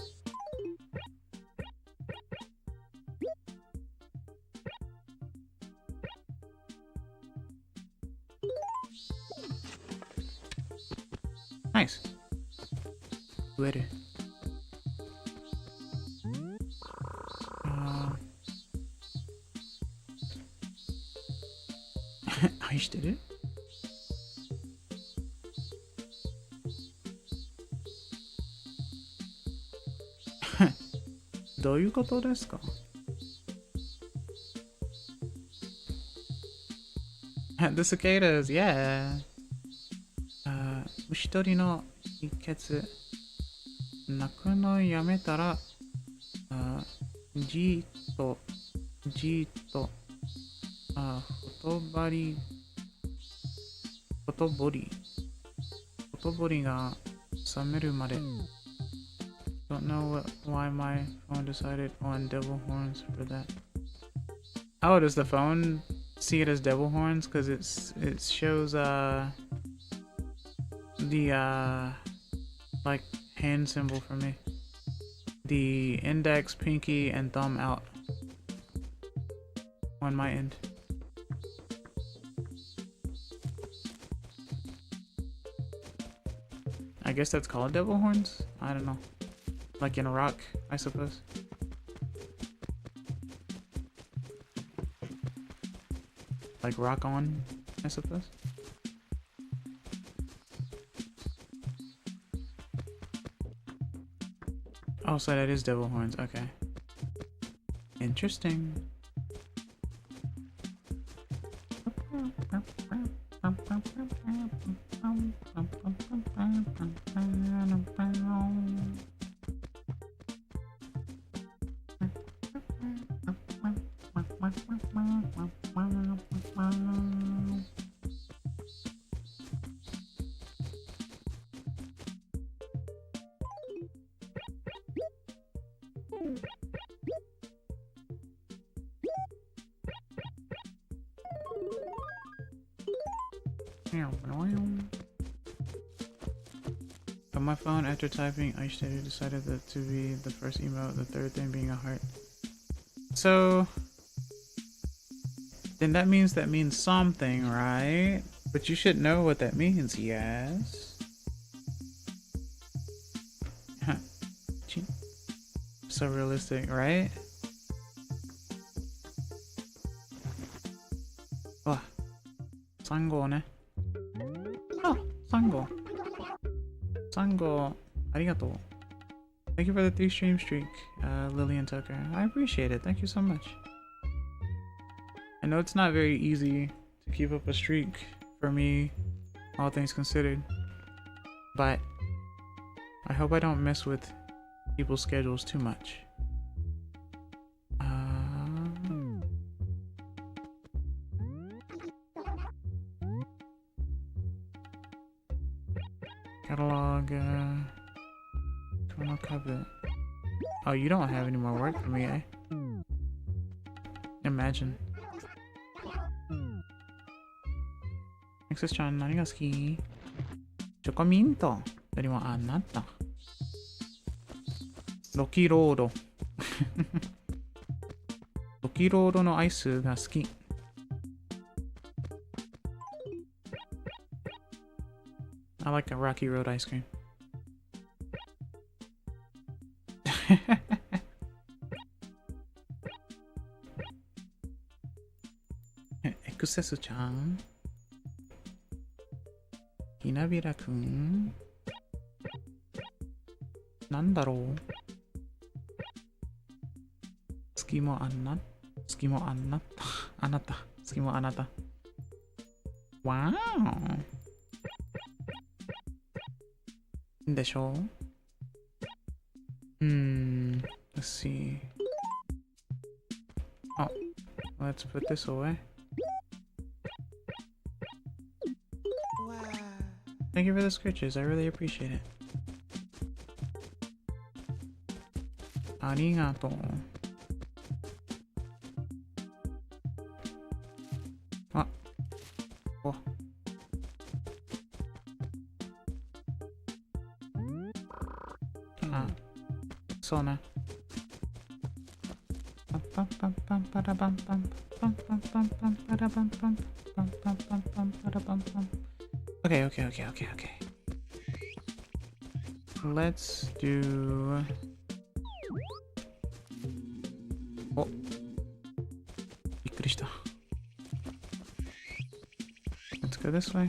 ナイス。植える。愛してる？どういうことですか？The cicadas, yeah. 虫取りの秘訣。泣くのやめたら、じーっと、じーっと、ほとぼりが冷めるまで。Don't know why my phone decided on devil horns for that. Oh, does the phone see it as devil horns? Because it shows the like hand symbol for me. The index, pinky, and thumb out on my end. I guess that's called devil horns? I don't know. Like in a rock, I suppose. Like rock on, I suppose. Oh, so that is devil horns. Okay. Interesting. On my phone, after typing, I decided that to be the first emote, the third thing being a heart. So, then that means something, right? But you should know what that means, yes? So realistic, right? Oh, Sango ne. Oh, Sango. Sango, arigato. Thank you for the 3 stream streak, Lillian Tucker. I appreciate it. Thank you so much. I know it's not very easy to keep up a streak for me, all things considered. But I hope I don't mess with people's schedules too much. Catalog, oh, you don't have any more work for me, eh? Imagine. Nexus-chan, 何が好き？チョコミントよりもあなた。ロキロード。ロキロードのアイスが好き。I like a Rocky Road ice cream. Ekusesu-chan. ひなびらくん。なんだろう。月もあなた。月もあなた。わー。でしょう？let's see. Oh, let's put this away. Wow. Thank you for the scritches. I really appreciate it. ありがとう。そうな。パンパンパンパラパンパンパンパンパンパンパラパンパンパンパンパンパンパラパンパン。Okay, okay, okay, okay, okay. Let's do. お、びっくりした。Let's go this way.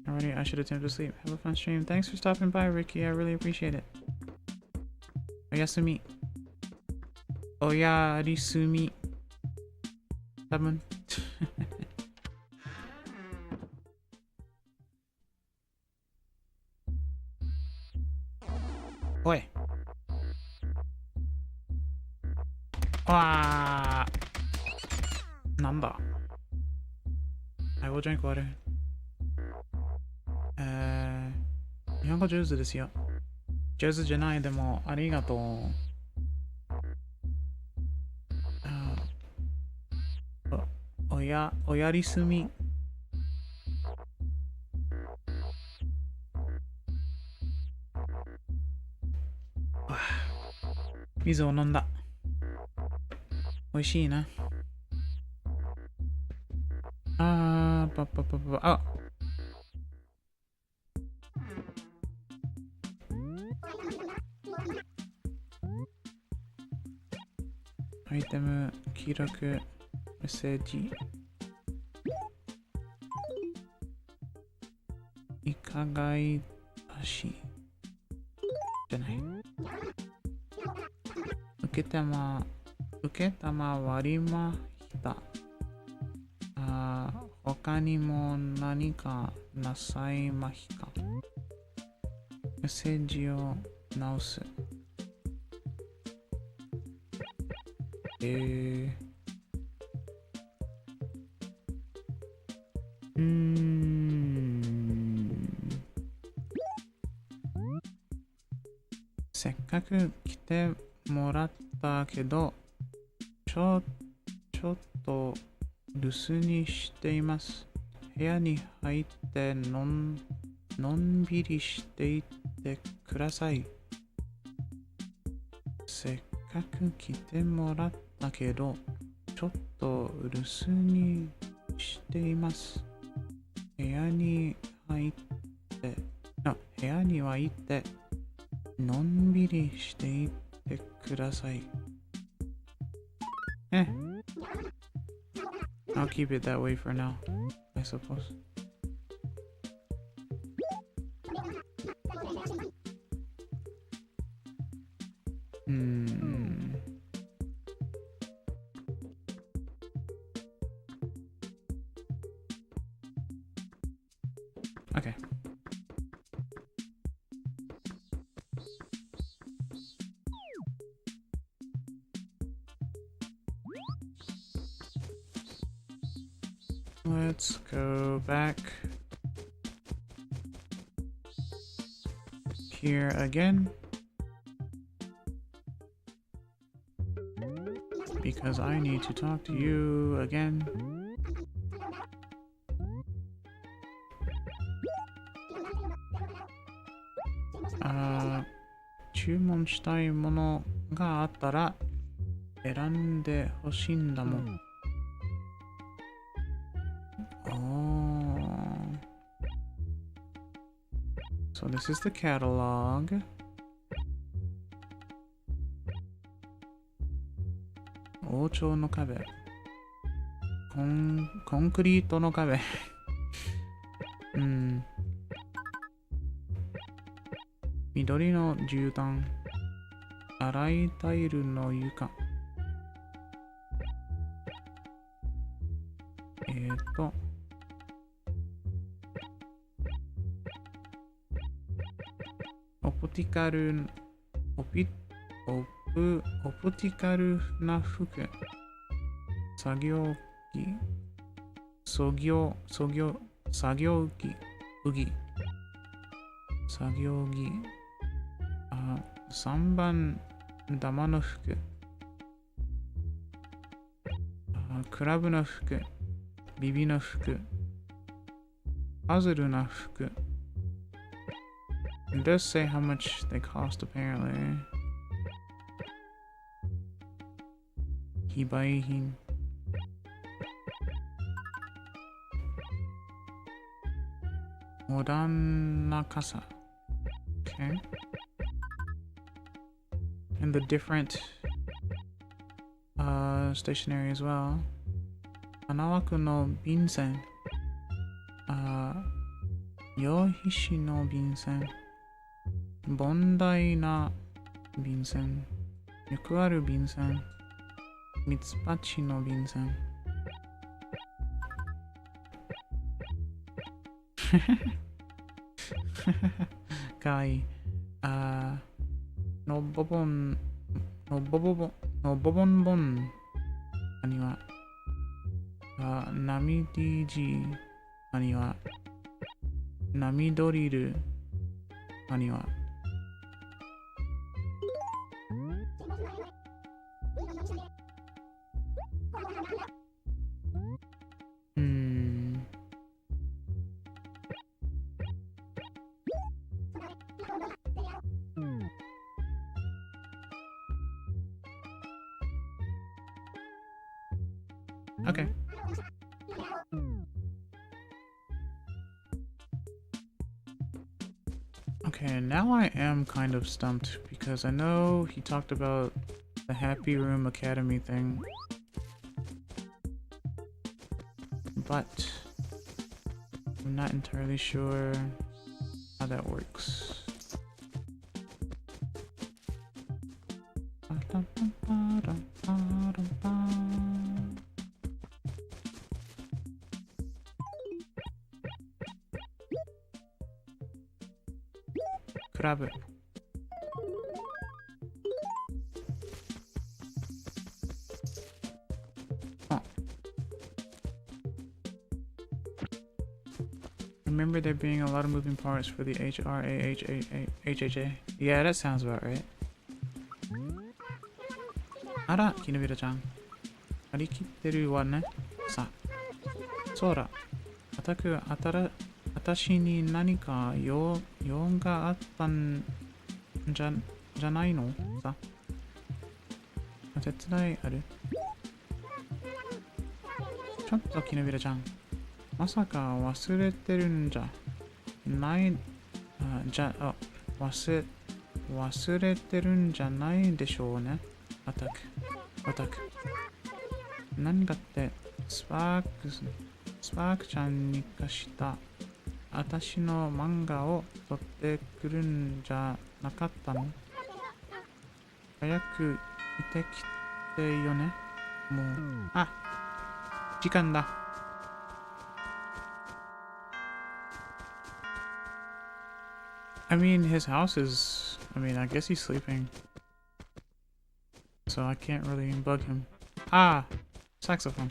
Alrighty, I should attempt to sleep. Have a fun stream. Thanks for stopping by, Ricky. I really appreciate it. おやすみ。おやりすみ。多分。おい。わー。なんだ。I will drink water. 日本語上手ですよ。上手じゃないでもありがとう。おやりすみ。水を飲んだ。おいしいな。あ。アイテム、記録、メッセージ。いかがい足じゃない。受けたまわりました。他にも何かなさいました。メッセージを直す。せっかく来てもらったけど、ちょっと留守にしています。部屋に入ってのんびりしていってください。せっかく来てもらったけど、ちょっと留守にしています。部屋に入ってのんびりしていってください。I'll keep it that way for now, I suppose. Okay. Let's go back here again because I need to talk to you again.注文したいものがあったら選んでほしいんだもん。So this is the catalog. 王朝の壁。コンクリートの壁。緑の絨毯。粗いタイルの床。オプティカルな服。作業着。作業着。3番玉の服。クラブの服。ビビの服。パズルな服。It does say how much they cost apparently. 非売品。モダンな傘。Okay. And the different stationery as well. 花枠の便箋。用紙の便箋。凡大な便箋。よくある便箋。ミツバチの便箋。かわいい。のぼぼんぼん。何はなみディジ。何はなみドリル。何はOkay. Okay, now I am kind of stumped because I know he talked about the Happy Room Academy thing, but I'm not entirely sure how that works. Crab. Oh. Remember there being a lot of moving parts for the HRAHHA. Yeah, that sounds about right. あら、キヌビラちゃん。張り切ってるわね。さあ、そうだ。私に何か用があったんじゃないのさ。手伝いある？ちょっとキヌビラちゃん。まさか忘れてるんじゃない忘れてるんじゃないでしょうね。アタック。何かってスパークちゃんに貸した私の漫画を取ってくるんじゃなかったの？早く行ってきてよね。もう、時間だ。I mean, his house is... I guess he's sleeping. So I can't really bug him. Saxophone.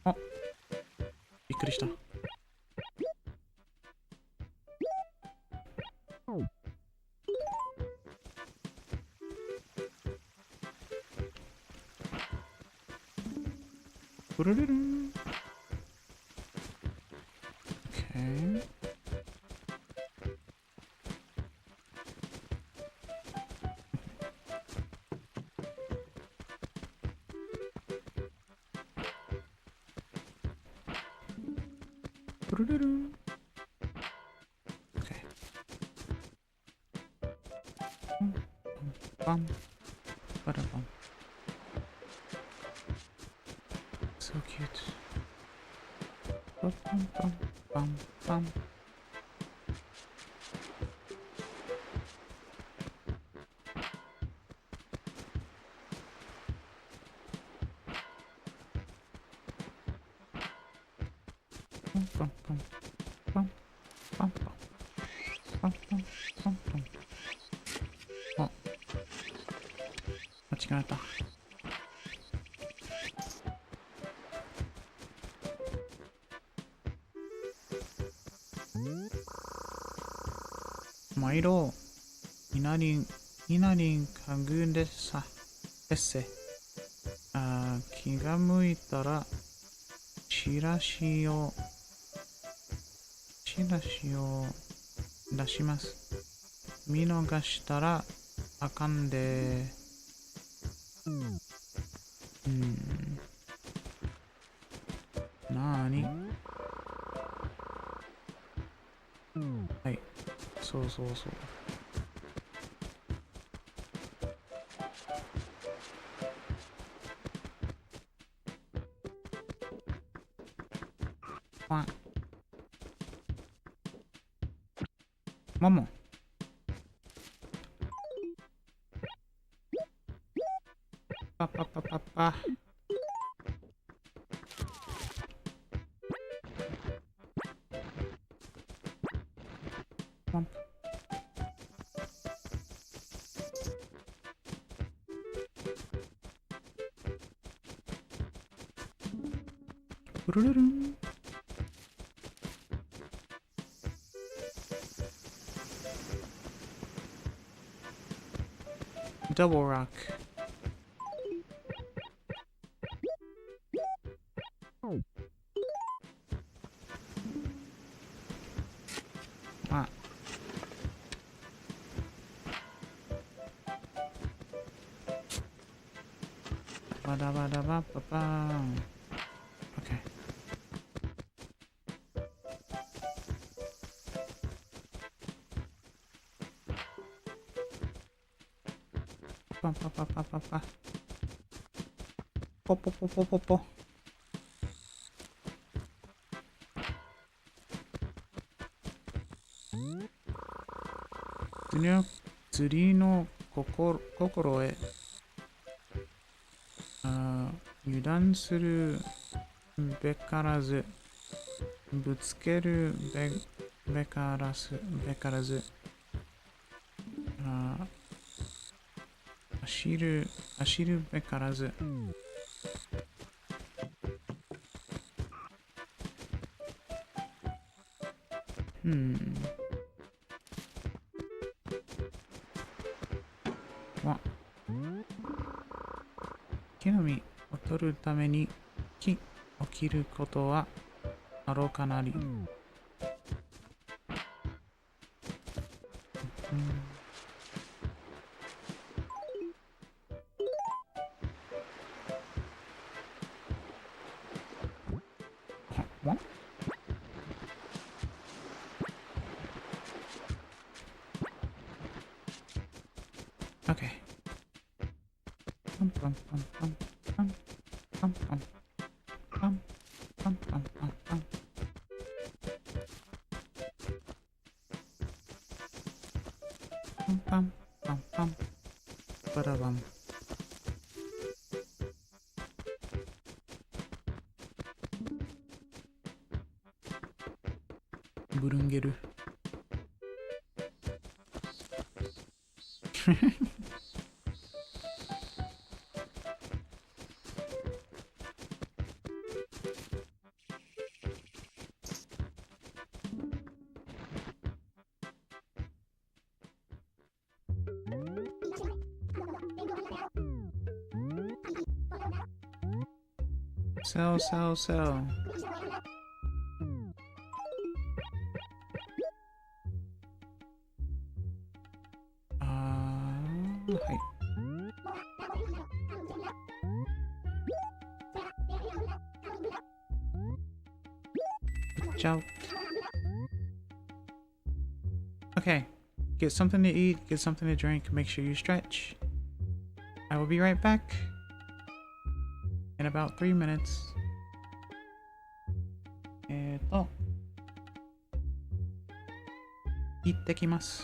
Oh. びっくりした。プルルルン。Okay. Okay. Bum. Ba-da-bum. So cute. Bum, bum, bum, bum. Bum, bum, bum, bum, bum, bum, bum, bum, bum. あ、間違えた。参ろう。いなりんかぐでさ。エッセ。気が向いたらチラシを出します。見逃したらあかんで。なーに？はい。そうそうそう。ママ。パパパパパ。プルルルン。Double rock. Ah. Ba-da-ba-da-ba-ba-ba. Okay. Pa-pa-pa-pa-pa-pa. Po-po-po-po-po-po. Tsuri no kokoroへ油断するべからず、ぶつけるべからず、走るべからず。木の実を取るために木を切ることはあろうかなり。Okay. Pum pum pum pum pum pum pum pum pum pum pum pum. Pum pum pum pum. Ba-da-bum. Burungeru. Sell. はい。売っちゃう。Okay. Get something to eat, get something to drink, make sure you stretch. I will be right back in about 3 minutes. 行ってきます。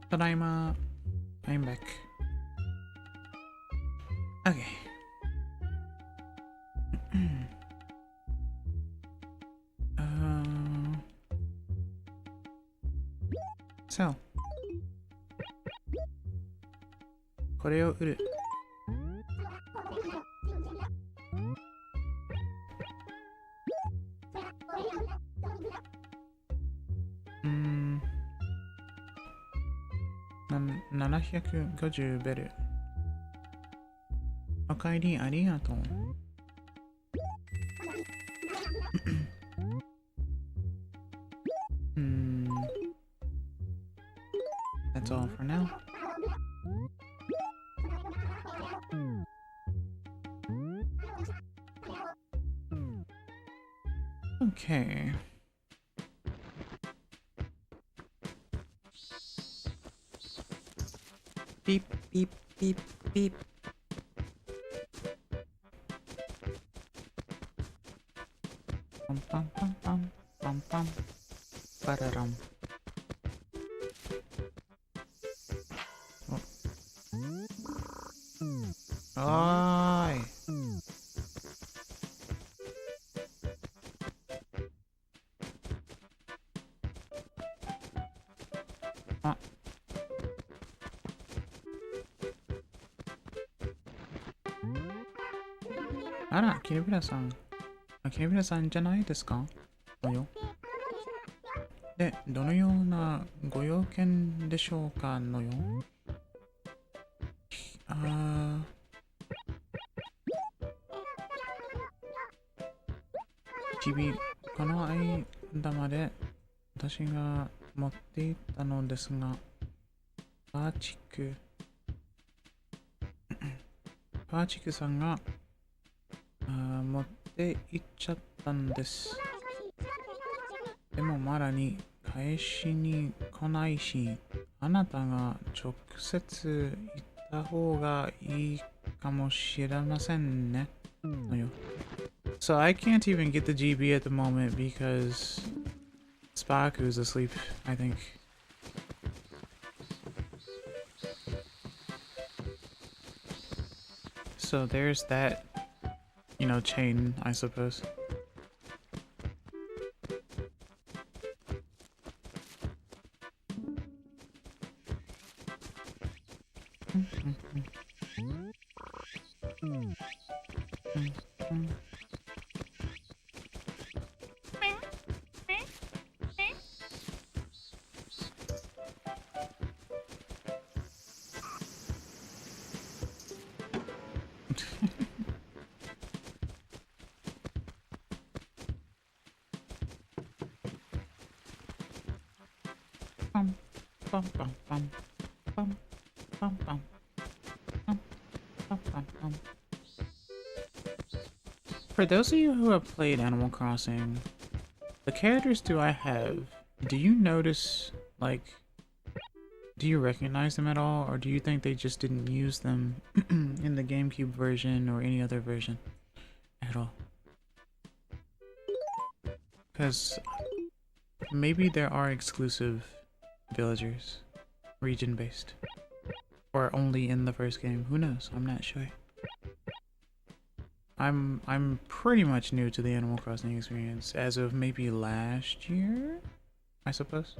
Tadaima. I'm back. Okay. So. これを売る。750ベル。おかえりありがとう。That's all for now. Okay. Beep, beep, beep, beep. Pum, pum, pum, pum, pum, pum. Ba-da-dum. Oi! Ara, キナヴィラさん。キナヴィラさんじゃないですか？のよ。で、どのようなご用件でしょうかのよ。日々、この間まで私が持っていたのですが、パーチクさんが持って行っちゃったんです。でもまだに返しに来ないし、あなたが直接行った方がいいかもしれませんね。のよ。So I can't even get the GB at the moment because Spaku's asleep, I think. So there's that, chain, I suppose. For those of you who have played Animal Crossing, the characters I have, do you notice, do you recognize them at all, or do you think they just didn't use them in the GameCube version or any other version at all? Because maybe there are exclusive villagers, region-based, or only in the first game. Who knows? I'm not sure. I'm pretty much new to the Animal Crossing experience as of maybe last year, I suppose.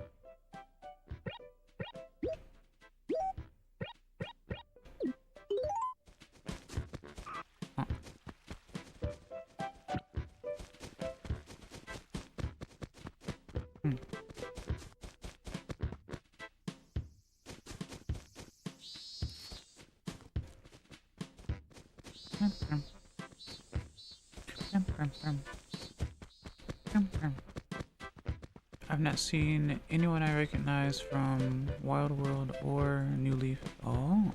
I've not seen anyone I recognize from Wild World or New Leaf. Oh.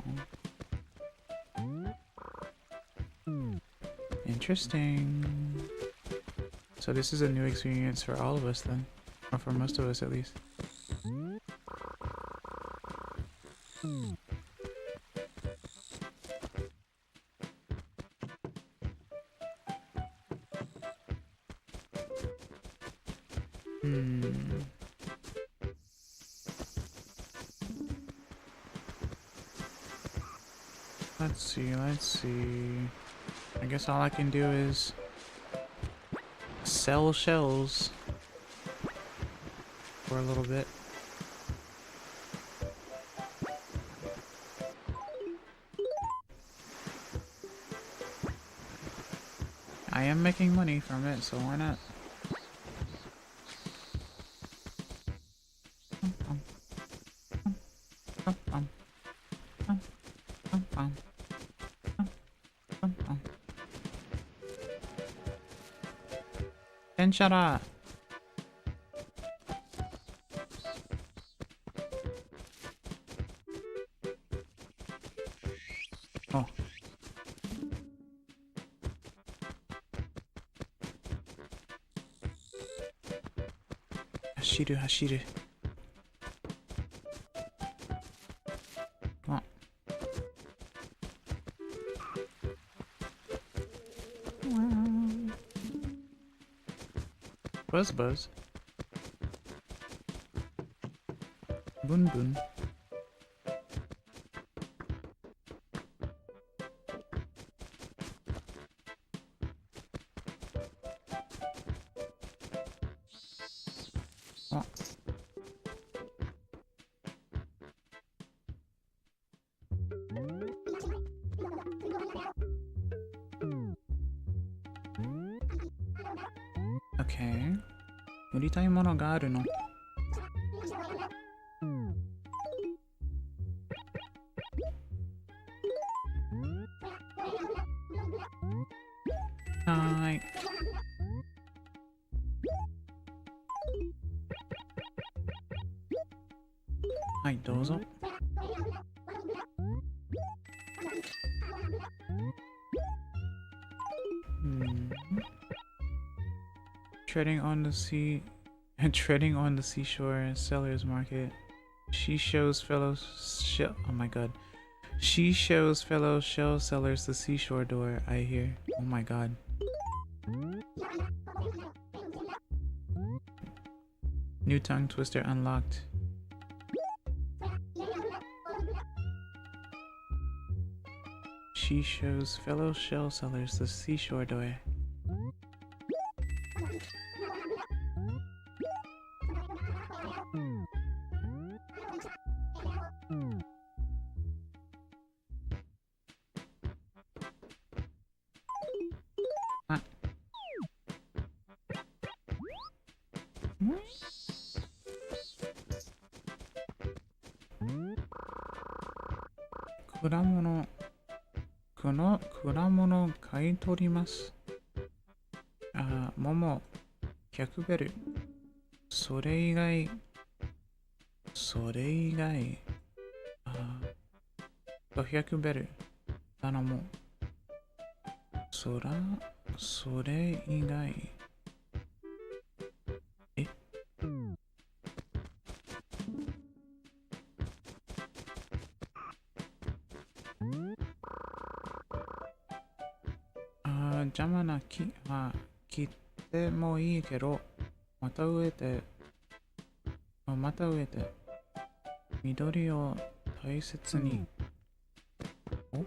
Interesting. So this is a new experience for all of us then. Or for most of us at least. Let's see, let's see. I guess all I can do is sell shells for a little bit. I am making money from it, so why not? Tenshara! Oh. Hashiru, hashiru. Come on. Buzz buzz. Bun bun. Oh. Okay. 売りたいものがあるの。はーい。はい、どうぞ。Treading on the sea, treading on the seashore sellers market. She shows fellow shell. Oh my god. She shows fellow shell sellers the seashore door. I hear. Oh my god. New tongue twister unlocked. She shows fellow shell sellers the seashore door.果物買い取ります。桃100ベル。それ以外、500ベル。頼もう。それ以外。邪魔な木は切ってもいいけど、また植えて、緑を大切に。お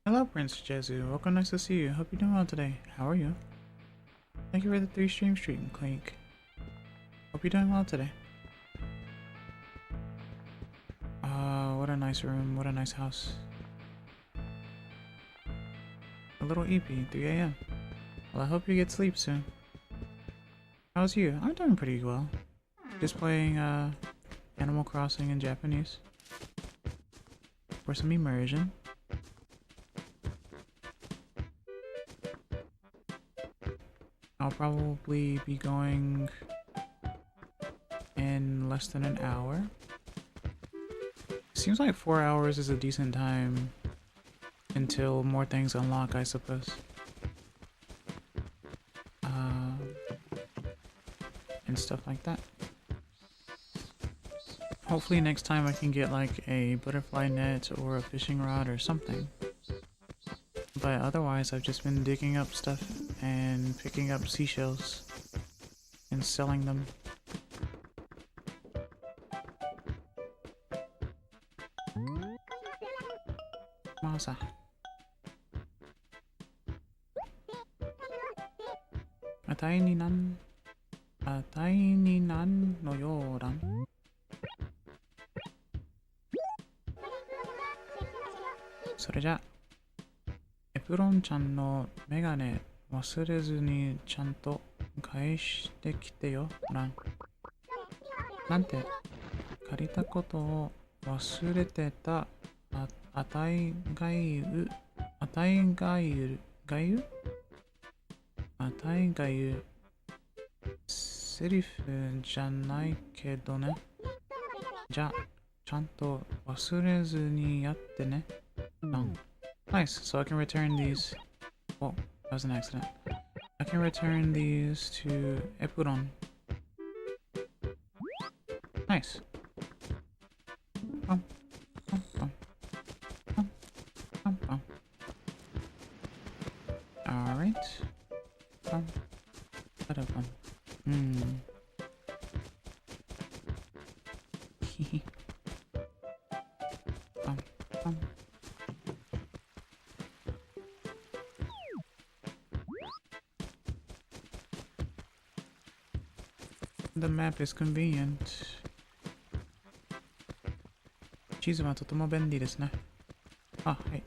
Hello, Prince Jezu. Welcome, nice to see you. Hope you're doing well today. How are you? Thank you for the 3 stream Clink. Hope you're doing well today. What a nice room. What a nice house. A little EP, 3 a.m. Well, I hope you get sleep soon. How's you? I'm doing pretty well. Just playing Animal Crossing in Japanese. For some immersion. I'll probably be going in less than an hour. Seems like 4 hours is a decent time until more things unlock, I suppose. And stuff like that. Hopefully next time I can get like a butterfly net or a fishing rod or something. But otherwise I've just been digging up stuff and picking up seashells and selling them. Masa. あたいになんのようだん。それじゃエプロンちゃんのメガネ忘れずにちゃんと返してきてよらん。なんて借りたことを忘れてた。あたいが言うセリフじゃないけどね。じゃあちゃんと忘れずにやってね。Nice, so I can return these. Oh, that was an accident. I can return these to Epron. Nice. Alright. The map is convenient. 地図はとても便利ですね。あ、はい。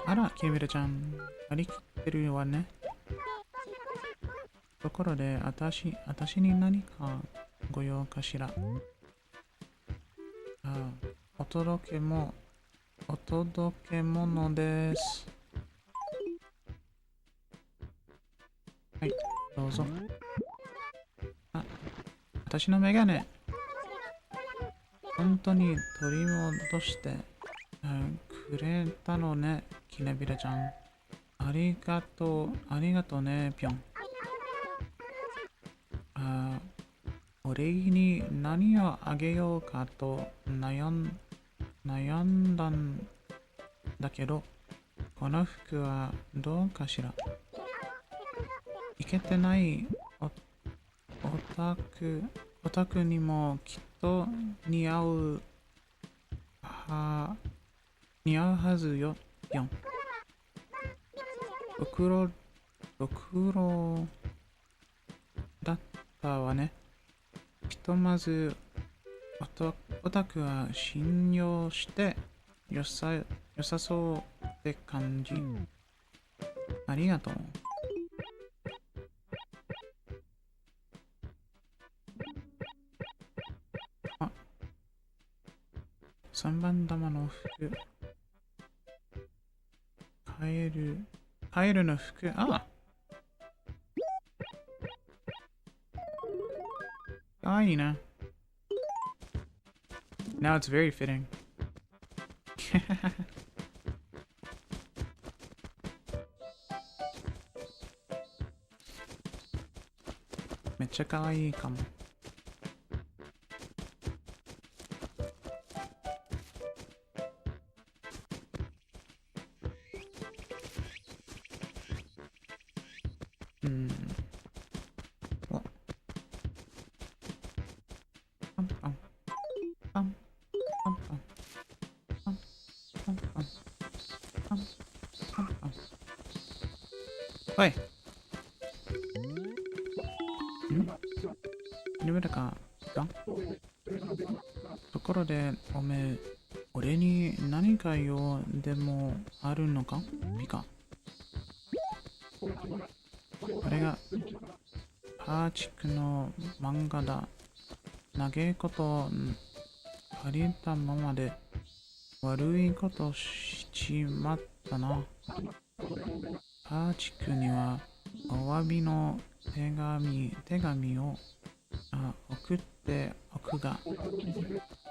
あら、キネビラちゃん。張り切ってるわね。ところで、あたしに何かご用かしら。お届け物です。はい、どうぞ。私のメガネ。本当に取り戻してくれたのね、キネビラちゃん。ありがとうね、ぴょん。お礼に何をあげようかと悩んだんだけど、この服はどうかしら。いけてないオタクにもきっと似合うはずよ、ぴょん。ご苦労だったわね。ひとまずオタクは信用してよさそうって感じ。ありがとう。3番玉の服。カエルの服。あ、かわいいな。Now it's very fitting. めっちゃかわいいかも。おい。夢だかところで、おめえ、俺に何か用でもあるのかピカ。これがパーチクの漫画だ。長いこと借りたままで悪いことしちまったな。パーチクにはお詫びの手紙を送って僕が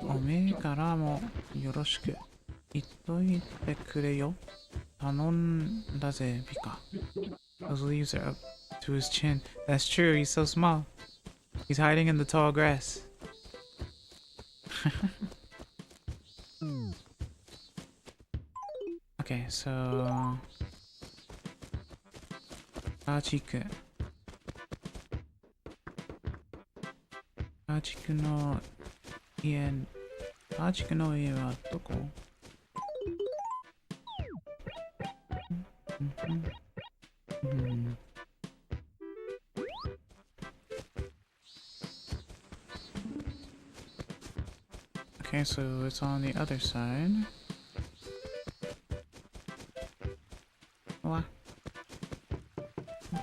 おめえからもよろしく言っといてくれよ。頼んだぜ、ピカ。Those leaves are up to his chin. That's true, he's so small. He's hiding in the tall grass. Okay, so... アーチク。アーチクの家、アーチクの家はどこ？Okay, so it's on the other side. What?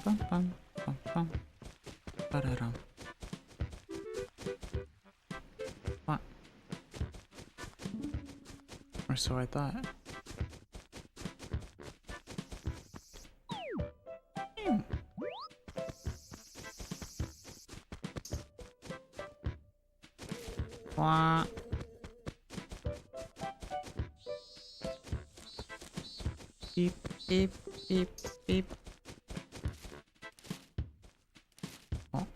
Bum bum bum bum. Ba-da-dum. What? Or so I thought. What? Beep, beep, beep, beep. Oh.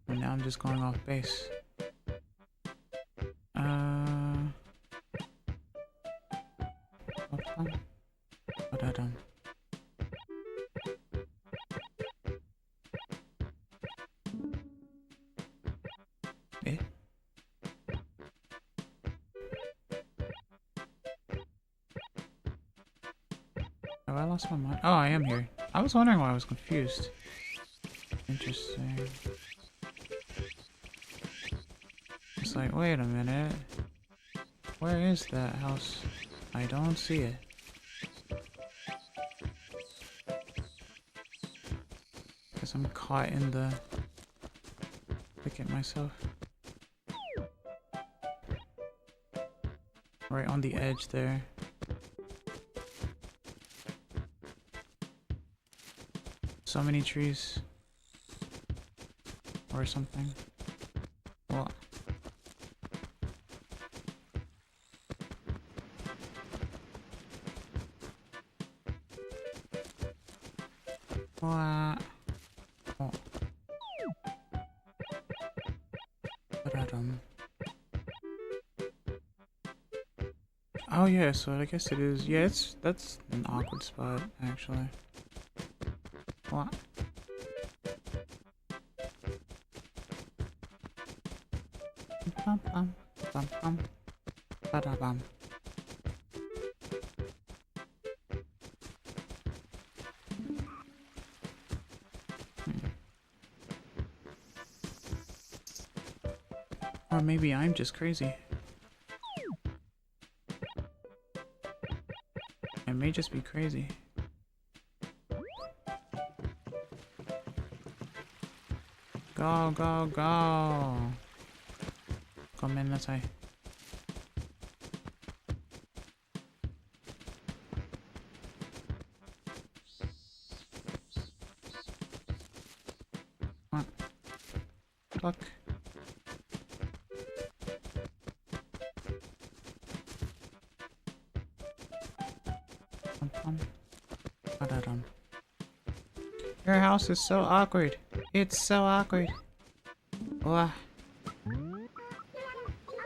And now I'm just going off base. Ba-da-dum. Eh? Have I lost my mind? Oh, I am here. I was wondering why I was confused. Interesting. It's like, wait a minute. Where is that house? I don't see it. Guess I'm caught in the thicket myself. Right on the edge there. So many trees. Or something. What? What? Oh. Ba-da-dum. Oh yeah, so I guess it is. Yeah, that's an awkward spot actually. What? Bum bum bum bum. Ba-da-bum. Or maybe I'm just crazy. I may just be crazy. Go, go, go! ごめんなさい。What? Look. Your house is so awkward. It's so awkward. うわ。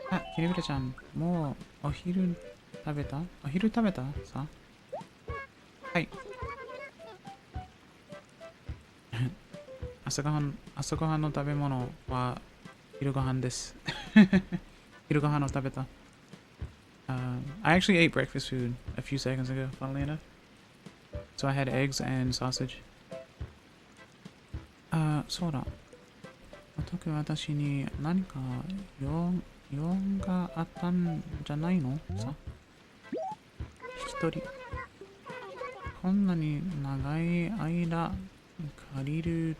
あ、キリビラちゃん、もうお昼食べた？お昼食べたさ？はい。朝ごはんの食べ物は昼ごはんです。昼ごはんを食べた。I actually ate breakfast food a few seconds ago, funnily enough. So I had eggs and sausage. そうだ。特に私に何か用があったんじゃないのさ。一人。こんなに長い間借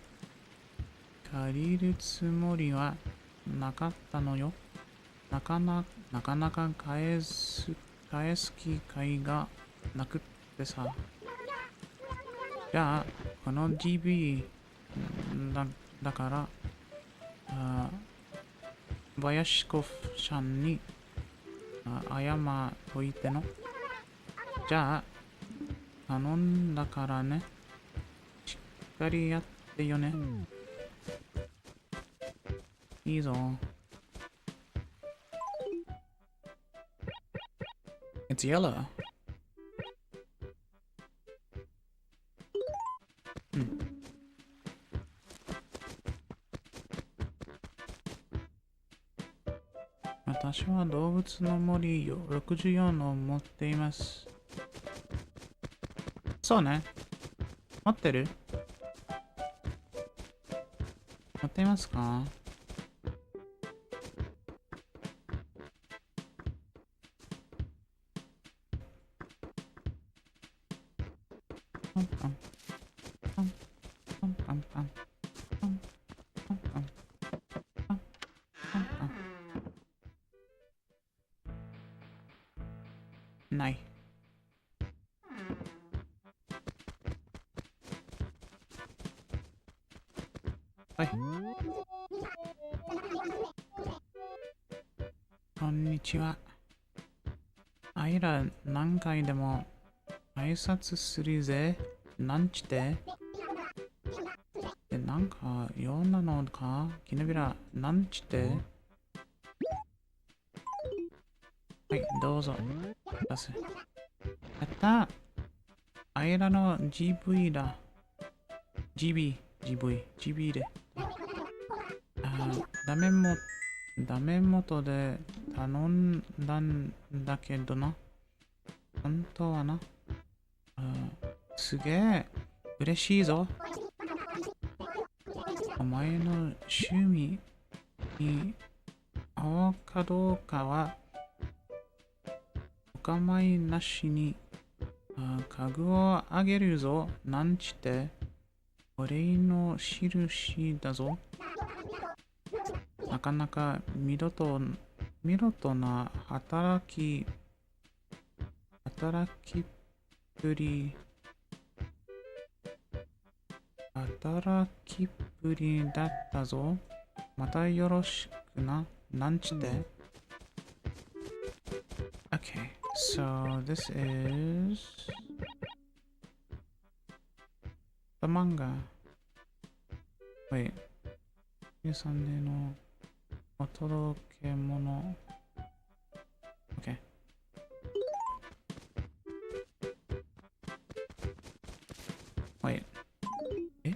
りるつもりはなかったのよ。なかなか返す返す機会がなくってさ。じゃあ、この GB だから、バヤシコフさんに謝っといての。じゃあ、頼んだからね。しっかりやってよね。いいぞ。It's yellow. うん。私は動物の森64を持っています。そうね。持ってる？持っていますか？パンパンパンパンパンパンパンパンパンパンパンパン。ない。はい。こんにちは。あいら何回でも挨拶するぜ。なんちて。なんか用なのか？キナヴィラ、なんちて。はい、どうぞ。出す。やった。あいらの GV だ。GB で。ダメ元で頼んだんだけどな。本当はな。すげえ。嬉しいぞ。お前の趣味に合うかどうかはお構いなしに家具をあげるぞ。なんちて。お礼の印だぞ。なかなか見事な働きっぷりだったぞ。またよろしくな。なんちて。Okay, so this is the manga. Wait, 13年のお届け物。Okay. Wait. え？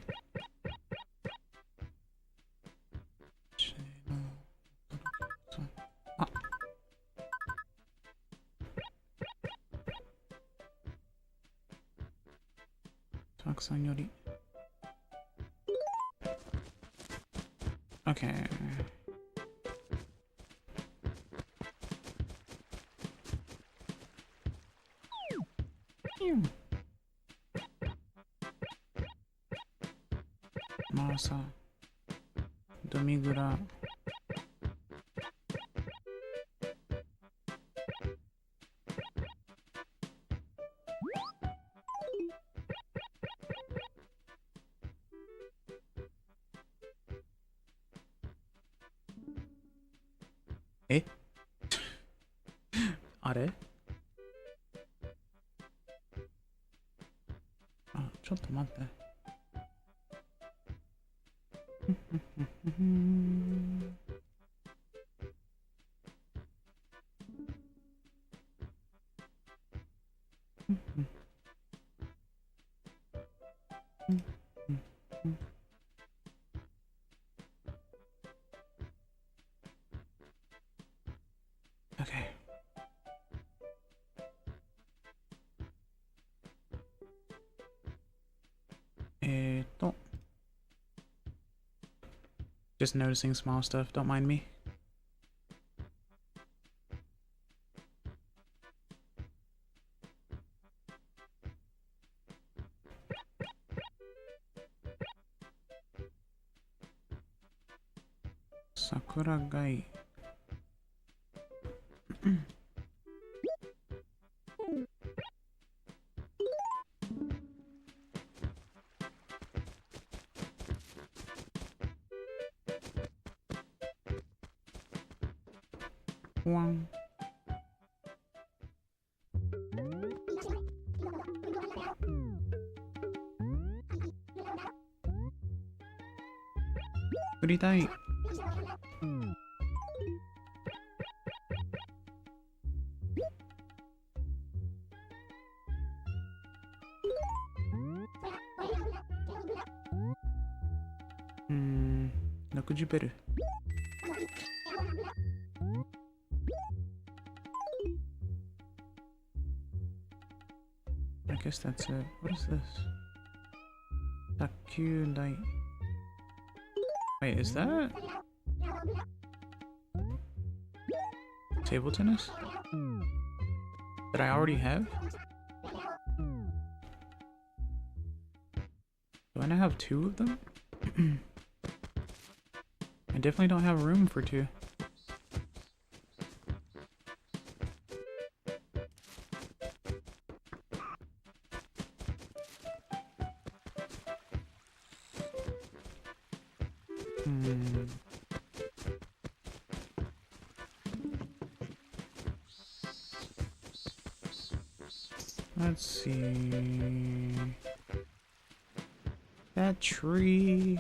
あ、たくさんより。Okay.まあさ、ドミグラ。え？あれ？あ、ちょっと待って。Okay. Just noticing small stuff, don't mind me. Sakura Gai. ワン。作りたい。60ベル。I guess that's it. What is this? 卓球台。Wait, is that table tennis? That I already have? Do I not have 2 of them? I definitely don't have room for 2. Let's see. That tree.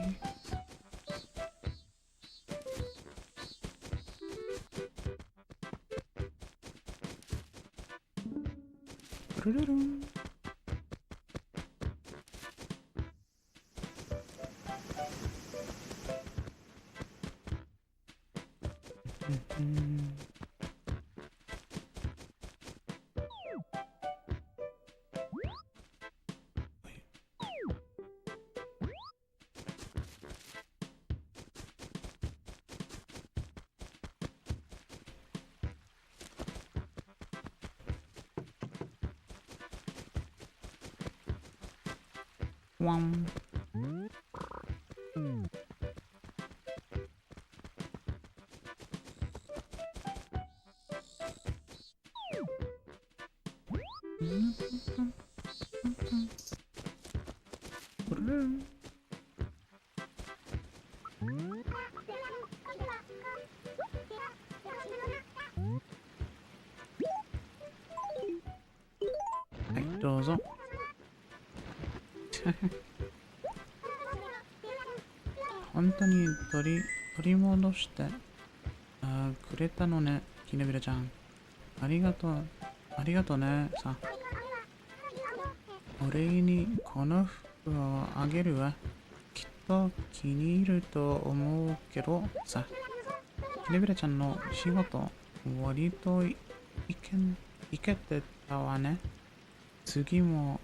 One.はい、どうぞ。本当に取り戻してくれたのね、キナヴィラちゃん。ありがとうね。さ、お礼にこの服をあげるわ。きっと気に入ると思うけどさ、キナヴィラちゃんの仕事、割といけてたわね。次も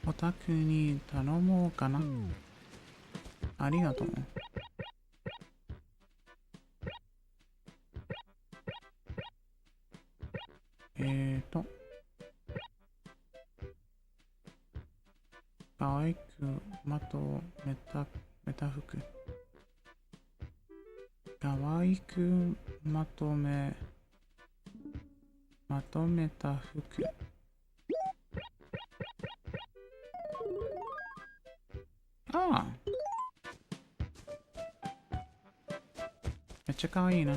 お宅に頼もうかな。ありがとう。可愛くまとめた服。可愛くまとめた服。ああ。めっちゃ可愛いな。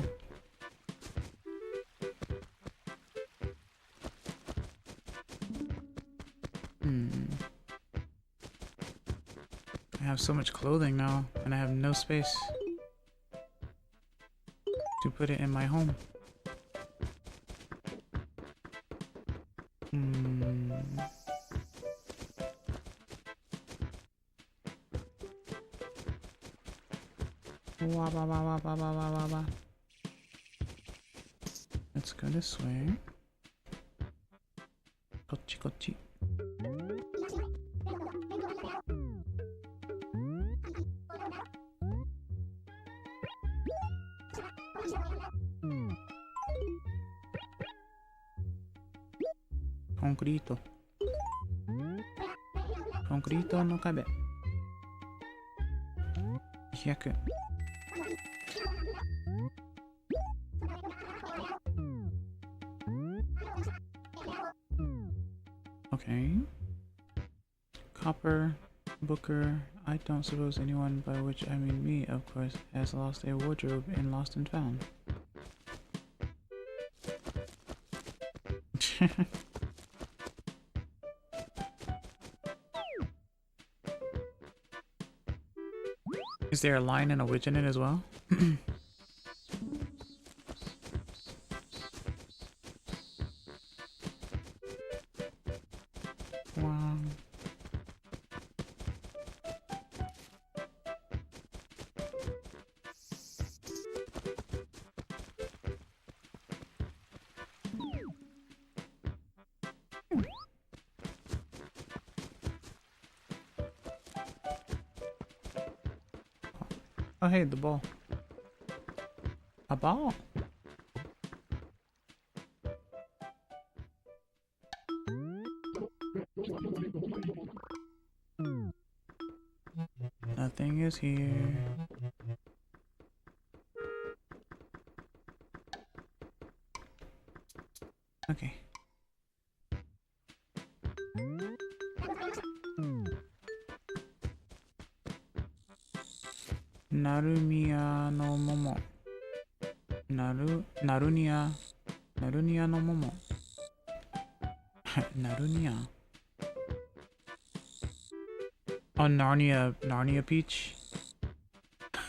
I have so much clothing now, and I have no space to put it in my home. Let's go this way. こっちこっち。コンクリートの壁。100。Okay. Copper, Booker. I don't suppose anyone, by which I mean me, of course, has lost a wardrobe in Lost and Found. Is there a lion and a witch in it as well? Wow. Oh, hey, the ball. A ball? Nothing is here. Okay. Narunia no momo. Narunia no momo. Narunia. Oh, Narnia Peach.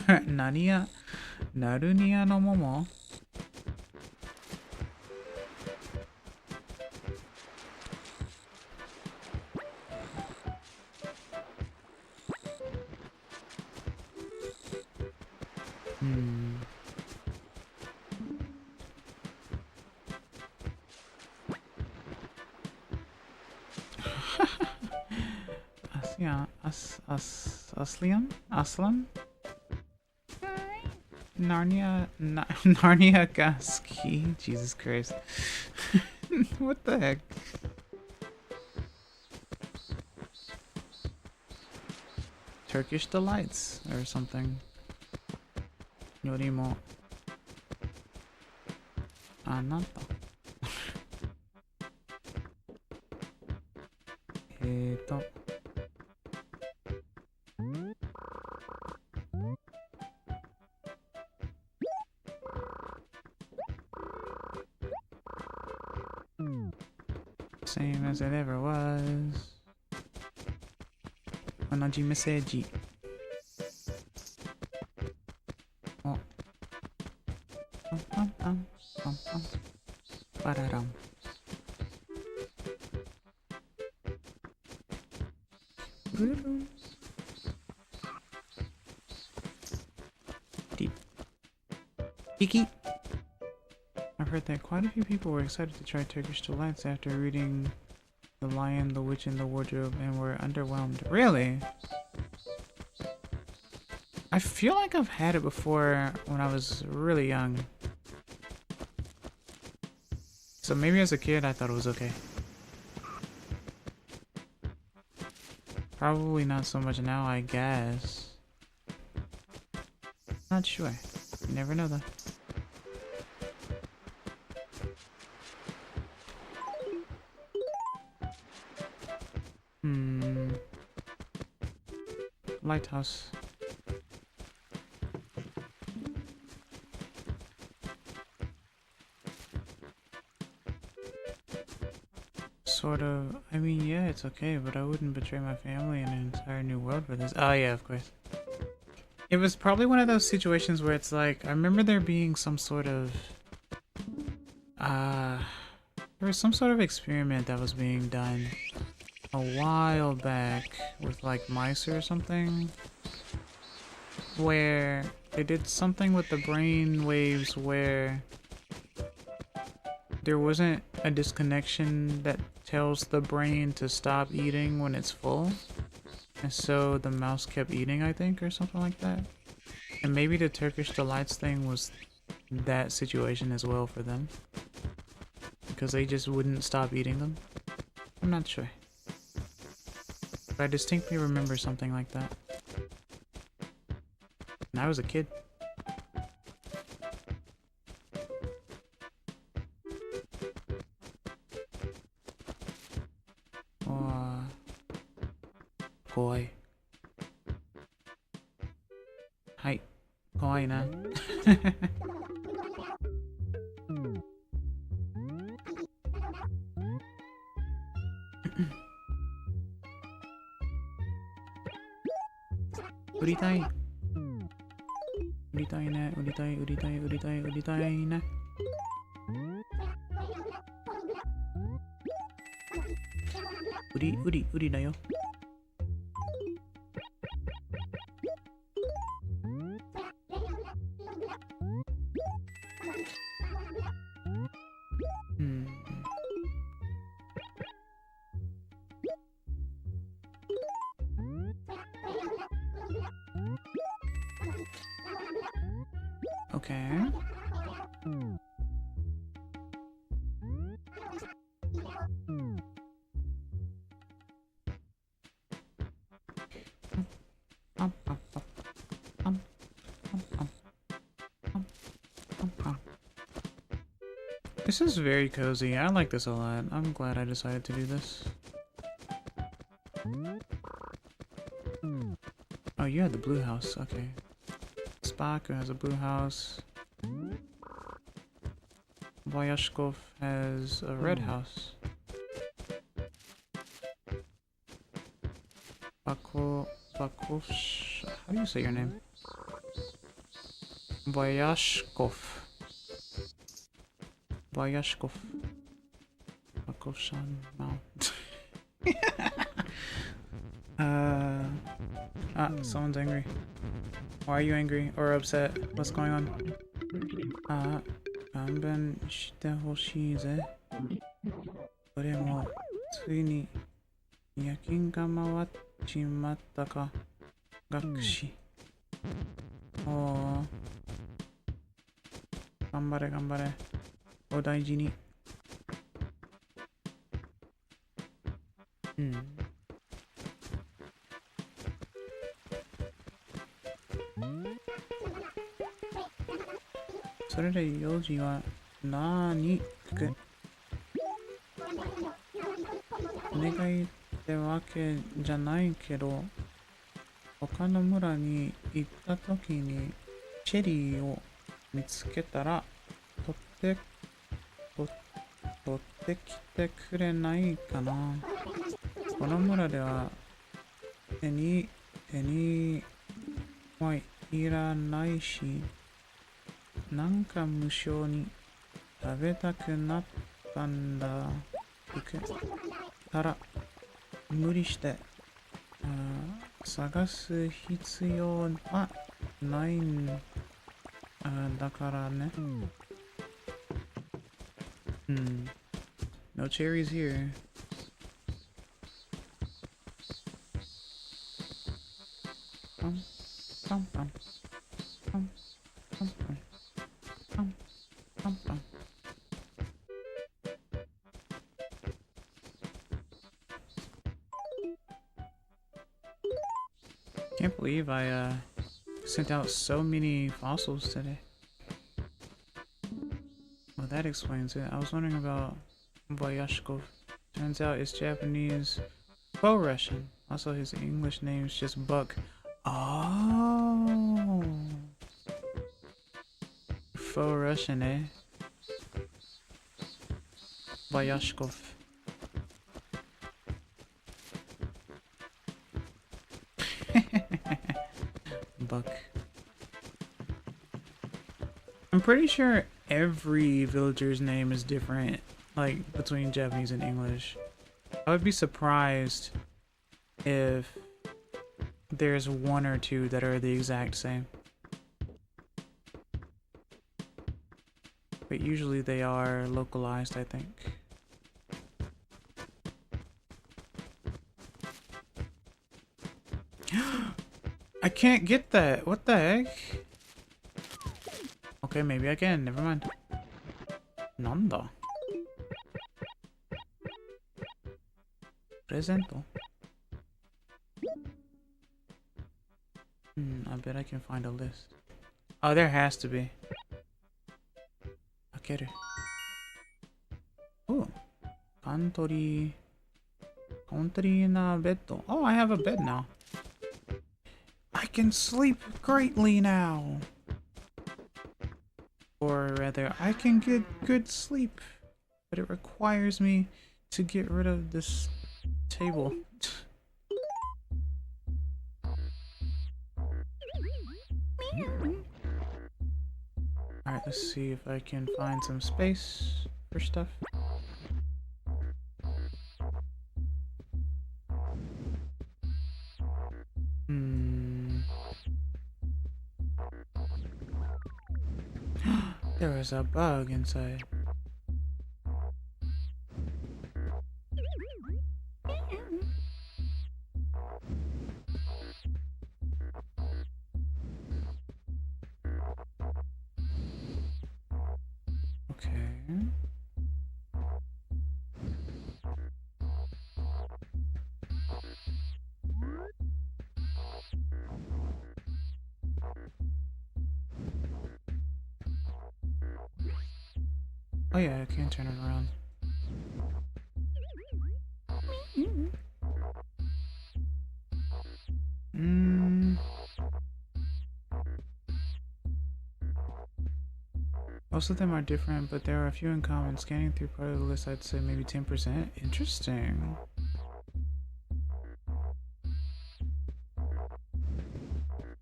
Narunia no momo. Aslan? Narnia Gaski. Jesus Christ. What the heck? Turkish Delights or something. Yorimo Anata. Same as it ever was. Onaji meseji. Oh. Pararam. Kiki. I've heard that quite a few people were excited to try Turkish Delights after reading The Lion, the Witch, and the Wardrobe and were underwhelmed. Really? I feel like I've had it before when I was really young. So maybe as a kid I thought it was okay. Probably not so much now, I guess. Not sure. You never know though. Lighthouse. Sort of. I mean, yeah, it's okay, but I wouldn't betray my family and an entire new world for this. Oh, yeah, of course. It was probably one of those situations where it's like, I remember there being some sort of... there was some sort of experiment that was being done a while back with like mice or something, where they did something with the brain waves where there wasn't a disconnection that tells the brain to stop eating when it's full, and so the mouse kept eating, I think, or something like that. And maybe the Turkish Delights thing was that situation as well for them, because they just wouldn't stop eating them. I'm not sure. I distinctly remember something like that. And I was a kid. Oh, boy. Hi. Kawaii na. 売りたい。売りたいね。売りたい、売りたい、売りたい、売りたいね。売りだよ。Okay. This is very cozy. I like this a lot. I'm glad I decided to do this. Oh, you had the blue house. Okay. Spaku has a blue house. Voyashkov has a red house. Bakovsh. How do you say your name? Voyashkov. Voyashkov. Bakovshan Mount. Someone's angry. Why are you angry or upset? What's going on? 勘弁してほしいぜ。俺もついに夜勤が回っちまったか。学士。おお。頑張れ頑張れ。お大事に。それで4時は何お願いってわけじゃないけど、他の村に行った時にチェリーを見つけたら取ってきてくれないかな。この村では手にはいらないし、なんか無性に食べたくなったんだ。行けたら無理して探す必要はないんだからね。No cherries here. Can't believe I sent out so many fossils today. Well, that explains it. I was wondering about Boyashkov. Turns out it's Japanese faux Russian. Also, his English name is just Buck. Oh, faux Russian, eh? Boyashkov. Buck. I'm pretty sure every villager's name is different, like between Japanese and English. I would be surprised if there's one or two that are the exact same. But usually they are localized, I think. I can't get that. What the heck? Okay, maybe I can. Never mind. Nanda. Presento. I bet I can find a list. Oh, there has to be. I'll get it. Oh. Country na bed. Oh, I have a bed now. I can sleep greatly now. Or rather, I can get good sleep. But it requires me to get rid of this table. Alright, let's see if I can find some space for stuff. There was a bug inside. Oh yeah, I can't turn it around. Most of them are different, but there are a few in common. Scanning through part of the list, I'd say maybe 10%. Interesting.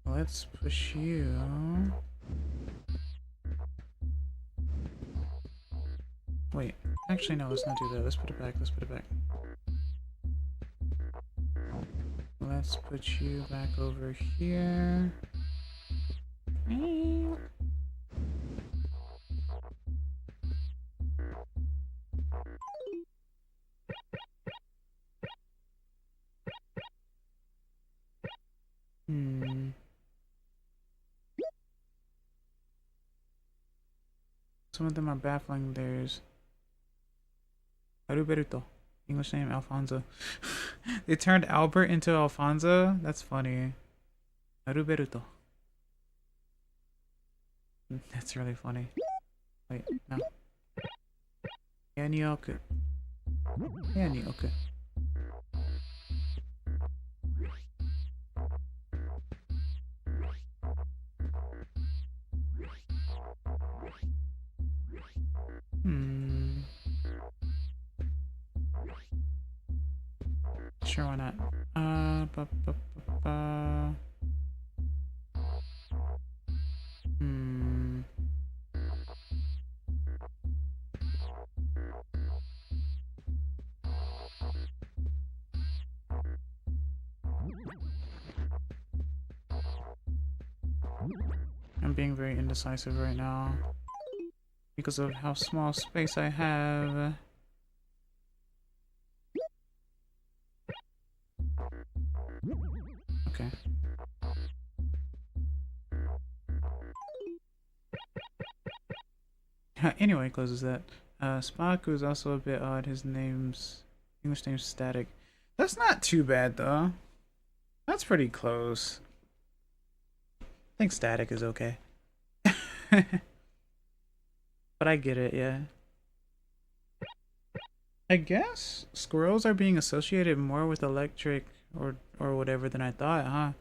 Let's push you. Wait, actually no, let's not do that. Let's put it back, let's put it back. Let's put you back over here. Some of them are baffling. There's Alberto. English name Alfonso. They turned Albert into Alfonso? That's funny. Alberto. That's really funny. Wait, no. Yanioku. Yanioku. Sure, why not? I'm being very indecisive right now because of how small space I have. Okay. Anyway, closes that. Spaku is also a bit odd. His English name's Static. That's not too bad though. That's pretty close. I think Static is okay. But I get it, yeah. I guess squirrels are being associated more with electric or whatever than I thought, huh?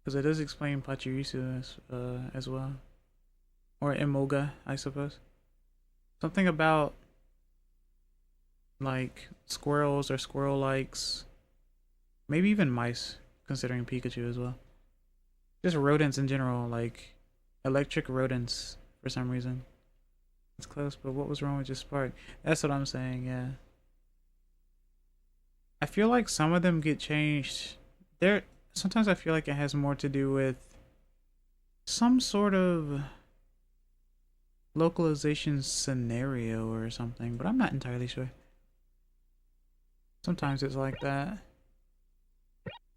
Because it does explain Pachirisu as well. Or Imoga, I suppose. Something about like squirrels or squirrel-likes. Maybe even mice, considering Pikachu as well. Just rodents in general, like electric rodents for some reason. It's close, but what was wrong with your spark? That's what I'm saying, yeah. I feel like some of them get changed. Sometimes I feel like it has more to do with some sort of localization scenario or something, but I'm not entirely sure. Sometimes it's like that.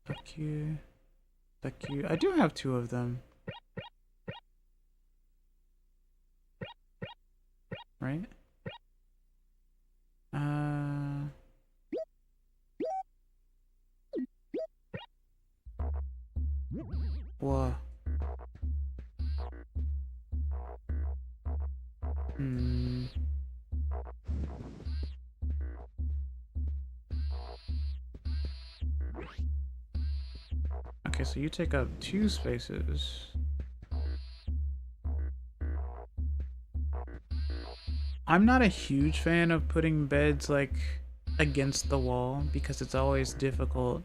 Fuck you. Fuck you. I do have two of them. Right? Whoa. Okay, so you take up 2 spaces. I'm not a huge fan of putting beds like against the wall because it's always difficult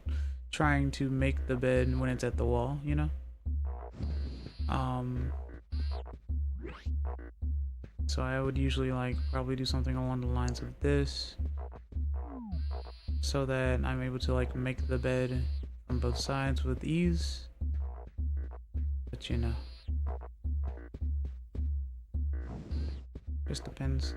trying to make the bed when it's at the wall, you know? So I would usually like probably do something along the lines of this so that I'm able to like make the bed from both sides with ease. But you know, just depends.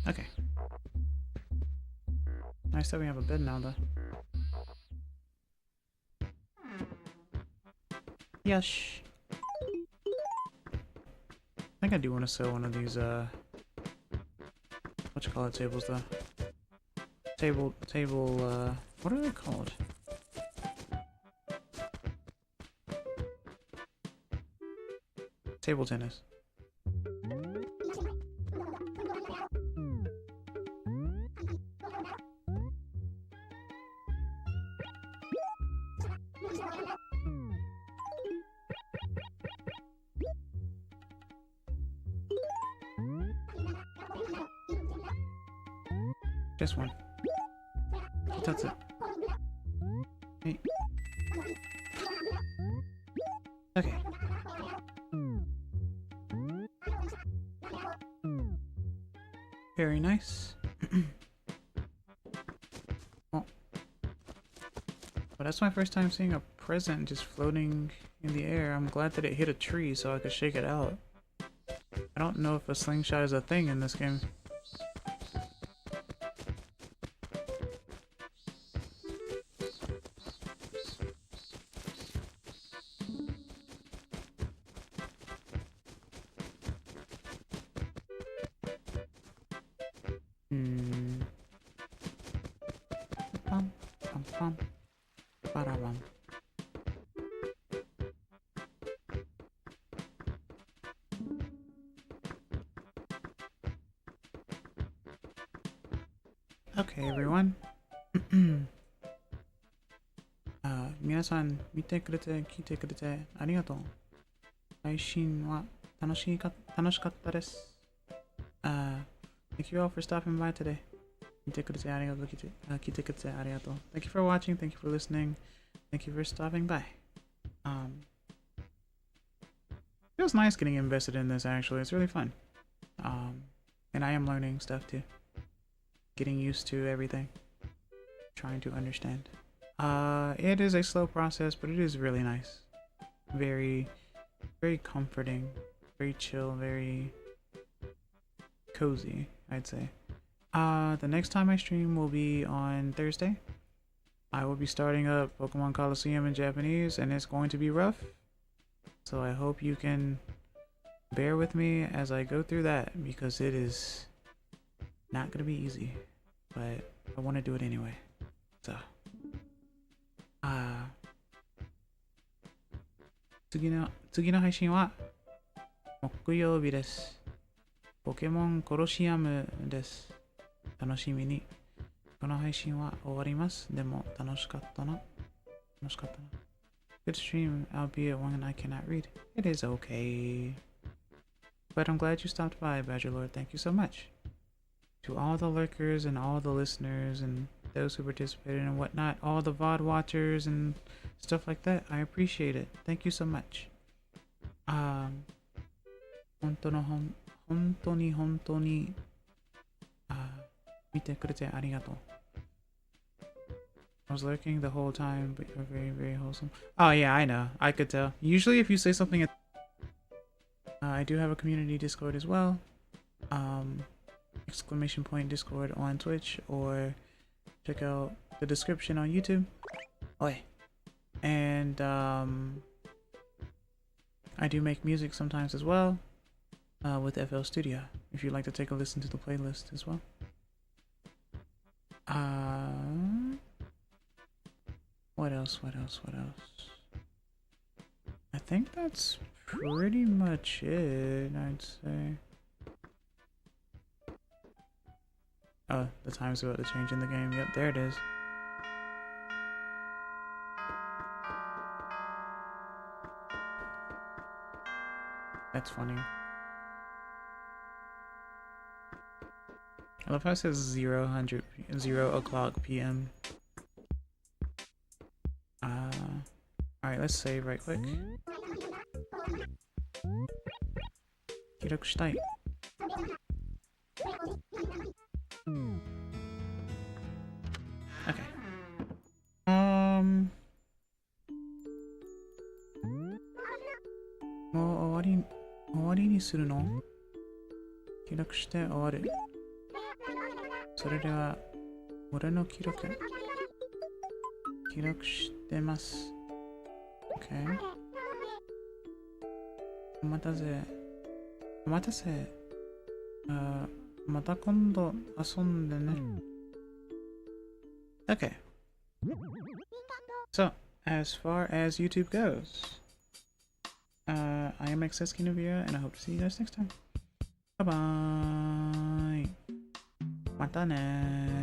Okay. Nice that we have a bed now, though. Yes. I think I do want to sell one of these, what you call it, tables, though. What are they called? Table tennis. Just one. That's it. Hey. Okay. Very nice. Well, that's my first time seeing a present just floating in the air. I'm glad that it hit a tree so I could shake it out. I don't know if a slingshot is a thing in this game. Okay, everyone. 皆さん見てくれて聞いてくれてありがとう。配信は楽しかったです。Thank you all for stopping by today. 見てくれてありがとう。聞いてくれてありがとう。Thank you for watching. Thank you for listening. Thank you for stopping by. Feels nice getting invested in this actually. It's really fun. And I am learning stuff too. Getting used to everything. Trying to understand. It is a slow process, but it is really nice. Very, very comforting. Very chill, very cozy, I'd say. The next time I stream will be on Thursday. I will be starting up Pokemon Coliseum in Japanese, and it's going to be rough. So I hope you can bear with me as I go through that, because it is not going to be easy. But I want to do it anyway. So. 次の配信は木曜日です。ポケモンコロシアムです。楽しみに。この配信は終わります。でも楽しかったな。Good stream, albeit one I cannot read. It is okay. But I'm glad you stopped by, Badgerlord. Thank you so much. To all the lurkers and all the listeners and those who participated and whatnot, all the VOD watchers and stuff like that, I appreciate it. Thank you so much. 本当に見てくれてありがとう。I was lurking the whole time, but you're very, very wholesome. Oh yeah, I know. I could tell. Usually if you say something I do have a community Discord as well. Exclamation point Discord on Twitch, or check out the description on YouTube. Oi. And I do make music sometimes as well with FL Studio, if you'd like to take a listen to the playlist as well. What else? I think that's pretty much it, I'd say. Oh, the time's about to change in the game. Yep, there it is. That's funny. I love how it says 0 o'clock PM. Alright, let's save right quick. 記録したい。Okay. もう終わりにするの？記録して終わる。それでは、俺の記録してます。OK。お待たせ。また今度遊んでね。Okay. So, as far as YouTube goes, I am XS Kina Via, and I hope to see you guys next time. Bye bye. またねー。